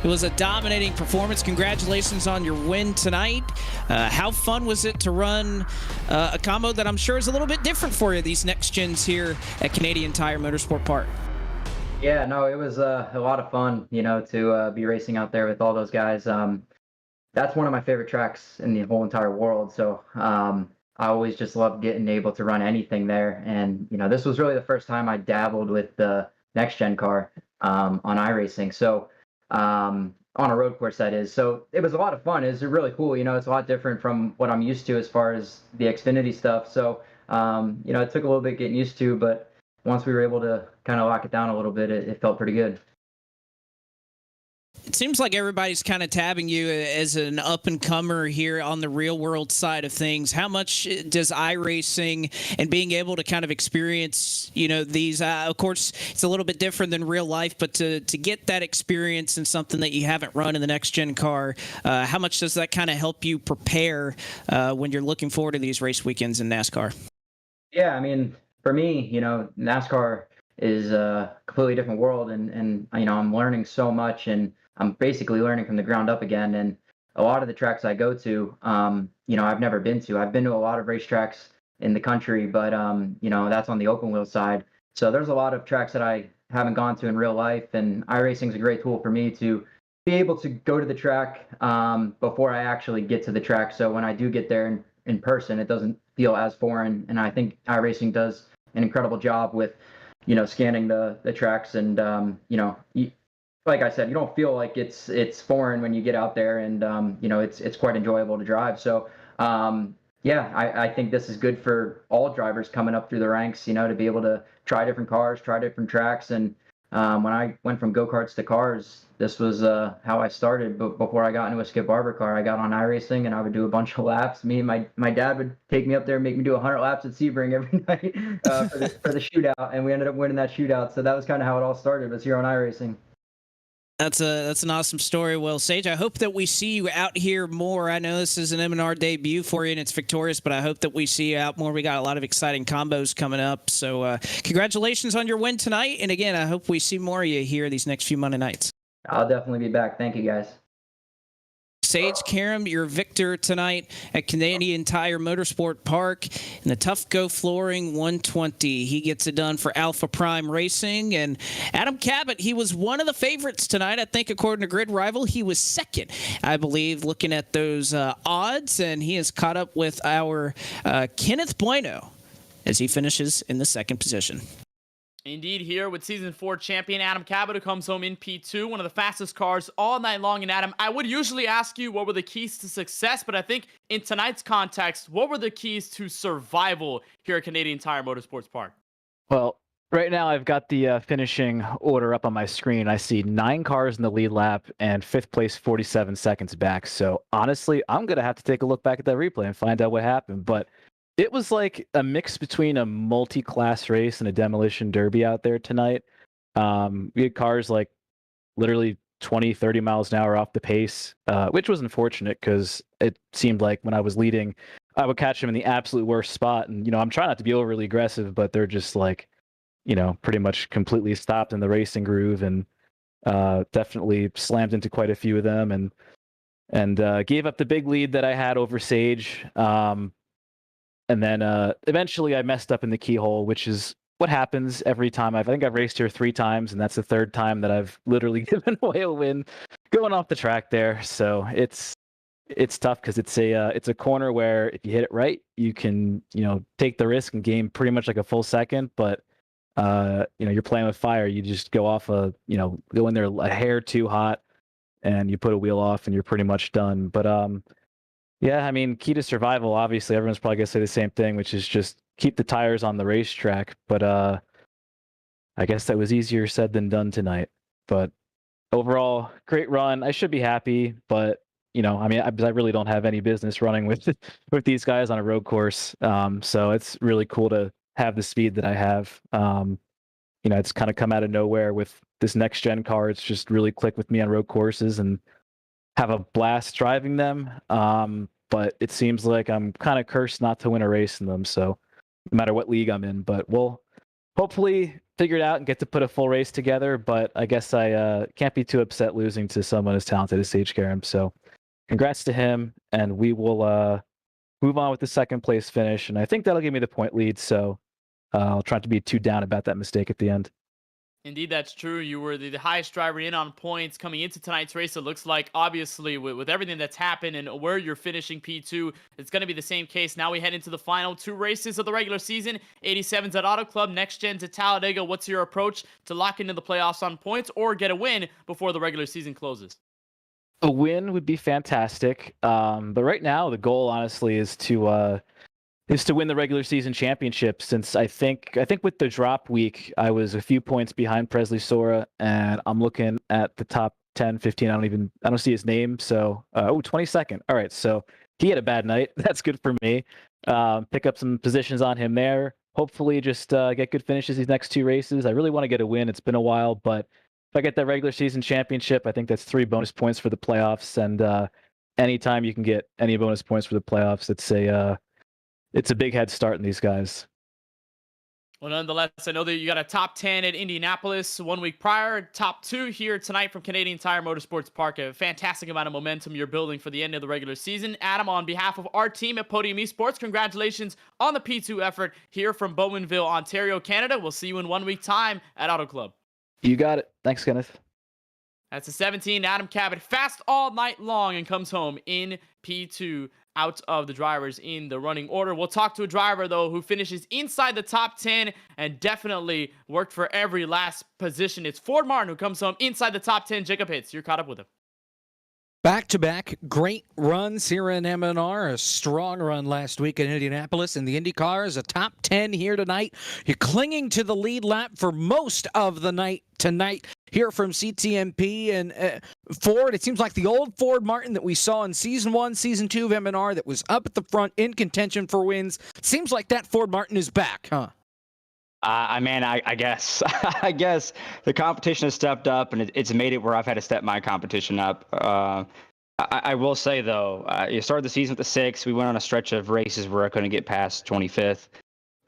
It was a dominating performance. Congratulations on your win tonight. How fun was it to run a combo that I'm sure is a little bit different for you, these next gens here at Canadian Tire Motorsport Park? Yeah, no, it was a lot of fun, to be racing out there with all those guys. That's one of my favorite tracks in the whole entire world. So I always just loved getting able to run anything there. And, this was really the first time I dabbled with the next gen car on iRacing. So on a road course, that is. So it was a lot of fun. It was really cool. It's a lot different from what I'm used to as far as the Xfinity stuff. So, it took a little bit getting used to, but once we were able to kind of lock it down a little bit, it felt pretty good. It seems like everybody's kind of tabbing you as an up-and-comer here on the real-world side of things. How much does iRacing and being able to kind of experience, these, of course, it's a little bit different than real life, but to get that experience in something that you haven't run in the next-gen car, how much does that kind of help you prepare when you're looking forward to these race weekends in NASCAR? Yeah, I mean, for me, NASCAR is a completely different world, and I'm learning so much, and I'm basically learning from the ground up again. And a lot of the tracks I go to, I've never been to. I've been to a lot of racetracks in the country, but, that's on the open wheel side. So there's a lot of tracks that I haven't gone to in real life. And iRacing is a great tool for me to be able to go to the track before I actually get to the track. So when I do get there in person, it doesn't feel as foreign. And I think iRacing does an incredible job with, scanning the tracks and, like I said, you don't feel like it's foreign when you get out there, and it's quite enjoyable to drive. So I think this is good for all drivers coming up through the ranks, to be able to try different cars, try different tracks. And when I went from go-karts to cars, this was how I started. But before I got into a Skip Barber car, I got on iRacing, and I would do a bunch of laps. Me and my dad would take me up there and make me do 100 laps at Sebring every night for the shootout, and we ended up winning that shootout. So that was kind of how it all started, was here on iRacing. That's an awesome story. Well, Sage, I hope that we see you out here more. I know this is an M&R debut for you, and it's victorious, but I hope that we see you out more. We got a lot of exciting combos coming up. So congratulations on your win tonight. And again, I hope we see more of you here these next few Monday nights. I'll definitely be back. Thank you, guys. Sage Karam, your victor tonight at Canadian Tire Motorsport Park in the Tufco Flooring 120. He gets it done for Alpha Prime Racing. And Adam Cabot, he was one of the favorites tonight. I think according to Grid Rival, he was second, I believe, looking at those odds. And he has caught up with our Kenneth Bueno as he finishes in the second position. Indeed, here with Season 4 champion Adam Cabot, who comes home in P2, one of the fastest cars all night long. And Adam, I would usually ask you what were the keys to success, but I think in tonight's context, what were the keys to survival here at Canadian Tire Motorsports Park? Well, right now I've got the finishing order up on my screen. I see 9 cars in the lead lap and 5th place 47 seconds back. So honestly, I'm going to have to take a look back at that replay and find out what happened. But it was like a mix between a multi-class race and a demolition derby out there tonight. We had cars like literally 20, 30 miles an hour off the pace, which was unfortunate because it seemed like when I was leading, I would catch them in the absolute worst spot. And, I'm trying not to be overly aggressive, but they're just like, pretty much completely stopped in the racing groove, and definitely slammed into quite a few of them and gave up the big lead that I had over Sage. And then eventually I messed up in the keyhole, which is what happens every time. I think I've raced here 3 times, and that's the 3rd time that I've literally given away a win going off the track there. So it's tough because it's a corner where if you hit it right, you can take the risk and gain pretty much like a full second. But you're playing with fire. You just go off go in there a hair too hot, and you put a wheel off, and you're pretty much done. But yeah, I mean, key to survival. Obviously, everyone's probably gonna say the same thing, which is just keep the tires on the racetrack. But I guess that was easier said than done tonight. But overall, great run. I should be happy, but I mean, I really don't have any business running with these guys on a road course. So it's really cool to have the speed that I have. It's kind of come out of nowhere with this next gen car. It's just really clicked with me on road courses and have a blast driving them. But it seems like I'm kind of cursed not to win a race in them. So no matter what league I'm in, but we'll hopefully figure it out and get to put a full race together. But I guess I can't be too upset losing to someone as talented as Sage Karam. So congrats to him, and we will move on with the second place finish. And I think that'll give me the point lead. So I'll try not to be too down about that mistake at the end. Indeed, that's true. You were the highest driver in on points coming into tonight's race. It looks like, obviously, with everything that's happened and where you're finishing P2, it's going to be the same case. Now we head into the final two races of the regular season. 87's at Auto Club, Next Gen's at Talladega. What's your approach to lock into the playoffs on points or get a win before the regular season closes? A win would be fantastic. But right now, the goal, honestly, is to win the regular season championship, since I think with the drop week, I was a few points behind Presley Sora, and I'm looking at the top 10, 15. I don't see his name. So, 22nd. All right. So he had a bad night. That's good for me. Pick up some positions on him there. Hopefully just get good finishes these next two races. I really want to get a win. It's been a while, but if I get that regular season championship, I think that's 3 bonus points for the playoffs. And anytime you can get any bonus points for the playoffs, it's a big head start in these guys. Well, nonetheless, I know that you got a top 10 at Indianapolis 1 week prior, top 2 here tonight from Canadian Tire Motorsports Park. A fantastic amount of momentum you're building for the end of the regular season. Adam, on behalf of our team at Podium Esports, congratulations on the P2 effort here from Bowmanville, Ontario, Canada. We'll see you in 1 week time at Auto Club. You got it. Thanks, Kenneth. That's a 17, Adam Cabot, fast all night long and comes home in P2 out of the drivers in the running order. We'll talk to a driver, though, who finishes inside the top 10 and definitely worked for every last position. It's Ford Martin who comes home inside the top 10. Jacob Hitz, you're caught up with him. Back-to-back great runs here in M&R. A strong run last week in Indianapolis, and the Indy car is a top 10 here tonight. You're clinging to the lead lap for most of the night tonight here from CTMP. And Ford, it seems like the old Ford Martin that we saw in Season 1, Season 2 of M&R that was up at the front in contention for wins. Seems like that Ford Martin is back, huh? I guess I guess the competition has stepped up, and it's made it where I've had to step my competition up. I will say, though, you started the season with the 6. We went on a stretch of races where I couldn't get past 25th.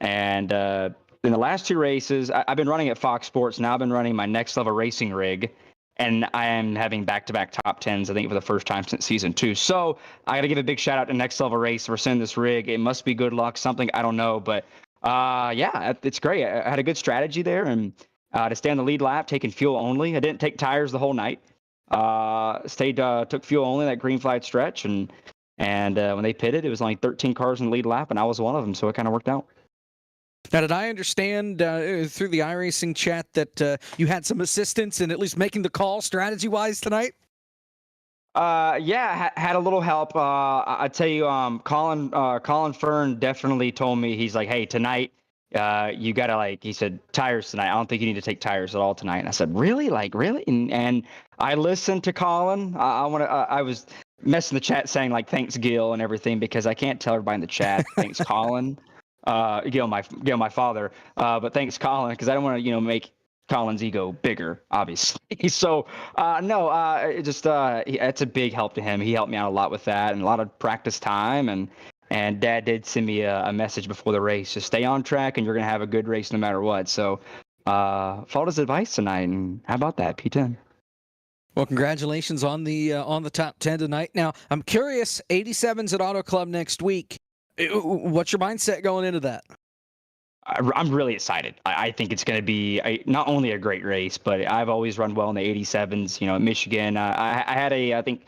And in the last 2 races, I've been running at Fox Sports. Now I've been running my Next Level Racing rig, and I am having back-to-back top 10s, I think, for the first time since Season 2. So I got to give a big shout-out to Next Level Race for sending this rig. It must be good luck, something, I don't know, but yeah, it's great. I had a good strategy there, and to stay on the lead lap, taking fuel only. I didn't take tires the whole night. Took fuel only that green flag stretch, and when they pitted, it was only 13 cars in the lead lap, and I was one of them, so it kind of worked out. Now, did I understand through the iRacing chat that you had some assistance in at least making the call strategy-wise tonight? Yeah, had a little help. I tell you, Colin Fern definitely told me, he's like, hey, tonight, you gotta, he said, tires tonight. I don't think you need to take tires at all tonight. And I said, really? Really? And I listened to Colin. I was messing the chat saying, thanks, Gil, and everything, because I can't tell everybody in the chat, thanks, Colin. Gil, my father. But thanks, Colin, because I don't want to, make Colin's ego bigger, obviously. So it's a big help to him. He helped me out a lot with that, and a lot of practice time, and Dad did send me a message before the race: just stay on track and you're gonna have a good race no matter what. So followed his advice tonight, and how about that, P10? Well, congratulations on the top 10 tonight. Now, I'm curious, 87's at Auto Club next week. What's your mindset going into that? I'm really excited. I think it's going to be not only a great race, but I've always run well in the 87s. At Michigan, I had I think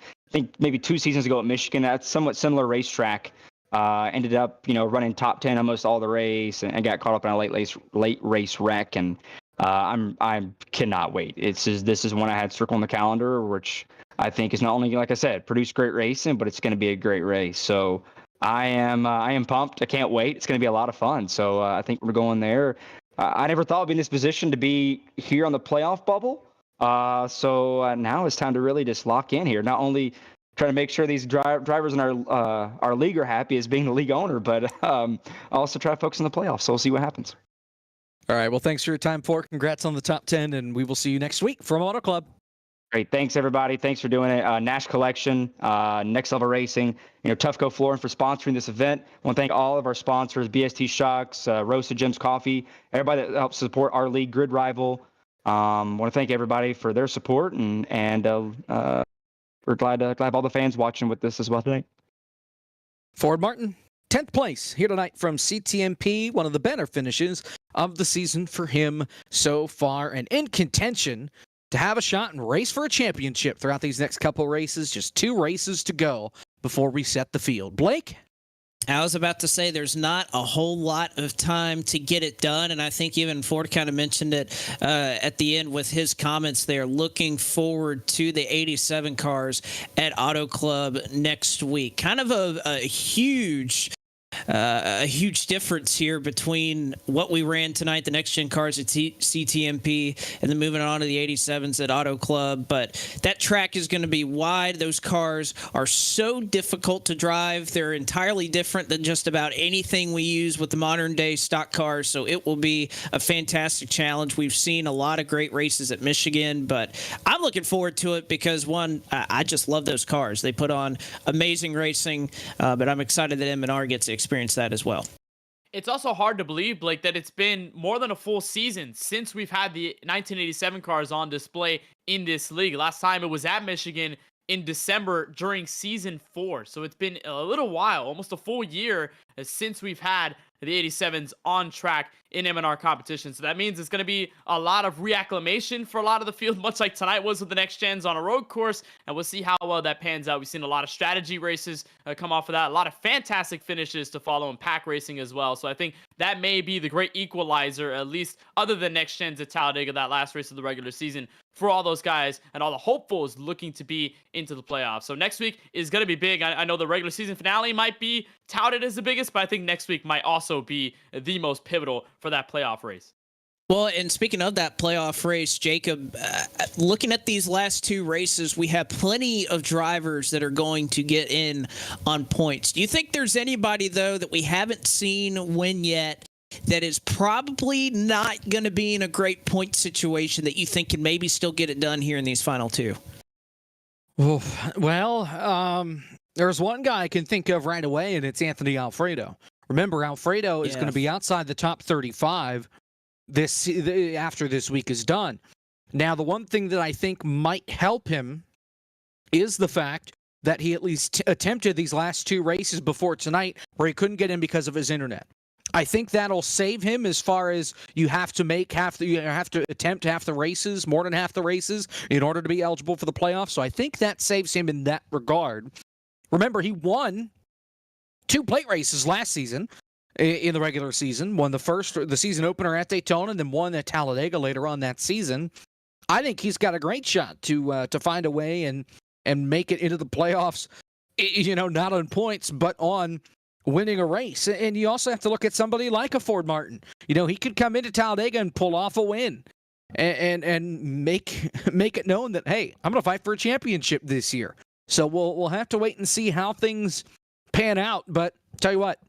maybe 2 seasons ago at Michigan, that's somewhat similar racetrack. Ended up, running top 10 almost all the race, and got caught up in a late race wreck. And I cannot wait. This is one I had circled on the calendar, which I think is not only, like I said, produce great racing, but it's going to be a great race. So I am pumped. I can't wait. It's going to be a lot of fun. So I think we're going there. I never thought I'd be in this position to be here on the playoff bubble. So now it's time to really just lock in here. Not only trying to make sure these drivers in our league are happy as being the league owner, but also try to focus on the playoffs. So we'll see what happens. All right. Well, thanks for your time, Fort. Congrats on the top 10, and we will see you next week from Auto Club. Great. Thanks, everybody. Thanks for doing it. Nash Collection, Next Level Racing, Tufco Flooring for sponsoring this event. I want to thank all of our sponsors, BST Shocks, Roasted Gems Coffee, everybody that helps support our league, Grid Rival. Want to thank everybody for their support, and we're glad to have all the fans watching with this as well tonight. Ford Martin, 10th place here tonight from CTMP, one of the better finishes of the season for him so far, and in contention to have a shot and race for a championship throughout these next couple races. Just 2 races to go before we set the field. Blake? I was about to say there's not a whole lot of time to get it done, and I think even Ford kind of mentioned it at the end with his comments there, looking forward to the 87 cars at Auto Club next week. Kind of a huge difference here between what we ran tonight, the next-gen cars at CTMP, and then moving on to the 87s at Auto Club. But that track is going to be wide. Those cars are so difficult to drive. They're entirely different than just about anything we use with the modern-day stock cars, so it will be a fantastic challenge. We've seen a lot of great races at Michigan, but I'm looking forward to it because, one, I just love those cars. They put on amazing racing, but I'm excited that M&R gets to experience that as well. It's also hard to believe, Blake, that it's been more than a full season since we've had the 1987 cars on display in this league. Last time it was at Michigan in December during season 4. So it's been a little while, almost a full year since we've had the 87s on track in M&R competition. So that means it's going to be a lot of reacclimation for a lot of the field, much like tonight was with the next gens on a road course. And we'll see how well that pans out. We've seen a lot of strategy races come off of that. A lot of fantastic finishes to follow in pack racing as well. So I think that may be the great equalizer, at least other than next gens at Talladega, that last race of the regular season, for all those guys and all the hopefuls looking to be into the playoffs. So next week is going to be big. I know the regular season finale might be touted as the biggest, but I think next week might also be the most pivotal for that playoff race. Well, and speaking of that playoff race, Jacob, looking at these last 2 races, we have plenty of drivers that are going to get in on points. Do you think there's anybody, though, that we haven't seen win yet that is probably not going to be in a great point situation that you think can maybe still get it done here in these final 2? Well, there's one guy I can think of right away, and it's Anthony Alfredo. Remember, Alfredo is going to be outside the top 35 after this week is done. Now, the one thing that I think might help him is the fact that he at least attempted these last 2 races before tonight where he couldn't get in because of his internet. I think that'll save him as far as you have to attempt half the races, more than half the races, in order to be eligible for the playoffs. So I think that saves him in that regard. Remember, he won 2 plate races last season in the regular season. Won the season opener at Daytona, and then won at Talladega later on that season. I think he's got a great shot to find a way and make it into the playoffs. Not on points, but on winning a race. And you also have to look at somebody like a Ford Martin. He could come into Talladega and pull off a win and make it known that, hey, I'm going to fight for a championship this year. So we'll have to wait and see how things pan out. But tell you what,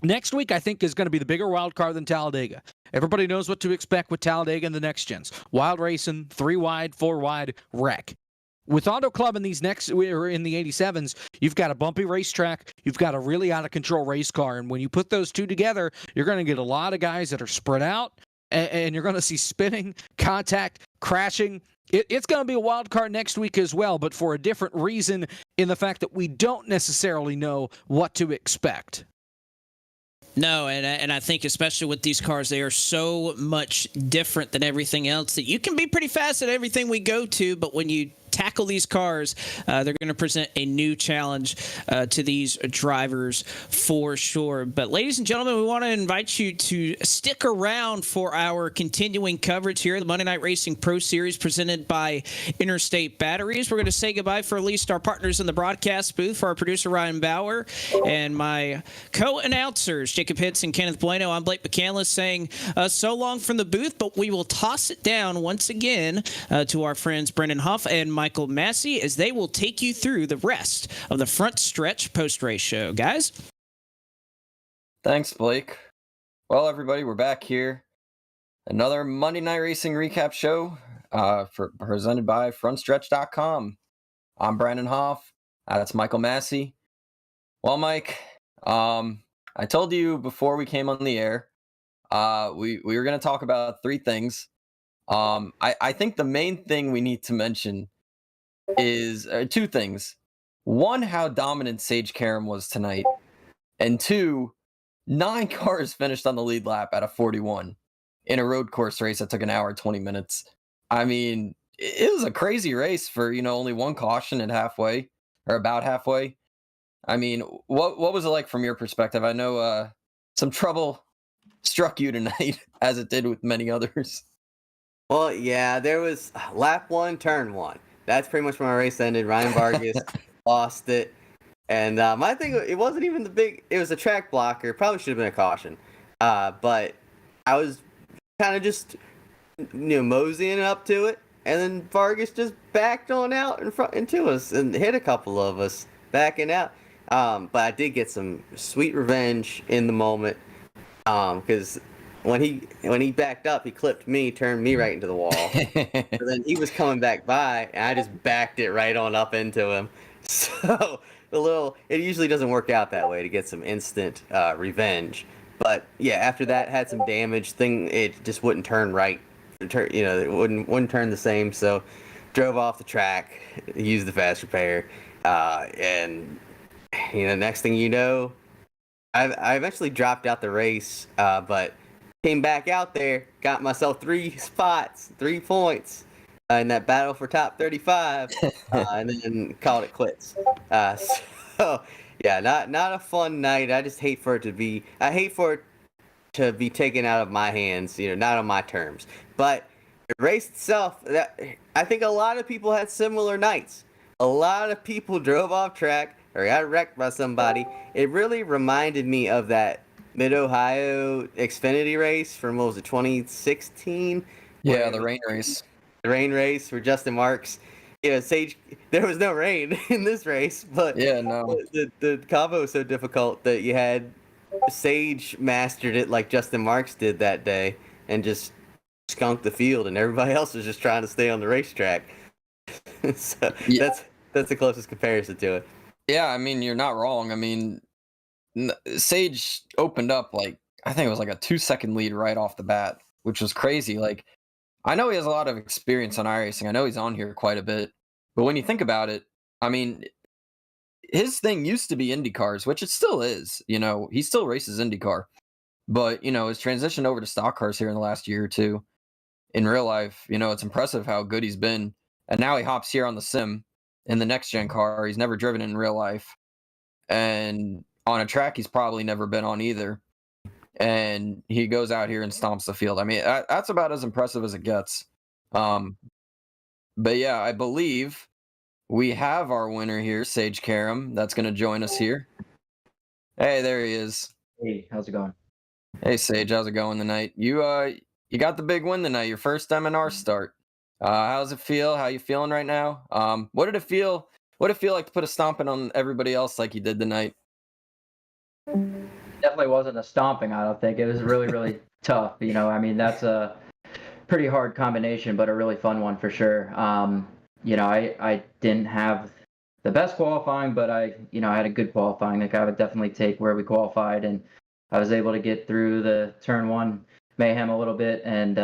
next week I think is going to be the bigger wild card than Talladega. Everybody knows what to expect with Talladega and the next gens. Wild racing, 3 wide, 4 wide, wreck. With Auto Club in the 87s, you've got a bumpy racetrack, you've got a really out-of-control race car, and when you put those 2 together, you're going to get a lot of guys that are spread out, and you're going to see spinning, contact, crashing. It's going to be a wild card next week as well, but for a different reason in the fact that we don't necessarily know what to expect. No, and I think especially with these cars, they are so much different than everything else that you can be pretty fast at everything we go to, but when you tackle these cars, they're going to present a new challenge to these drivers for sure. But ladies and gentlemen, we want to invite you to stick around for our continuing coverage here, the Monday Night Racing Pro Series presented by Interstate Batteries. We're going to say goodbye for at least our partners in the broadcast booth, for our producer Ryan Bauer and my co-announcers Jacob Hitz and Kenneth Bueno. I'm Blake McCandless saying so long from the booth, but we will toss it down once again to our friends Brendan Huff and Michael Massey as they will take you through the rest of the front stretch post-race show. Guys? Thanks, Blake. Well, everybody, we're back here. Another Monday Night Racing recap show presented by FrontStretch.com. I'm Brandon Hoff. That's Michael Massey. Well, Mike, I told you before we came on the air, we were going to talk about three things. I think the main thing we need to mention is two things. One, how dominant Sage Karam was tonight. And two, 9 cars finished on the lead lap at a 41 in a road course race that took an hour and 20 minutes. I mean, it was a crazy race for, only one caution at halfway, or about halfway. I mean, what was it like from your perspective? I know some trouble struck you tonight, as it did with many others. Well, yeah, there was lap 1, turn 1. That's pretty much when my race ended. Ryan Vargas lost it. And my thing, it wasn't even it was a track blocker. Probably should have been a caution. But I was kind of just, moseying up to it. And then Vargas just backed on out into us and hit a couple of us backing out. But I did get some sweet revenge in the moment. Because when he backed up, he clipped me, turned me right into the wall. And then he was coming back by, and I just backed it right on up into him. So it usually doesn't work out that way to get some instant revenge. But yeah, after that, had some damage. It just wouldn't turn right. It wouldn't turn the same. So drove off the track, used the fast repair, and next thing you know, I eventually dropped out the race, but came back out there, got myself 3 spots, 3 points in that battle for top 35, and then called it quits. So yeah, not a fun night. I just hate for it to be taken out of my hands, not on my terms. But the race itself, I think a lot of people had similar nights. A lot of people drove off track or got wrecked by somebody. It really reminded me of that Mid-Ohio Xfinity race from, 2016? Yeah, the rain race. The rain race for Justin Marks. Sage, there was no rain in this race, but yeah, no. The combo was so difficult that you had Sage mastered it like Justin Marks did that day and just skunked the field, and everybody else was just trying to stay on the racetrack. So yeah. That's the closest comparison to it. Yeah, I mean, you're not wrong. I mean, Sage opened up I think it was a 2-second lead right off the bat, which was crazy. I know he has a lot of experience on iRacing. I know he's on here quite a bit. But when you think about it, I mean, his thing used to be IndyCars, which it still is. He still races IndyCar. But, his transition over to stock cars here in the last year or two, in real life, it's impressive how good he's been. And now he hops here on the sim in the next-gen car. He's never driven in real life. And on a track he's probably never been on either. And he goes out here and stomps the field. I mean, that's about as impressive as it gets. But yeah, I believe we have our winner here, Sage Karam, that's going to join us here. Hey, there he is. Hey, how's it going? Hey, Sage, how's it going tonight? You got the big win tonight, your first M&R start. How's it feel? How you feeling right now? What did it feel like to put a stomping on everybody else like you did tonight? Definitely wasn't a stomping, I don't think. It was really, really tough. I mean, that's a pretty hard combination, but a really fun one for sure. I didn't have the best qualifying, but I had a good qualifying. I would definitely take where we qualified, and I was able to get through the turn 1 mayhem a little bit and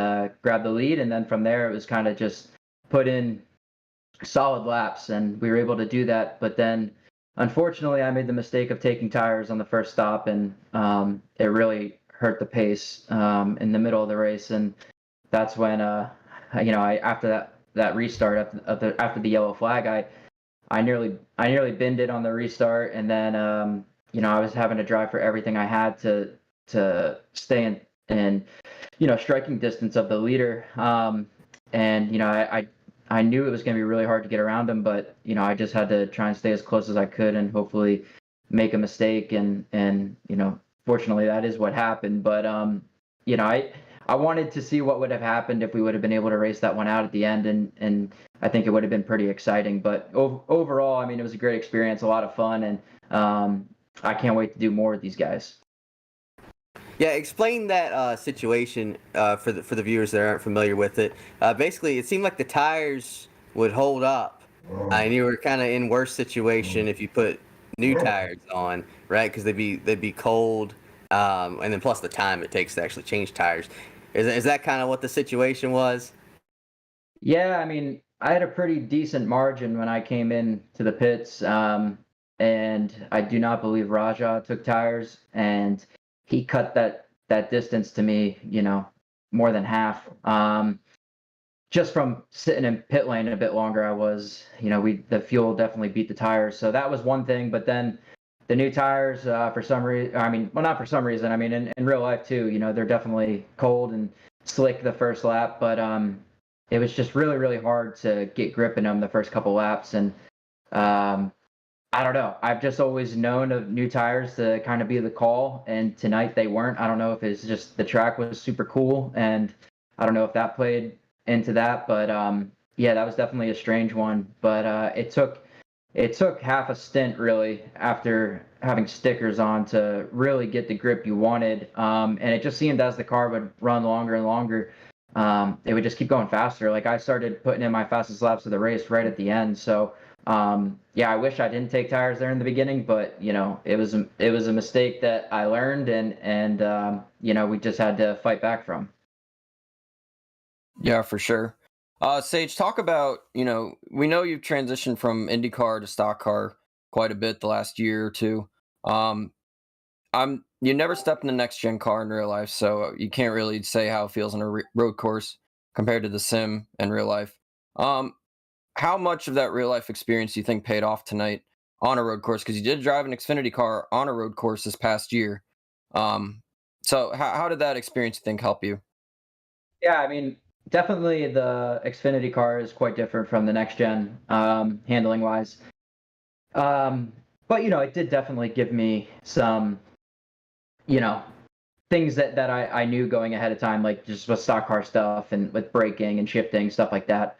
grab the lead. And then from there, it was kind of just put in solid laps, and we were able to do that. But then, unfortunately, I made the mistake of taking tires on the first stop, and it really hurt the pace in the middle of the race. And that's when, after that that restart after the yellow flag. I nearly binned it on the restart, and then I was having to drive for everything I had to stay in striking distance of the leader. And I knew it was going to be really hard to get around him, but I just had to try and stay as close as I could and hopefully make a mistake. And fortunately, that is what happened. But I wanted to see what would have happened if we would have been able to race that one out at the end, and I think it would have been pretty exciting. But overall, I mean, it was a great experience, a lot of fun, and I can't wait to do more with these guys. Yeah, explain that situation for the viewers that aren't familiar with it. Basically, it seemed like the tires would hold up, and you were kind of in worse situation if you put new tires on, right? Because they'd be cold, and then plus the time it takes to actually change tires. Is that kind of what the situation was? Yeah, I mean, I had a pretty decent margin when I came in to the pits, and I do not believe Raja took tires, and he cut that distance to me, more than half. Just from sitting in pit lane a bit longer, I was, the fuel definitely beat the tires, so that was one thing. But then the new tires, for some reason, I mean, well, not for some reason. I mean, in real life too, they're definitely cold and slick the first lap, but it was just really, really hard to get grip in them the first couple laps. And I don't know. I've just always known of new tires to kind of be the call, and tonight they weren't. I don't know if it's just the track was super cool, and I don't know if that played into that, but yeah, that was definitely a strange one. But it took half a stint really after having stickers on to really get the grip you wanted, and it just seemed as the car would run longer and longer, it would just keep going faster. Like I started putting in my fastest laps of the race right at the end. So yeah, I wish I didn't take tires there in the beginning, but it was a mistake that I learned, and we just had to fight back from. Yeah, for sure. Sage, talk about, we know you've transitioned from IndyCar to stock car quite a bit the last year or two. You never stepped in the next gen car in real life, so you can't really say how it feels on a road course compared to the sim in real life. How much of that real life experience do you think paid off tonight on a road course? Because you did drive an Xfinity car on a road course this past year. So how did that experience, you think, help you? Yeah, I mean, definitely the Xfinity car is quite different from the next gen, handling wise. But it did definitely give me some, things that I knew going ahead of time, like just with stock car stuff and with braking and shifting, stuff like that,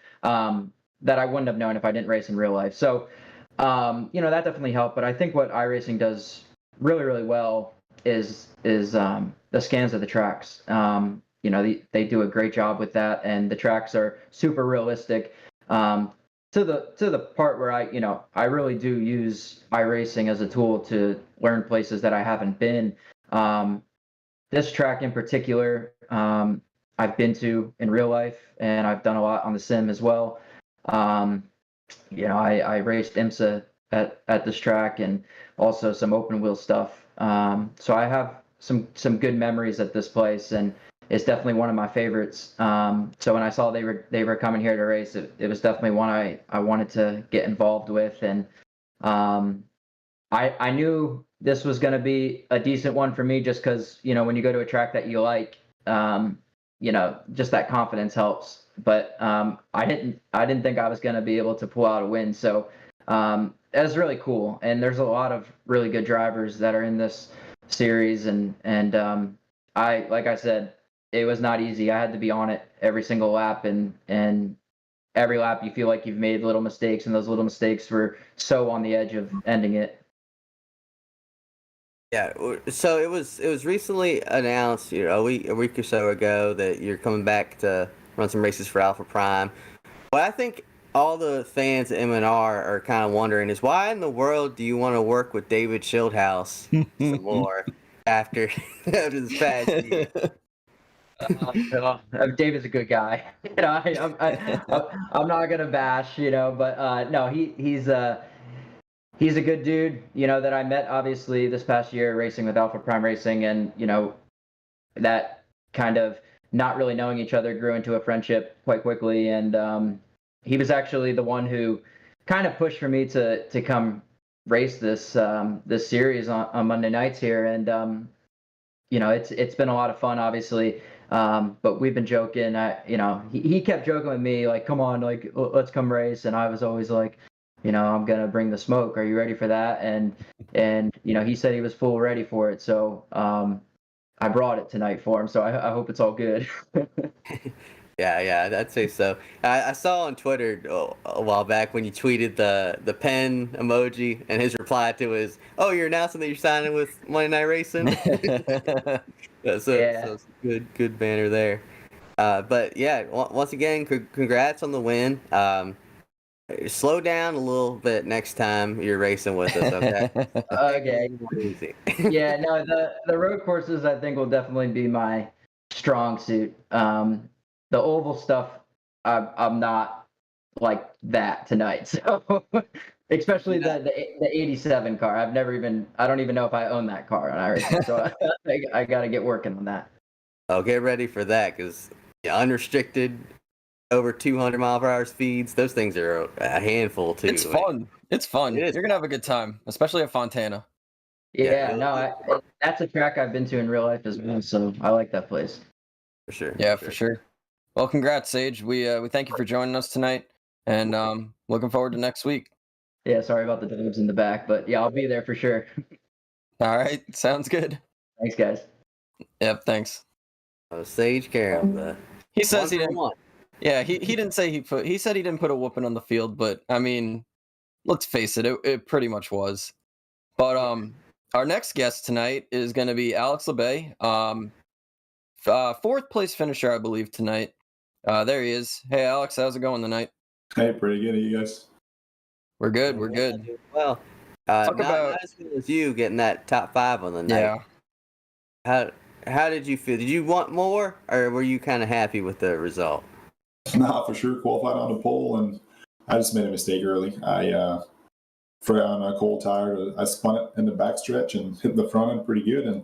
that I wouldn't have known if I didn't race in real life. So, that definitely helped. But I think what iRacing does really, really well is the scans of the tracks. They do a great job with that, and the tracks are super realistic. To the part where I really do use iRacing as a tool to learn places that I haven't been. This track in particular, I've been to in real life, and I've done a lot on the sim as well. I raced IMSA at this track, and also some open wheel stuff. So I have some good memories at this place, and it's definitely one of my favorites. So when I saw they were coming here to race, it was definitely one I wanted to get involved with, and I knew this was going to be a decent one for me, just because when you go to a track that you like, just that confidence helps. But I didn't think I was going to be able to pull out a win. So it was really cool, and there's a lot of really good drivers that are in this series, and like I said, it was not easy. I had to be on it every single lap, and every lap you feel like you've made little mistakes, and those little mistakes were so on the edge of ending it. Yeah, so it was recently announced, a week or so ago, that you're coming back to run some races for Alpha Prime. What I think all the fans at MNR are kind of wondering is, why in the world do you want to work with David Schildhouse some more after this past year? David's a good guy. I'm not gonna bash, but no, he's a good dude, that I met obviously this past year racing with Alpha Prime Racing, and that kind of not really knowing each other grew into a friendship quite quickly, and he was actually the one who kind of pushed for me to come race this series on Monday nights here, and it's been a lot of fun, obviously. But we've been joking. He kept joking with me like, "Come on, like let's come race," and I was always like, I'm gonna bring the smoke. Are you ready for that? And he said he was full ready for it. So I brought it tonight for him. So I hope it's all good. Yeah, I'd say so. I saw on Twitter a while back when you tweeted the pen emoji, and his reply to it is, "Oh, you're announcing that you're signing with Monday Night Racing." So good banner there. But yeah, once again, congrats on the win. Slow down a little bit next time you're racing with us, okay? Okay. Easy. Yeah, no, the road courses I think will definitely be my strong suit. The oval stuff, I'm not like that tonight. So especially the 87 car. I don't even know if I own that car, so I got to get working on that. Oh, get ready for that, because unrestricted over 200 mile per hour speeds, those things are a handful too. It's fun. It's fun. It is. You're gonna have a good time, especially at Fontana. Yeah, that's a track I've been to in real life as well, so I like that place. For sure. Yeah, for sure. Well, congrats, Sage. We thank you for joining us tonight, and looking forward to next week. Yeah, sorry about the dogs in the back, but yeah, I'll be there for sure. All right, sounds good. Thanks, guys. Yep, thanks. Sage Carroll. He says he didn't. One. Yeah, he didn't say he said he didn't put a whooping on the field, but I mean, let's face it, it pretty much was. But our next guest tonight is going to be Alex LeBay, fourth place finisher, I believe, tonight. There he is. Hey, Alex, how's it going tonight? Hey, pretty good. You guys? We're good. We're good. Well, not as good as you getting that top 5 on the night. Yeah. How did you feel? Did you want more, or were you kind of happy with the result? Nah, for sure. Qualified on the pole, and I just made a mistake early. I forgot on a cold tire. I spun it in the backstretch and hit the front end pretty good, and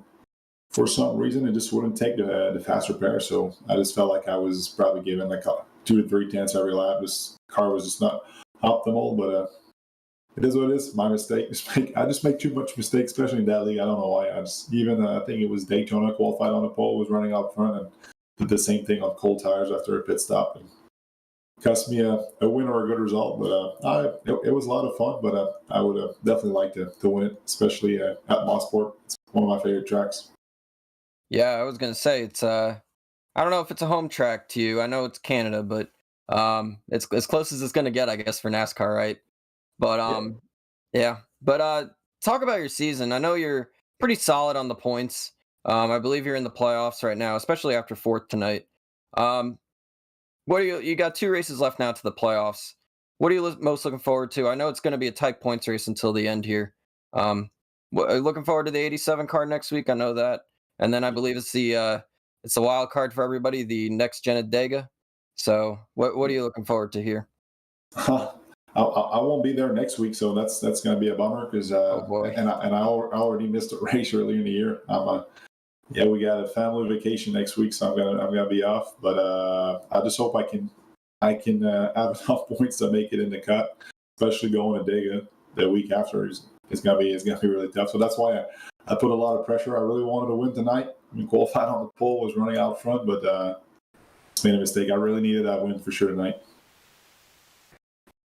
for some reason it just wouldn't take the fast repair. So I just felt like I was probably given like 2 to 3 tenths every lap. This car was just not optimal, but it is what it is. My mistake. I just make too much mistakes, especially in that league. I don't know why. I think it was Daytona, qualified on the pole, was running out front and did the same thing on cold tires after a pit stop, and cost me a win or a good result. But it was a lot of fun. But I would have definitely liked to win it, especially at Motorsport. It's one of my favorite tracks. Yeah, I was gonna say it's I don't know if it's a home track to you. I know it's Canada, but it's as close as it's gonna get, I guess, for NASCAR, right? But yeah. But talk about your season. I know you're pretty solid on the points. I believe you're in the playoffs right now, especially after 4th tonight. What are you got 2 races left now to the playoffs. What are you most looking forward to? I know it's going to be a tight points race until the end here. Looking forward to the 87 card next week. I know that. And then I believe it's the wild card for everybody, the next gen Dega. So what are you looking forward to here? I won't be there next week, so that's going to be a bummer because and I already missed a race earlier in the year. We got a family vacation next week, so I'm gonna be off. But I just hope I can have enough points to make it in the cut, especially going to Dega the week after. It's gonna be really tough. So that's why I put a lot of pressure. I really wanted to win tonight. I mean, qualified on the pole, was running out front, but made a mistake. I really needed that win for sure tonight.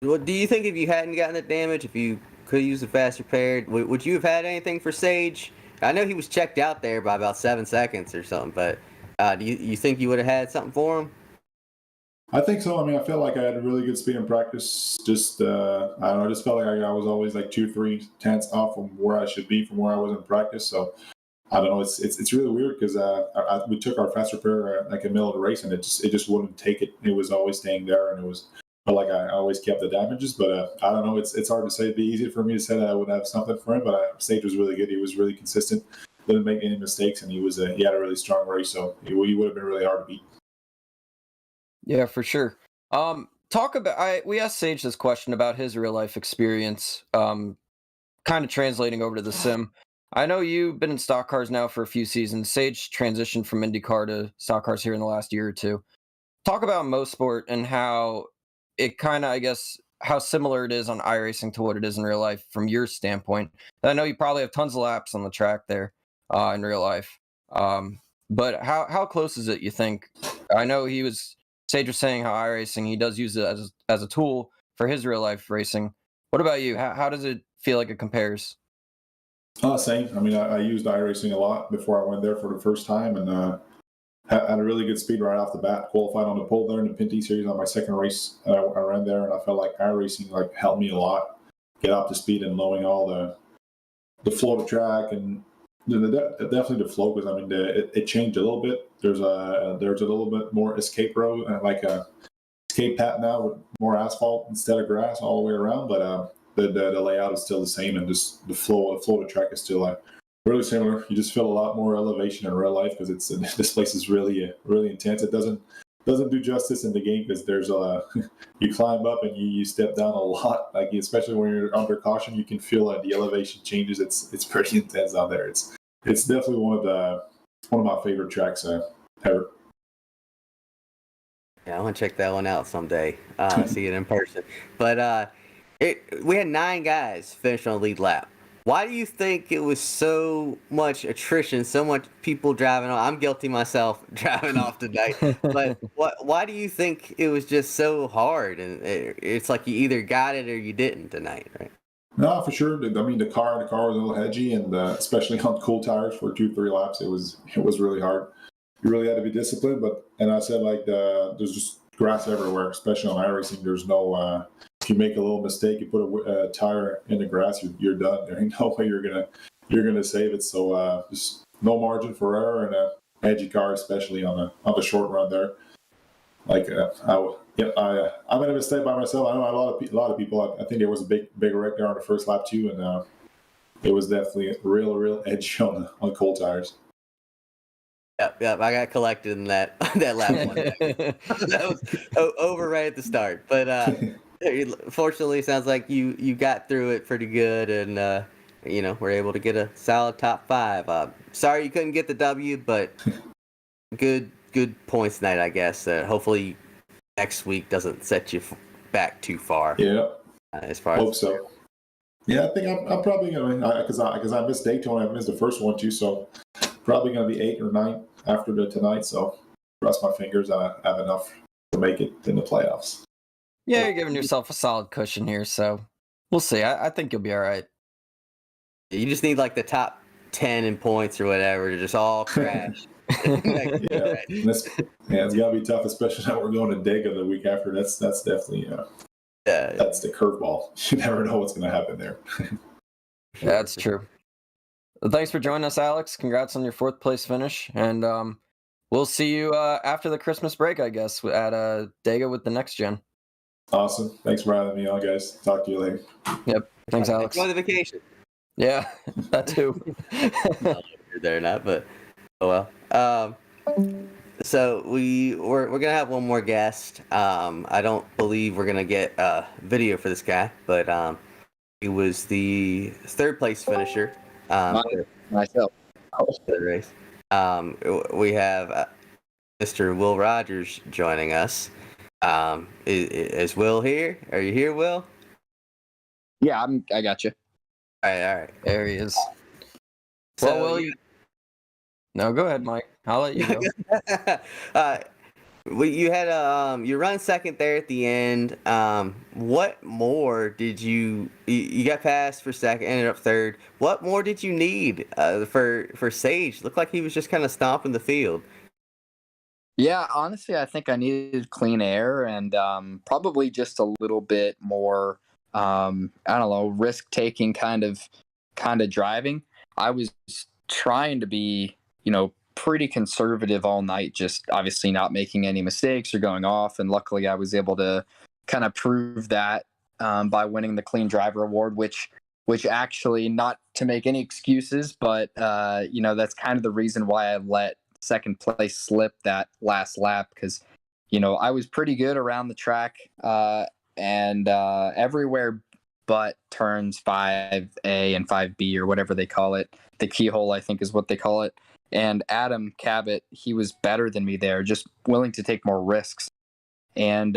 Well, do you think if you hadn't gotten the damage, if you could use the fast repair, would you have had anything for Sage? I know he was checked out there by about 7 seconds or something, but do you think you would have had something for him? I think so. I mean, I felt like I had a really good speed in practice. Just I don't know. I just felt like I was always like 2-3 tenths off from where I should be from where I was in practice. So I don't know. It's really weird because we took our fast repair like in the middle of the race, and it just wouldn't take it. It was always staying there, and it was. Felt like I always kept the damages, but I don't know. It's hard to say. It'd be easy for me to say that I would have something for him, but Sage was really good. He was really consistent, didn't make any mistakes, and he had a really strong race, so he would have been really hard to beat. Yeah, for sure. We asked Sage this question about his real life experience, kind of translating over to the sim. I know you've been in stock cars now for a few seasons. Sage transitioned from IndyCar to stock cars here in the last year or two. Talk about Motorsport and how it kind of, I guess, how similar it is on iRacing to what it is in real life from your standpoint. And I know you probably have tons of laps on the track there in real life. But how close is it, you think? I know Sage was saying how iRacing, he does use it as a tool for his real life racing. What about you? How does it feel like it compares? Same. I mean, I used iRacing a lot before I went there for the first time, and had a really good speed right off the bat. Qualified on the pole there in the Pinty Series on my second race. I ran there, and I felt like iRacing helped me a lot get up to speed and knowing all the flow of the track and definitely the flow, because I mean it changed a little bit. There's a little bit more escape road and like a escape path now with more asphalt instead of grass all the way around, but the layout is still the same, and just the flow of the track is still really similar. You just feel a lot more elevation in real life because this place is really intense. It doesn't do justice in the game because there's you climb up and you step down a lot. Like especially when you're under caution, you can feel the elevation changes. It's pretty intense out there. It's definitely one of my favorite tracks ever. Yeah, I want to check that one out someday. See it in person. But we had 9 guys finish on the lead lap. Why do you think it was so much attrition, so much people driving off? I'm guilty myself driving off tonight. But why do you think it was just so hard? And it's like you either got it or you didn't tonight, right? No, for sure. I mean, the car was a little hedgy, and especially on cool tires for 2-3 laps, it was really hard. You really had to be disciplined. And I said there's just grass everywhere, especially on iRacing. There's no if you make a little mistake, you put a tire in the grass, you're done. There ain't no way you're gonna save it. So just no margin for error, and a edgy car, especially on the short run there. I made a mistake by myself. I know a lot of people. I think there was a big wreck there on the first lap too, and it was definitely real edgy on cold tires. Yep. I got collected in that lap one. That was over right at the start, but. Fortunately, it sounds like you got through it pretty good, and we're able to get a solid top 5. Sorry you couldn't get the W, but good points tonight, I guess. Hopefully next week doesn't set you back too far. Yeah, as far hope so. Yeah, I think I'm probably gonna, because I missed Daytona, I missed the first one too, so probably gonna be 8 or 9 after tonight. So cross my fingers, I have enough to make it in the playoffs. Yeah, you're giving yourself a solid cushion here, so we'll see. I think you'll be all right. You just need the top 10 in points or whatever to just all crash. It's gonna be tough, especially now we're going to Dega the week after. That's definitely that's the curveball. You never know what's gonna happen there. That's true. Well, thanks for joining us, Alex. Congrats on your 4th place finish, and we'll see you after the Christmas break, I guess, at Dega with the next gen. Awesome. Thanks for having me on, guys. Talk to you later. Yep. Thanks, Alex. Enjoy the vacation. Yeah, that too. You're there or not, but oh well. So we're gonna have one more guest. I don't believe we're gonna get video for this guy, but he was the 3rd place finisher. Myself. The race. We have Mr. Will Rogers joining us. Is Will here? Are you here, Will? Yeah, I got you. All right. There he is. So, No, go ahead, Mike. I'll let you go. You had you run second there at the end. What more did you got passed for second, ended up 3rd. What more did you need for Sage? Looked like he was just kind of stomping the field. Yeah, honestly, I think I needed clean air and probably just a little bit more, I don't know, risk-taking kind of driving. I was trying to be, pretty conservative all night, just obviously not making any mistakes or going off. And luckily, I was able to kind of prove that by winning the Clean Driver Award, which actually, not to make any excuses, but that's kind of the reason why I let second place slip that last lap, because I was pretty good around the track and everywhere but turns 5A and 5B or whatever they call it. The keyhole, I think, is what they call it. And Adam Cabot, he was better than me there, just willing to take more risks. And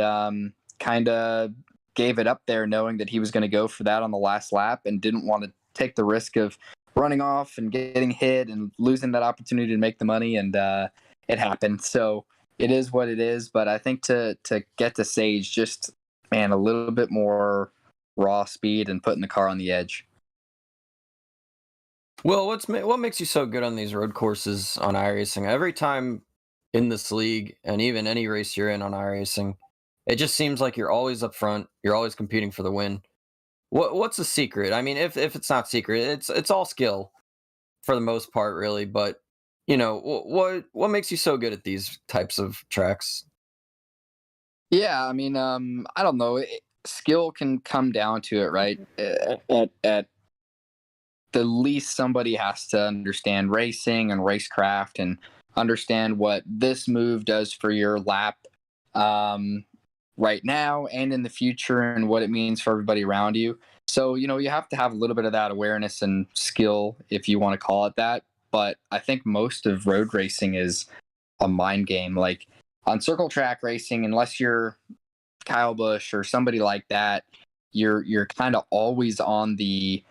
kind of gave it up there knowing that he was going to go for that on the last lap and didn't want to take the risk of running off and getting hit and losing that opportunity to make the money. And it happened. So it is what it is. But I think to get to Sage, just, man, a little bit more raw speed and putting the car on the edge. Well, what makes you so good on these road courses on iRacing? Every time in this league, and even any race you're in on iRacing, it just seems like you're always up front. You're always competing for the win. What's the secret? I mean, if it's not secret, it's all skill for the most part, really. But what makes you so good at these types of tracks? Yeah, I mean, I don't know. Skill can come down to it, right? At the least, somebody has to understand racing and racecraft and understand what this move does for your lap right now and in the future, and what it means for everybody around you. So, you have to have a little bit of that awareness and skill, if you want to call it that. But I think most of road racing is a mind game. Like on circle track racing, unless you're Kyle Busch or somebody like that, you're kind of always on the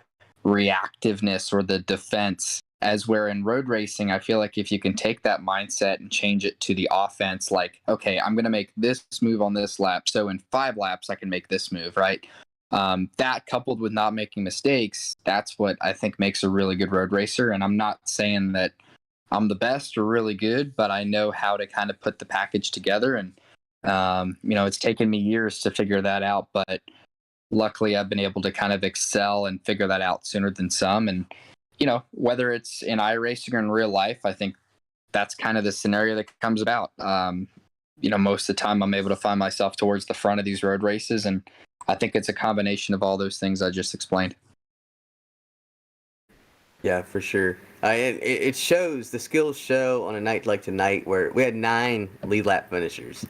reactiveness or the defense. As where in road racing, I feel like if you can take that mindset and change it to the offense, like, okay, I'm going to make this move on this lap, so in 5 laps I can make this move, right? That coupled with not making mistakes, that's what I think makes a really good road racer. And I'm not saying that I'm the best or really good, but I know how to kind of put the package together. And it's taken me years to figure that out, but luckily I've been able to kind of excel and figure that out sooner than some. And whether it's in iRacing or in real life, I think that's kind of the scenario that comes about. Most of the time I'm able to find myself towards the front of these road races, and I think it's a combination of all those things I just explained. Yeah, for sure. It shows, the skills show on a night like tonight where we had 9 lead lap finishers.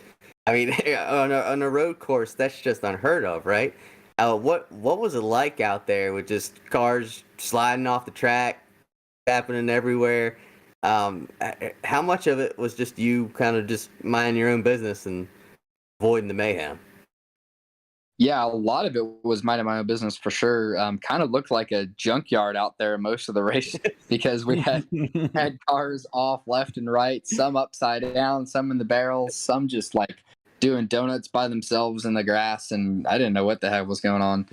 I mean, on a road course, that's just unheard of, right? What was it like out there with just cars sliding off the track, happening everywhere? How much of it was just you kind of just minding your own business and avoiding the mayhem? Yeah, a lot of it was minding my own business for sure. Kind of looked like a junkyard out there most of the race because we had cars off left and right, some upside down, some in the barrels, some just like doing donuts by themselves in the grass, and I didn't know what the heck was going on.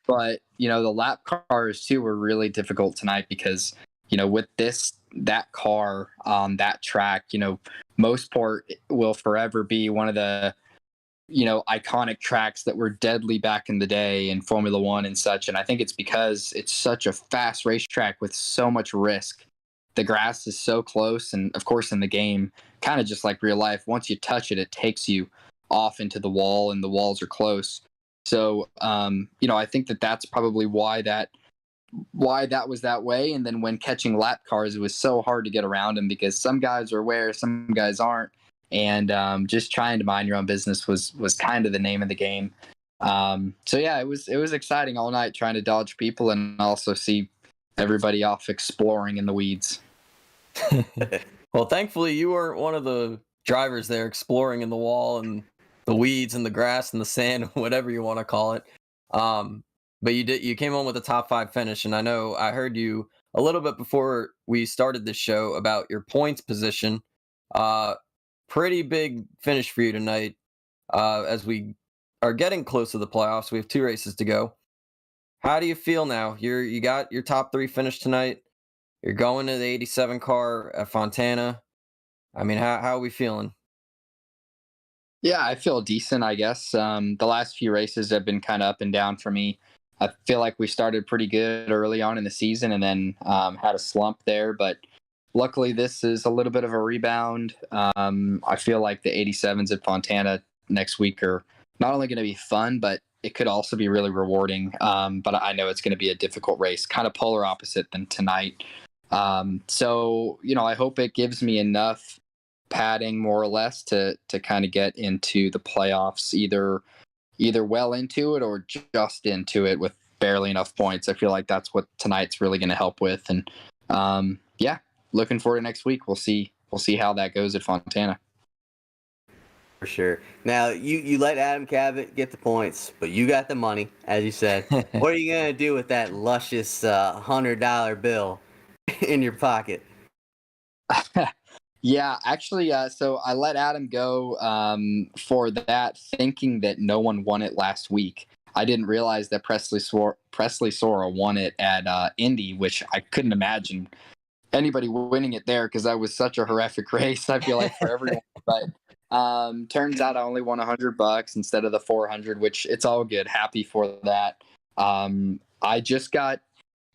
But the lap cars too were really difficult tonight because with that car on that track, Motorsport will forever be one of the iconic tracks that were deadly back in the day in Formula One and such. And I think it's because it's such a fast racetrack with so much risk. The grass is so close, and of course in the game, kind of just like real life, once you touch it, it takes you off into the wall, and the walls are close. So, I think that's probably why that was that way. And then when catching lap cars, it was so hard to get around them because some guys are aware, some guys aren't. And just trying to mind your own business was kind of the name of the game. So yeah, it was exciting all night trying to dodge people and also see everybody off exploring in the weeds. Well, thankfully you weren't one of the drivers there exploring in the wall and the weeds and the grass and the sand, whatever you want to call it. But you came home with a top 5 finish, and I know I heard you a little bit before we started this show about your points position. Pretty big finish for you tonight. As we are getting close to the playoffs, we have 2 races to go. How do you feel now? You got your top 3 finish tonight. You're going to the 87 car at Fontana. I mean, how are we feeling? Yeah, I feel decent, I guess. The last few races have been kind of up and down for me. I feel like we started pretty good early on in the season and then had a slump there, but luckily this is a little bit of a rebound. I feel like the 87s at Fontana next week are not only going to be fun, but it could also be really rewarding. But I know it's going to be a difficult race, kind of polar opposite than tonight. So, I hope it gives me enough padding more or less to kind of get into the playoffs, either well into it or just into it with barely enough points. I feel like that's what tonight's really going to help with. And looking forward to next week. We'll see how that goes at Fontana. For sure. Now you let Adam Cabot get the points, but you got the money, as you said. What are you gonna do with that luscious $100 bill in your pocket? Yeah, actually, so I let Adam go for that, thinking that no one won it last week. I didn't realize that Presley Sora won it at Indy, which I couldn't imagine anybody winning it there because that was such a horrific race. I feel like for everyone, but turns out I only won $100 instead of the 400, which it's all good. Happy for that. I just got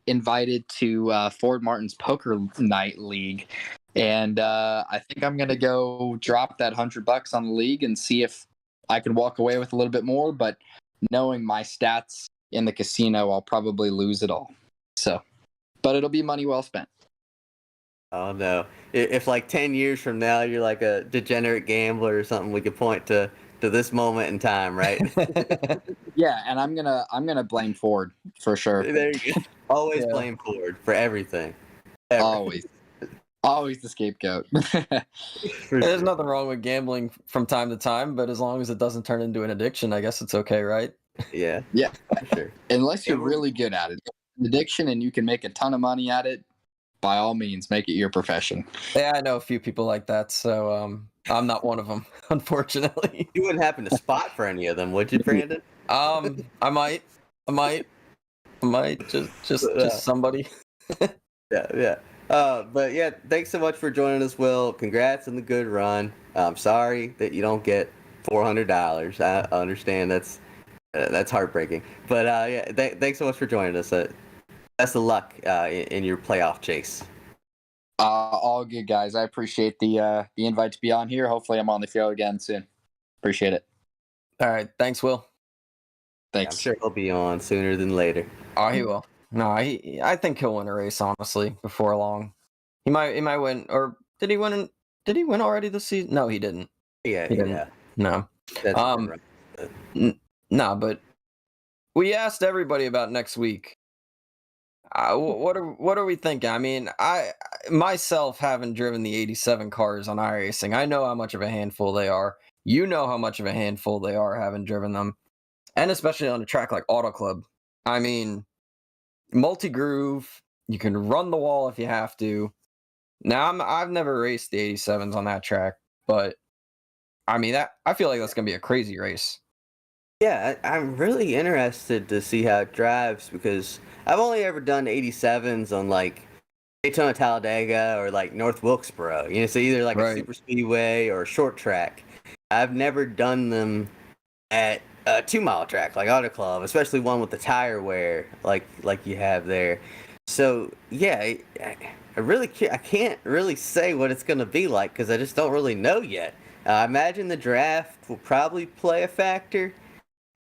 invited to Ford Martin's Poker Night League, and I think I'm gonna go drop that $100 on the league and see if I can walk away with a little bit more. But knowing my stats in the casino, I'll probably lose it all. So, but it'll be money well spent. Oh no! If like 10 years from now you're like a degenerate gambler or something, we could point to this moment in time, right? Yeah, and I'm gonna blame Ford for sure. There you go. Always blame Ford for everything. Ever. Always the scapegoat. There's nothing wrong with gambling from time to time, but as long as it doesn't turn into an addiction, I guess it's okay, right? Yeah. Yeah, for sure. Unless you're really good at it, an addiction, and you can make a ton of money at it. By all means, make it your profession. Yeah, I know a few people like that, so I'm not one of them, unfortunately. You wouldn't happen to spot for any of them, would you, Brandon? I might just somebody. Yeah. But yeah, thanks so much for joining us, Will. Congrats on the good run. I'm sorry that you don't get $400. I understand that's heartbreaking. But yeah, thanks so much for joining us. Best of luck in your playoff chase. All good, guys. I appreciate the invite to be on here. Hopefully, I'm on the show again soon. Appreciate it. All right, thanks, Will. Thanks. I'm sure he'll be on sooner than later. Oh, he will. No, I think he'll win a race, honestly, before long. He might win, or did he win? Did he win already this season? No, he didn't. Yeah, He didn't. yeah. No. That's No, but we asked everybody about next week. What are we thinking? I mean, I myself haven't driven the 87 cars on iRacing. I know how much of a handful they are. You know how much of a handful they are, having driven them, and especially on a track like Auto Club. I mean, multi-groove. You can run the wall if you have to. Now, I've never raced the 87s on that track, but I mean I feel like that's gonna be a crazy race. Yeah, I'm really interested to see how it drives because I've only ever done 87s on like Daytona Talladega or like North Wilkesboro. You know, so either like a super speedway or a short track. I've never done them at a 2-mile track like Auto Club, especially one with the tire wear like you have there. So yeah, I can't really say what it's gonna be like because I just don't really know yet. I imagine the draft will probably play a factor.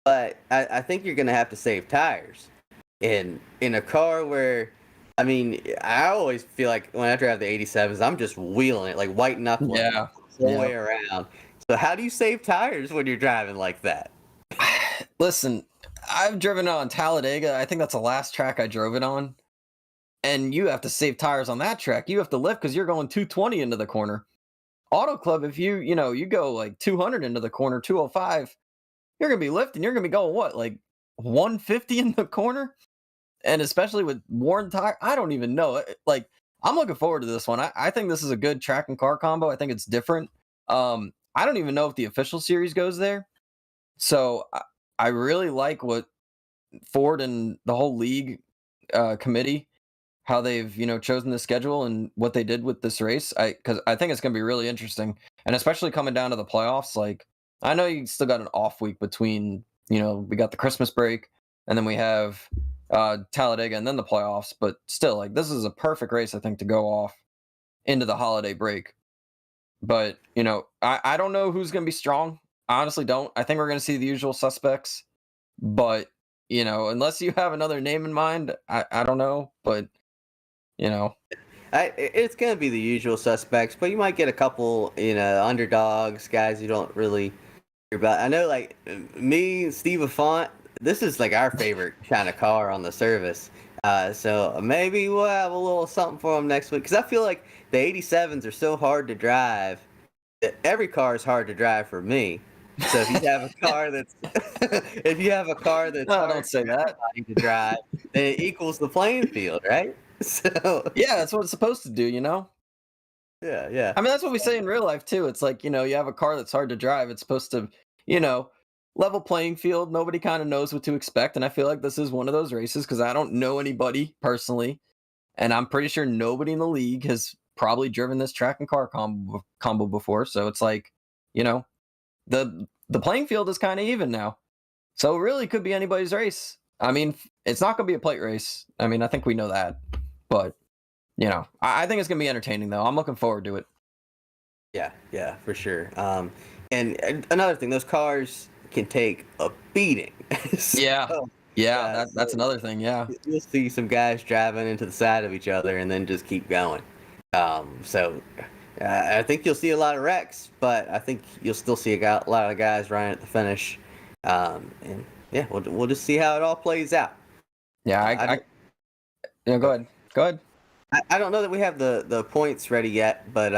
But I think you're gonna have to save tires in a car where, I mean, I always feel like when I drive the 87s, I'm just wheeling it like white knuckling the whole way around. So how do you save tires when you're driving like that? Listen, I've driven it on Talladega. I think that's the last track I drove it on. And you have to save tires on that track. You have to lift because you're going 220 into the corner. Auto Club, if you go like 200 into the corner, 205. You're going to be lifting. You're going to be going, what, like 150 in the corner? And especially with worn tire, I don't even know. Like, I'm looking forward to this one. I think this is a good track and car combo. I think it's different. I don't even know if the official series goes there. So I really like what Ford and the whole league committee, how they've, chosen the schedule and what they did with this race. Because I think it's going to be really interesting. And especially coming down to the playoffs, like, I know you still got an off week between, we got the Christmas break and then we have Talladega and then the playoffs, but still, like, this is a perfect race, I think, to go off into the holiday break. But, I don't know who's going to be strong. I honestly don't. I think we're going to see the usual suspects, but, unless you have another name in mind, I don't know, but, It's going to be the usual suspects, but you might get a couple, underdogs, guys you don't really hear about. I know, like, me, Steve Affont, this is, like, our favorite kind of car on the service. So maybe we'll have a little something for him next week, because I feel like the 87s are so hard to drive every car is hard to drive for me. So if you have a car that's No, hard don't say for that. everybody to drive, then it equals the playing field, right? So Yeah, that's what it's supposed to do, you know? yeah. I mean, that's what we say in real life too. It's like, you know, you have a car that's hard to drive. It's supposed to, you know, level playing field. Nobody kind of knows what to expect. And I feel like this is one of those races because I don't know anybody personally. And I'm pretty sure nobody in the league has probably driven this track and car combo before. So it's like, you know, the playing field is kind of even now. So it really could be anybody's race. I mean, it's not going to be a plate race. I mean, I think we know that. But, you know, I think it's going to be entertaining, though. I'm looking forward to it. Yeah, for sure. And another thing, those cars can take a beating. That's another thing. Yeah, you'll see some guys driving into the side of each other and then just keep going. So I think you'll see a lot of wrecks, but I think you'll still see a lot of guys running at the finish. And yeah, we'll just see how it all plays out. Yeah, go ahead. I don't know that we have the points ready yet, but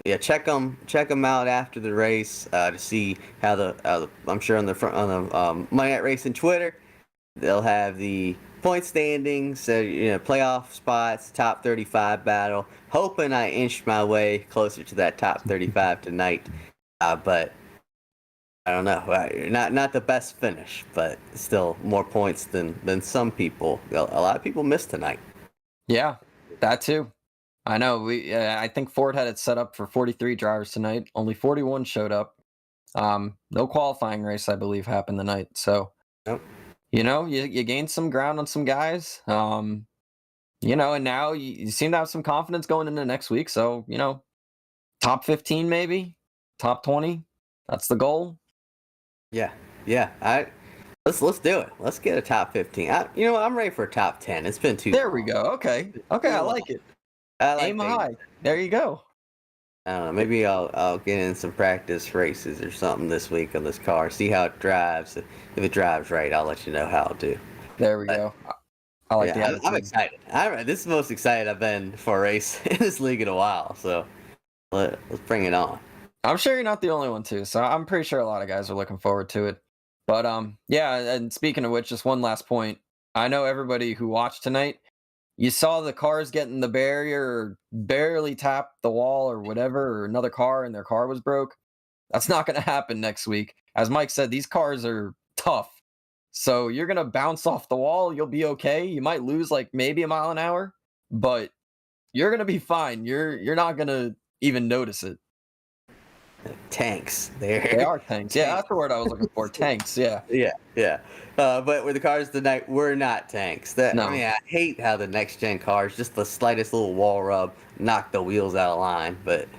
yeah, check them out after the race to see how I'm sure on the Monday Night Racing Twitter they'll have the point standings, so you know, playoff spots, top 35 battle. Hoping I inched my way closer to that top 35 tonight, but I don't know. Not the best finish, but still more points than some people. A lot of people missed tonight. Yeah, that too. I know. I think Ford had it set up for 43 drivers tonight. Only 41 showed up. No qualifying race, I believe, happened tonight. So, you know, you gained some ground on some guys. You know, and now you seem to have some confidence going into next week. So, you know, top 15 maybe, top 20. That's the goal. Yeah. Let's do it. Let's get a top 15. You know what? I'm ready for a top 10. It's been too. There we go. Okay, I like it. Aim high. There you go. I don't know. Maybe I'll get in some practice races or something this week on this car. See how it drives. If it drives right, I'll let you know how I'll do. There we go. I like the attitude. I'm excited. This is the most excited I've been for a race in this league in a while. So let's bring it on. I'm sure you're not the only one too. So I'm pretty sure a lot of guys are looking forward to it. But yeah. And speaking of which, just one last point. I know everybody who watched tonight. You saw the cars getting the barrier or barely tapped the wall or whatever, or another car and their car was broke. That's not going to happen next week. As Mike said, these cars are tough. So you're going to bounce off the wall. You'll be okay. You might lose like maybe a mile an hour, but you're going to be fine. You're not going to even notice it. Tanks. They are tanks. Yeah, that's the word I was looking for. Tanks. Yeah. Yeah. But with the cars tonight, we're not tanks. I mean, I hate how the next gen cars, just the slightest little wall rub, knock the wheels out of line. But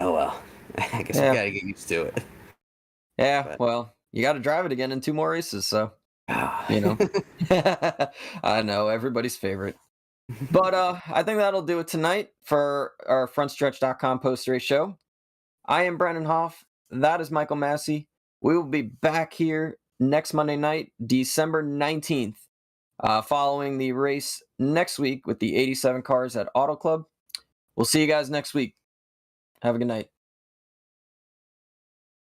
oh well, I guess we gotta get used to it. Yeah. Well, you got to drive it again in 2 more races. So you know, I know everybody's favorite. But I think that'll do it tonight for our frontstretch.com post-race show. I am Brennan Hoff. That is Michael Massey. We will be back here next Monday night, December 19th, following the race next week with the 87 cars at Auto Club. We'll see you guys next week. Have a good night.